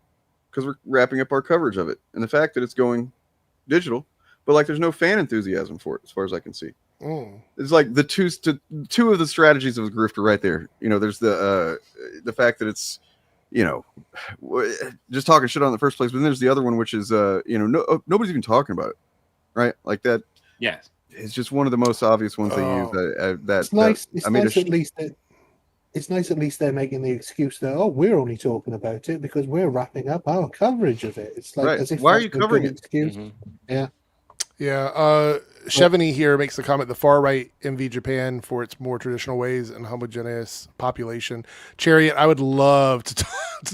because we're wrapping up our coverage of it. And the fact that it's going digital, but like there's no fan enthusiasm for it as far as I can see. It's like the two of the strategies of a grifter right there. You know, there's the fact that it's, you know, just talking shit on the first place, but then there's the other one, which is you know, nobody's even talking about it, right? Like that. Yes, it's just one of the most obvious ones they use. It's nice. It's nice at least that. It's nice at least they're making the excuse that, oh, we're only talking about it because we're wrapping up our coverage of it. It's like, as if why are you covering it? Excuse. Yeah. Yeah. Chevany here makes the comment: the far right envy Japan for its more traditional ways and homogeneous population. Chariot, I would love to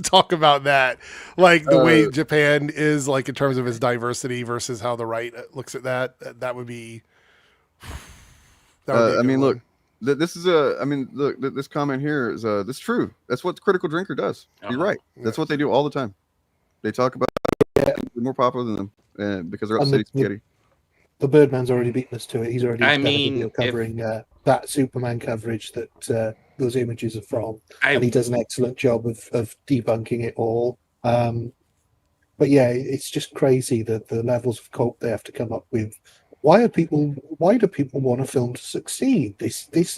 talk about that, like the way Japan is, like in terms of its diversity versus how the right looks at that. That would be. I mean, look. This is look, this comment here is this is true. That's what the Critical Drinker does. You're right. That's what they do all the time. They talk about they're more popular than them because they're upsetting spaghetti. The Birdman's already beaten us to it. He's already done a video covering that Superman coverage that those images are from, and he does an excellent job of debunking it all. But yeah, it's just crazy that the levels of cope they have to come up with. Why do people want a film to succeed? This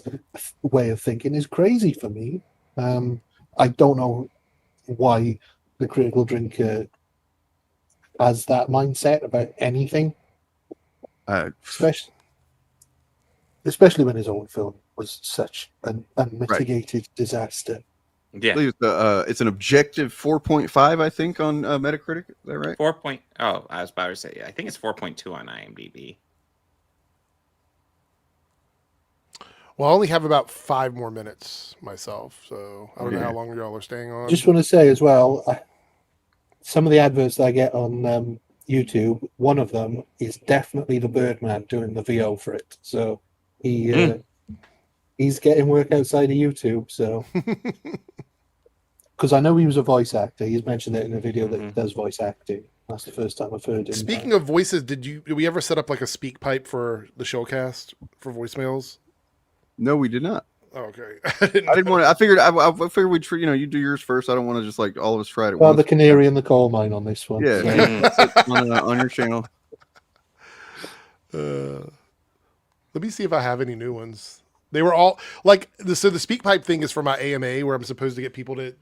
way of thinking is crazy for me. I don't know why the Critical Drinker has that mindset about anything, especially when his own film was such an unmitigated disaster. Yeah, it's an objective 4.5, I think, on Metacritic. Is that right? 4. Oh, I was about to say, I think it's 4.2 on IMDb. Well, I only have about 5 more minutes myself, so I don't know how long y'all are staying on. Just want to say as well, some of the adverts that I get on YouTube, one of them is definitely the Birdman doing the VO for it. So he's getting work outside of YouTube. So because I know he was a voice actor, he's mentioned it in a video that he does voice acting. That's the first time I've heard him. Speaking of voices, did we ever set up like a speak pipe for the Shillcast for voicemails? No, we did not. Oh, okay. I didn't want to. I figured we'd, you do yours first. I don't want to just like all of us try it. Well, the canary in the coal mine on this one. Yeah, on your channel. Let me see if I have any new ones. They were all like so. The speak pipe thing is for my AMA, where I'm supposed to get people to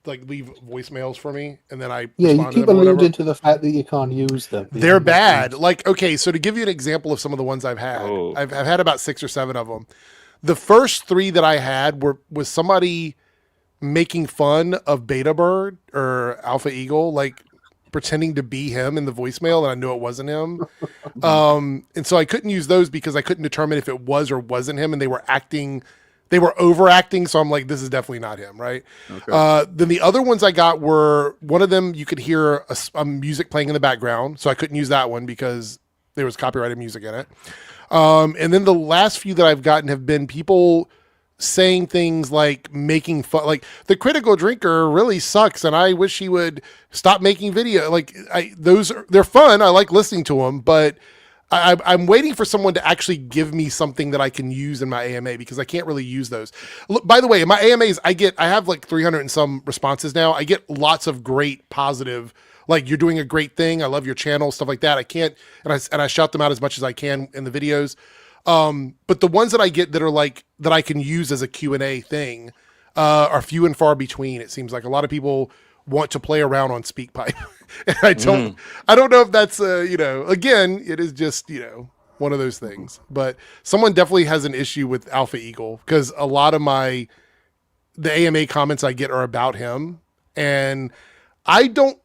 like leave voicemails for me, and then I you keep alluding to the fact that you can't use them. They're bad. Like, okay, so to give you an example of some of the ones I've had, I've had about 6 or 7 of them. The first 3 that I had was somebody making fun of Beta Bird or Alpha Eagle, like pretending to be him in the voicemail, and I knew it wasn't him. And so I couldn't use those because I couldn't determine if it was or wasn't him, and they were overacting. So I'm like, this is definitely not him, right? Okay. Then the other ones I got were, one of them you could hear a music playing in the background, so I couldn't use that one because there was copyrighted music in it. And then the last few that I've gotten have been people saying things like making fun, like the Critical Drinker really sucks, and I wish he would stop making video. Like they're fun. I like listening to them, but I'm waiting for someone to actually give me something that I can use in my AMA because I can't really use those. Look, by the way, in my AMAs, I have like 300 and some responses now. I get lots of great positive, like, you're doing a great thing, I love your channel, stuff like that. I can't, and I shout them out as much as I can in the videos. But the ones that I get that are like, that I can use as a Q&A thing, are few and far between. It seems like a lot of people want to play around on SpeakPipe. And I don't know if that's, again, it is just, one of those things, but someone definitely has an issue with Alpha Eagle because a lot of the AMA comments I get are about him. And I don't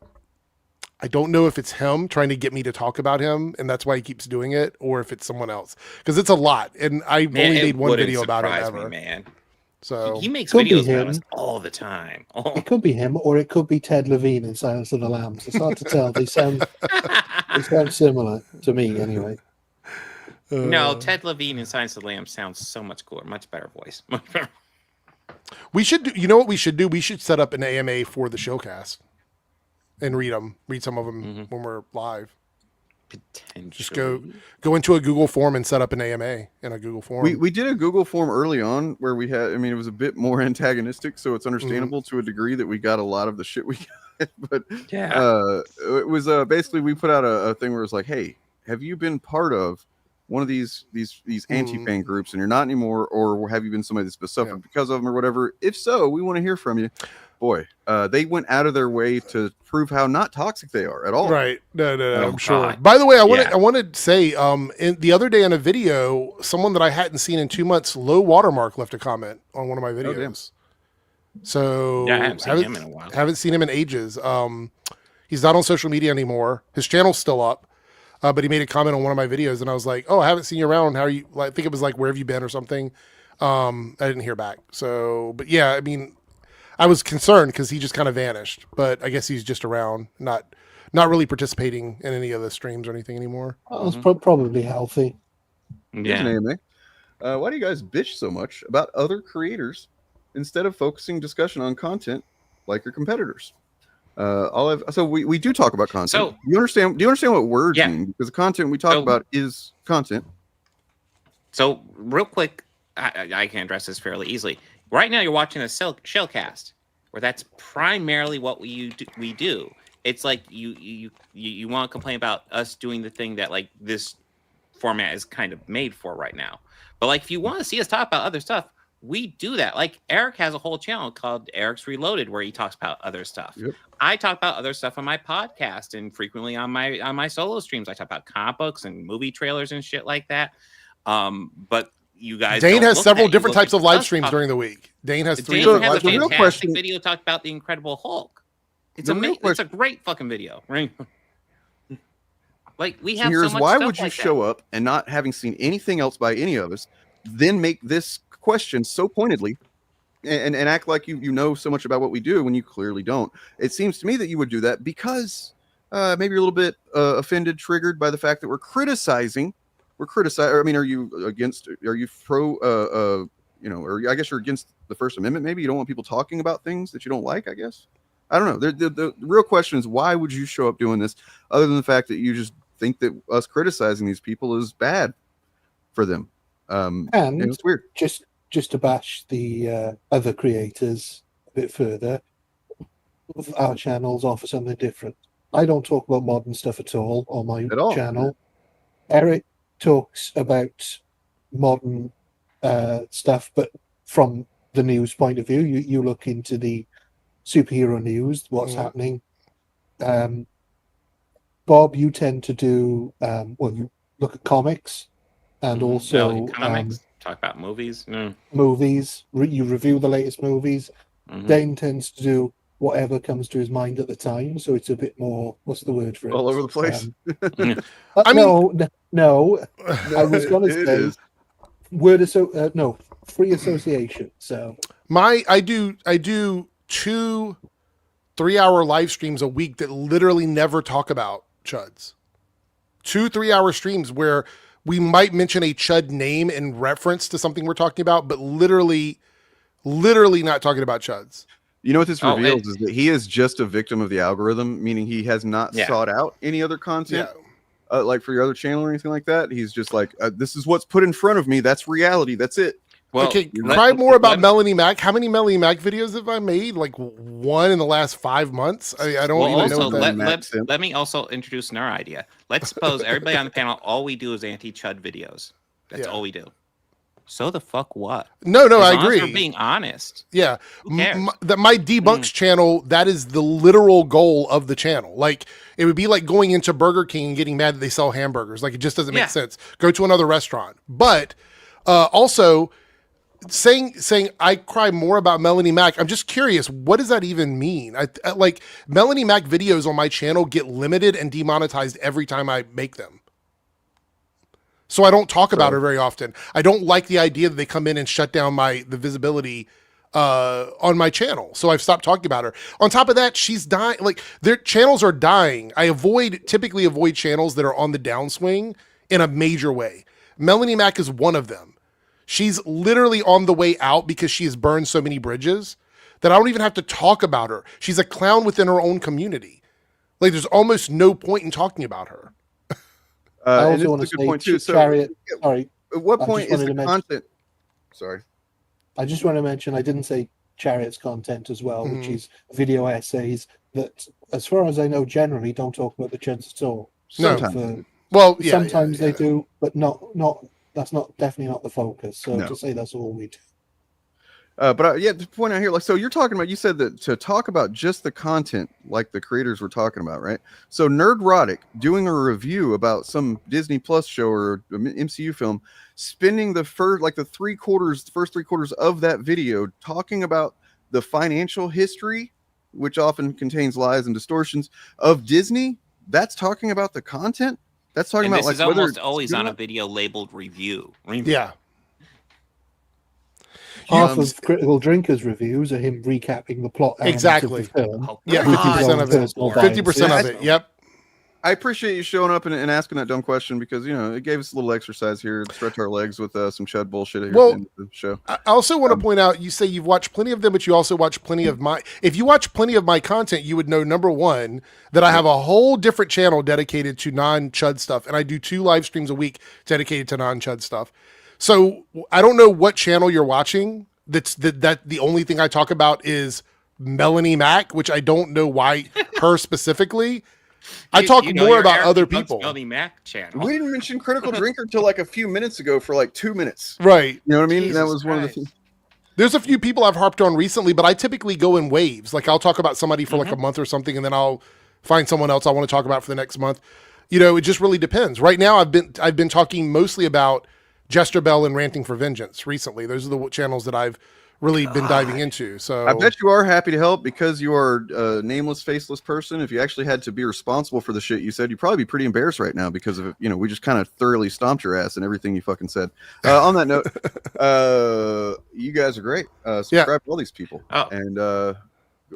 know if it's him trying to get me to talk about him, and that's why he keeps doing it, or if it's someone else. Because it's a lot, and I've only made one video about it ever. Man. So he makes videos about us all the time. It could be him, or it could be Ted Levine in Silence of the Lambs. It's hard to tell. They sound similar to me, anyway. No, Ted Levine in Silence of the Lambs sounds so much cooler, much better voice. We should do. You know what we should do? We should set up an AMA for the Shillcast. And read some of them when we're live. Just go into a Google form and set up an AMA in a Google form. We did a Google form early on where we had, it was a bit more antagonistic, so it's understandable to a degree that we got a lot of the shit we got. But yeah, it was basically we put out a thing where it was like, hey, have you been part of one of these anti-fan groups and you're not anymore, or have you been somebody that's been suffered because of them or whatever? If so, we want to hear from you. Boy, they went out of their way to prove how not toxic they are at all. Right. No, I'm sure. By the way, I want to say, the other day on a video, someone that I hadn't seen in 2 months, Low Watermark, left a comment on one of my videos. So I haven't seen him in a while. Haven't seen him in ages. He's not on social media anymore. His channel's still up. But he made a comment on one of my videos, and I was like, "Oh, I haven't seen you around. How are you?" I think it was like, "Where have you been?" or something. I didn't hear back. So, but yeah, I mean, I was concerned because he just kind of vanished. But I guess he's just around, not really participating in any of the streams or anything anymore. Well, it's probably healthy. Yeah. Why do you guys bitch so much about other creators instead of focusing discussion on content like your competitors? So we do talk about content. So, do you understand what words mean? Because the content we talk about is content. So real quick, I can address this fairly easily. Right now, you're watching a Shillcast, where that's primarily what we do. It's like you want to complain about us doing the thing that like this format is kind of made for right now. But like, if you want to see us talk about other stuff, we do that. Like Eric has a whole channel called Eric's Reloaded where he talks about other stuff. Yep. I talk about other stuff on my podcast and frequently on my solo streams. I talk about comic books and movie trailers and shit like that. But you guys, Dane has several different types of live streams during the week. Dane has three. Dane has a fantastic video talked about the Incredible Hulk. It's amazing. It's a great fucking video. Right? Like we have so much why stuff would you like show up and not having seen anything else by any of us, then make this question so pointedly and act like you know so much about what we do when you clearly don't? It seems to me that you would do that because maybe you're a little bit offended, triggered by the fact that we're criticizing. I mean, are you against? Are you pro? Or I guess you're against the First Amendment. Maybe you don't want people talking about things that you don't like. I guess I don't know. The real question is, why would you show up doing this, other than the fact that you just think that us criticizing these people is bad for them? And it's weird. Just to bash the other creators a bit further, our channels offer something different. I don't talk about modern stuff at all on my channel. Eric talks about modern stuff, but from the news point of view. You look into the superhero news, what's happening. Bob, you tend to do you look at comics and also talk about movies. Movies. You review the latest movies. Dane tends to do whatever comes to his mind at the time, so it's a bit more, what's the word for it? All over the place. No. I was going to say free association. So I do 2 3-hour live streams a week that literally never talk about chuds. 2 3-hour streams where we might mention a chud name in reference to something we're talking about, but literally not talking about chuds. You know what this reveals is that he is just a victim of the algorithm, meaning he has not sought out any other content, like for your other channel or anything like that. He's just like, this is what's put in front of me. That's reality. That's it. Well, okay, cry more about Melanie Mac. How many Melanie Mac videos have I made? Like 1 in the last 5 months? I don't even know what that let me also introduce another idea. Let's suppose everybody on the panel, all we do is anti-chud videos. That's all we do. So the fuck what? No, I agree. We're being honest. Yeah. My Debunks channel, that is the literal goal of the channel. Like, it would be like going into Burger King and getting mad that they sell hamburgers. Like, it just doesn't make sense. Go to another restaurant. But also, saying I cry more about Melanie Mac, I'm just curious, what does that even mean? I like, Melanie Mac videos on my channel get limited and demonetized every time I make them. So I don't talk about her very often. I don't like the idea that they come in and shut down the visibility on my channel. So I've stopped talking about her. On top of that, she's dying. Like, their channels are dying. I typically avoid channels that are on the downswing in a major way. Melanie Mac is one of them. She's literally on the way out because she has burned so many bridges that I don't even have to talk about her. She's a clown within her own community. Like, there's almost no point in talking about her. I also want to say point too. Chariot. Sorry. At what point is the content? Sorry. I just want to mention I didn't say Chariot's content as well, which is video essays that, as far as I know, generally don't talk about the chuds at all. Sometimes. Well, sometimes they do, but not. That's definitely not the focus. So to say that's all we do. But yeah, to point out here, like, so you're talking about, you said that to talk about just the content, like the creators were talking about, right? So Nerdrotic doing a review about some Disney Plus show or MCU film, spending the first three quarters of that video talking about the financial history, which often contains lies and distortions of Disney. That's talking about the content. That's talking about this is whether almost always on a video labeled review. Yeah. Half of Critical Drinkers reviews are him recapping the plot exactly. of the film. Yeah, 50% of it. 50% of it. Yep. I appreciate you showing up and asking that dumb question because, you know, it gave us a little exercise here to stretch our legs with some chud bullshit here at the end of the show. I also want to point out, you say you've watched plenty of them, but you also watch plenty of my... If you watch plenty of my content, you would know, number one, that I have a whole different channel dedicated to non-chud stuff, and I do 2 live streams a week dedicated to non-chud stuff. So I don't know what channel you're watching. That the only thing I talk about is Melanie Mack, which I don't know why her specifically. I talk more about other people. Melanie Mack channel. We didn't mention Critical Drinker till like a few minutes ago for like 2 minutes. Right. You know what I mean? Jesus That was one of the Christ. things. There's a few people I've harped on recently, but I typically go in waves. Like I'll talk about somebody for like a month or something, and then I'll find someone else I want to talk about for the next month. You know, it just really depends. Right now, I've been talking mostly about Jester Bell and Ranting for Vengeance recently. Those are the channels that I've really been diving into. So I bet you are happy to help because you are a nameless, faceless person. If you actually had to be responsible for the shit you said, you'd probably be pretty embarrassed right now because of, you know, we just kind of thoroughly stomped your ass and everything you fucking said. On that note, you guys are great. Subscribe to all these people. Oh. And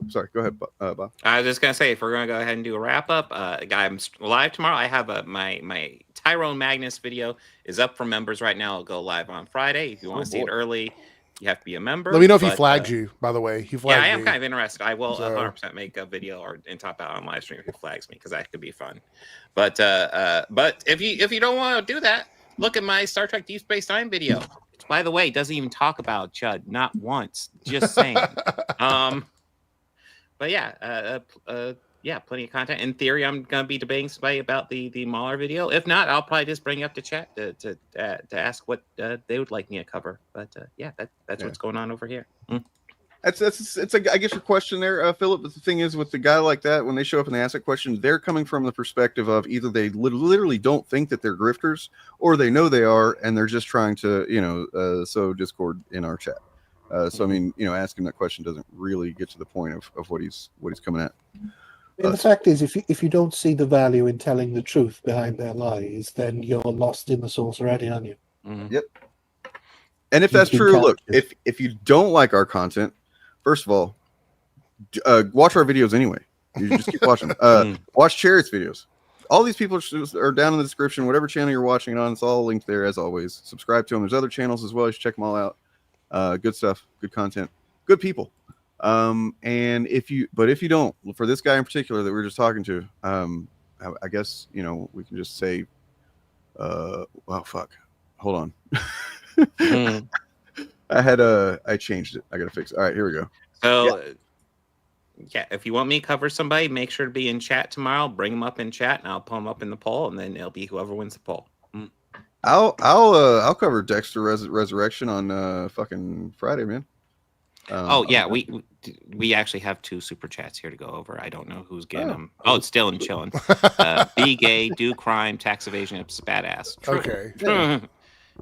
sorry, go ahead, Bob. I was just gonna say, if we're gonna go ahead and do a wrap up, I'm live tomorrow. I have my Tyrone Magnus video is up for members right now. I'll go live on Friday. If you want to see it early, you have to be a member. let me know if he flagged you, by the way. He flagged I am me. kind of interested. I will So- 100% make a video and top out on live stream if he flags me because that could be fun. But if you don't want to do that, look at my Star Trek Deep Space Nine video. Which, by the way, doesn't even talk about Chud, not once. Just saying. But yeah, plenty of content. In theory, I'm gonna be debating somebody about the Mahler video. If not, I'll probably just bring it up to chat to ask what they would like me to cover. But that's what's going on over here. It's I guess your question there, Philip. But the thing is, with the guy like that, when they show up and they ask that question, they're coming from the perspective of either they literally don't think that they're grifters, or they know they are, and they're just trying to, sow discord in our chat. So I mean, asking that question doesn't really get to the point of what he's coming at. And the fact is, if you don't see the value in telling the truth behind their lies, then you're lost in the sauce already, aren't you? Yep. And if that's true, look, if you don't like our content, first of all, watch our videos anyway. You just keep watching. Watch Chariot's videos. All these people are down in the description. Whatever channel you're watching it on, it's all linked there as always. Subscribe to them. There's other channels as well. You should check them all out. Good stuff, good content, good people. And if you don't, for this guy in particular that we were just talking to, I guess, we can just say, well, fuck, hold on. I changed it. I got to fix it. All right, here we go. So yeah, if you want me to cover somebody, make sure to be in chat tomorrow. Bring them up in chat, and I'll pull them up in the poll, and then it'll be whoever wins the poll. I'll cover Dexter Resurrection on fucking Friday, man. We actually have 2 super chats here to go over. I don't know who's getting them. Oh, it's still in chilling. Be gay, do crime, tax evasion, it's badass. True. Okay.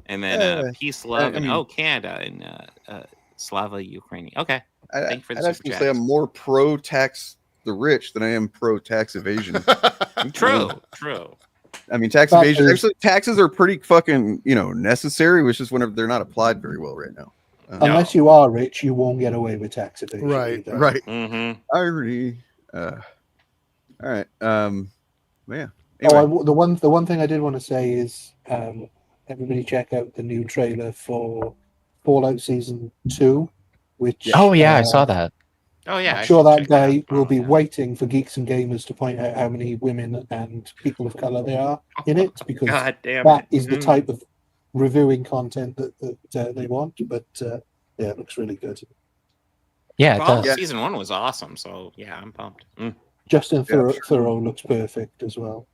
And then peace, love, and Canada and Slava Ukraine. Okay. Thank you for the I'd super actually say I'm more pro tax the rich than I am pro tax evasion. True. I mean, tax evasion. Actually, taxes are pretty fucking necessary, which is whenever they're not applied very well right now. Unless you are rich, you won't get away with tax evasion. Right. either. Right. Mm-hmm. Irony. All right. Yeah. Oh, the one thing I did want to say is everybody check out the new trailer for Fallout Season 2, which I saw that. Oh yeah. I'm sure that guy will be waiting for Geeks and Gamers to point out how many women and people of color there are in it, because God damn that it. is the type of reviewing content that they want. But it looks really good. Yeah, it does. Season 1 was awesome, so yeah, I'm pumped. Justin Thoreau looks perfect as well.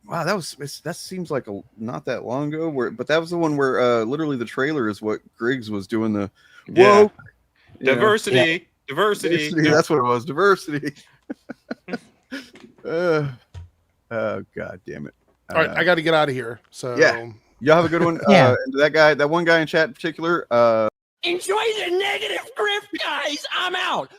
wow, that seems like not that long ago. But that was the one where literally the trailer is what Griggs was doing the whoa diversity. That's what it was. Diversity. Oh god damn it! All right, I got to get out of here. So yeah, y'all have a good one. Yeah. That one guy in chat in particular. Enjoy the negative grift, guys. I'm out.